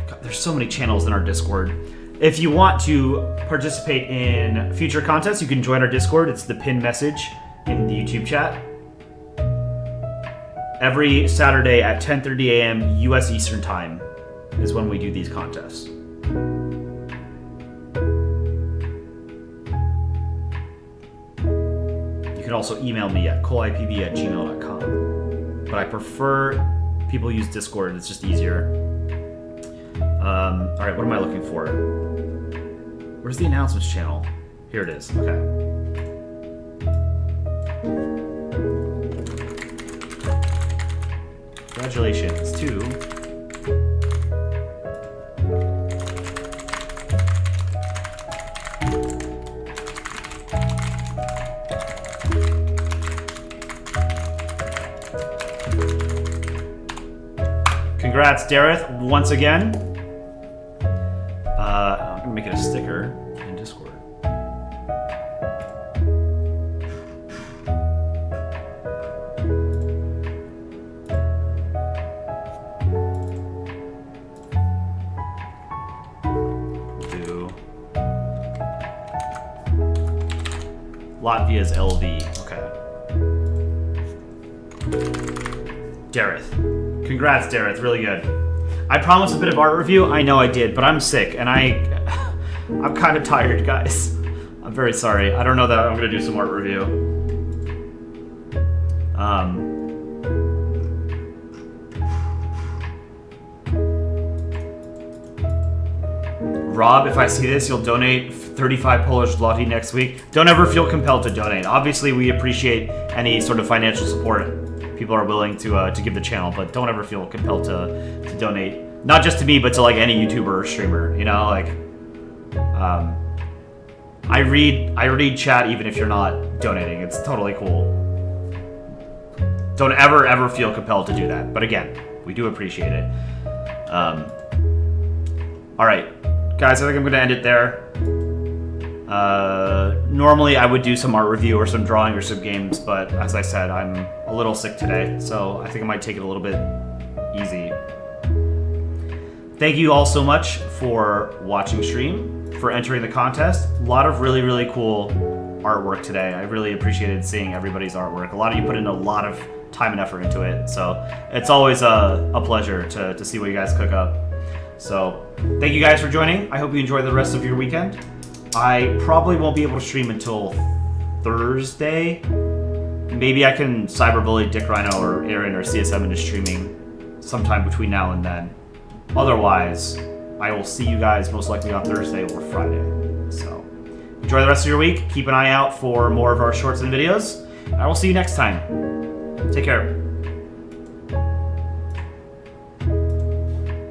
God, there's so many channels in our Discord. If you want to participate in future contests, you can join our Discord. It's the pinned message in the YouTube chat. Every Saturday at 10:30 a.m. U.S. Eastern Time is when we do these contests. You can also email me at coleipb@gmail.com. But I prefer people use Discord. It's just easier. All right, what am I looking for? Where's the announcements channel? Here it is. Okay. Congratulations to Congrats, Dareth, once again. I'm gonna make it a sticker in Discord. Do Latvia's LV. Okay. Dareth. Congrats, Dareth. Really good. I promised a bit of art review. I know I did, but I'm sick, and I'm kind of tired, guys. I'm very sorry. I don't know that I'm going to do some art review. Rob, if I see this, you'll donate 35 Polish zloty next week. Don't ever feel compelled to donate. Obviously, we appreciate any sort of financial support people are willing to give the channel, but don't ever feel compelled to donate. Not just to me, but to like any YouTuber or streamer. You know, like I read chat even if you're not donating. It's totally cool. Don't ever feel compelled to do that. But again, we do appreciate it. All right. Guys, I think I'm going to end it there. Normally I would do some art review or some drawing or some games, but as I said, I'm a little sick today, so I think I might take it a little bit easy. Thank you all so much for watching stream, for entering the contest. A lot of really, really cool artwork today. I really appreciated seeing everybody's artwork. A lot of you put in a lot of time and effort into it, so it's always a pleasure to see what you guys cook up. So, thank you guys for joining. I hope you enjoy the rest of your weekend. I probably won't be able to stream until Thursday. Maybe I can cyberbully Dick Rhino or Aaron or CSM into streaming sometime between now and then. Otherwise, I will see you guys most likely on Thursday or Friday. So, enjoy the rest of your week. Keep an eye out for more of our shorts and videos. I will see you next time. Take care.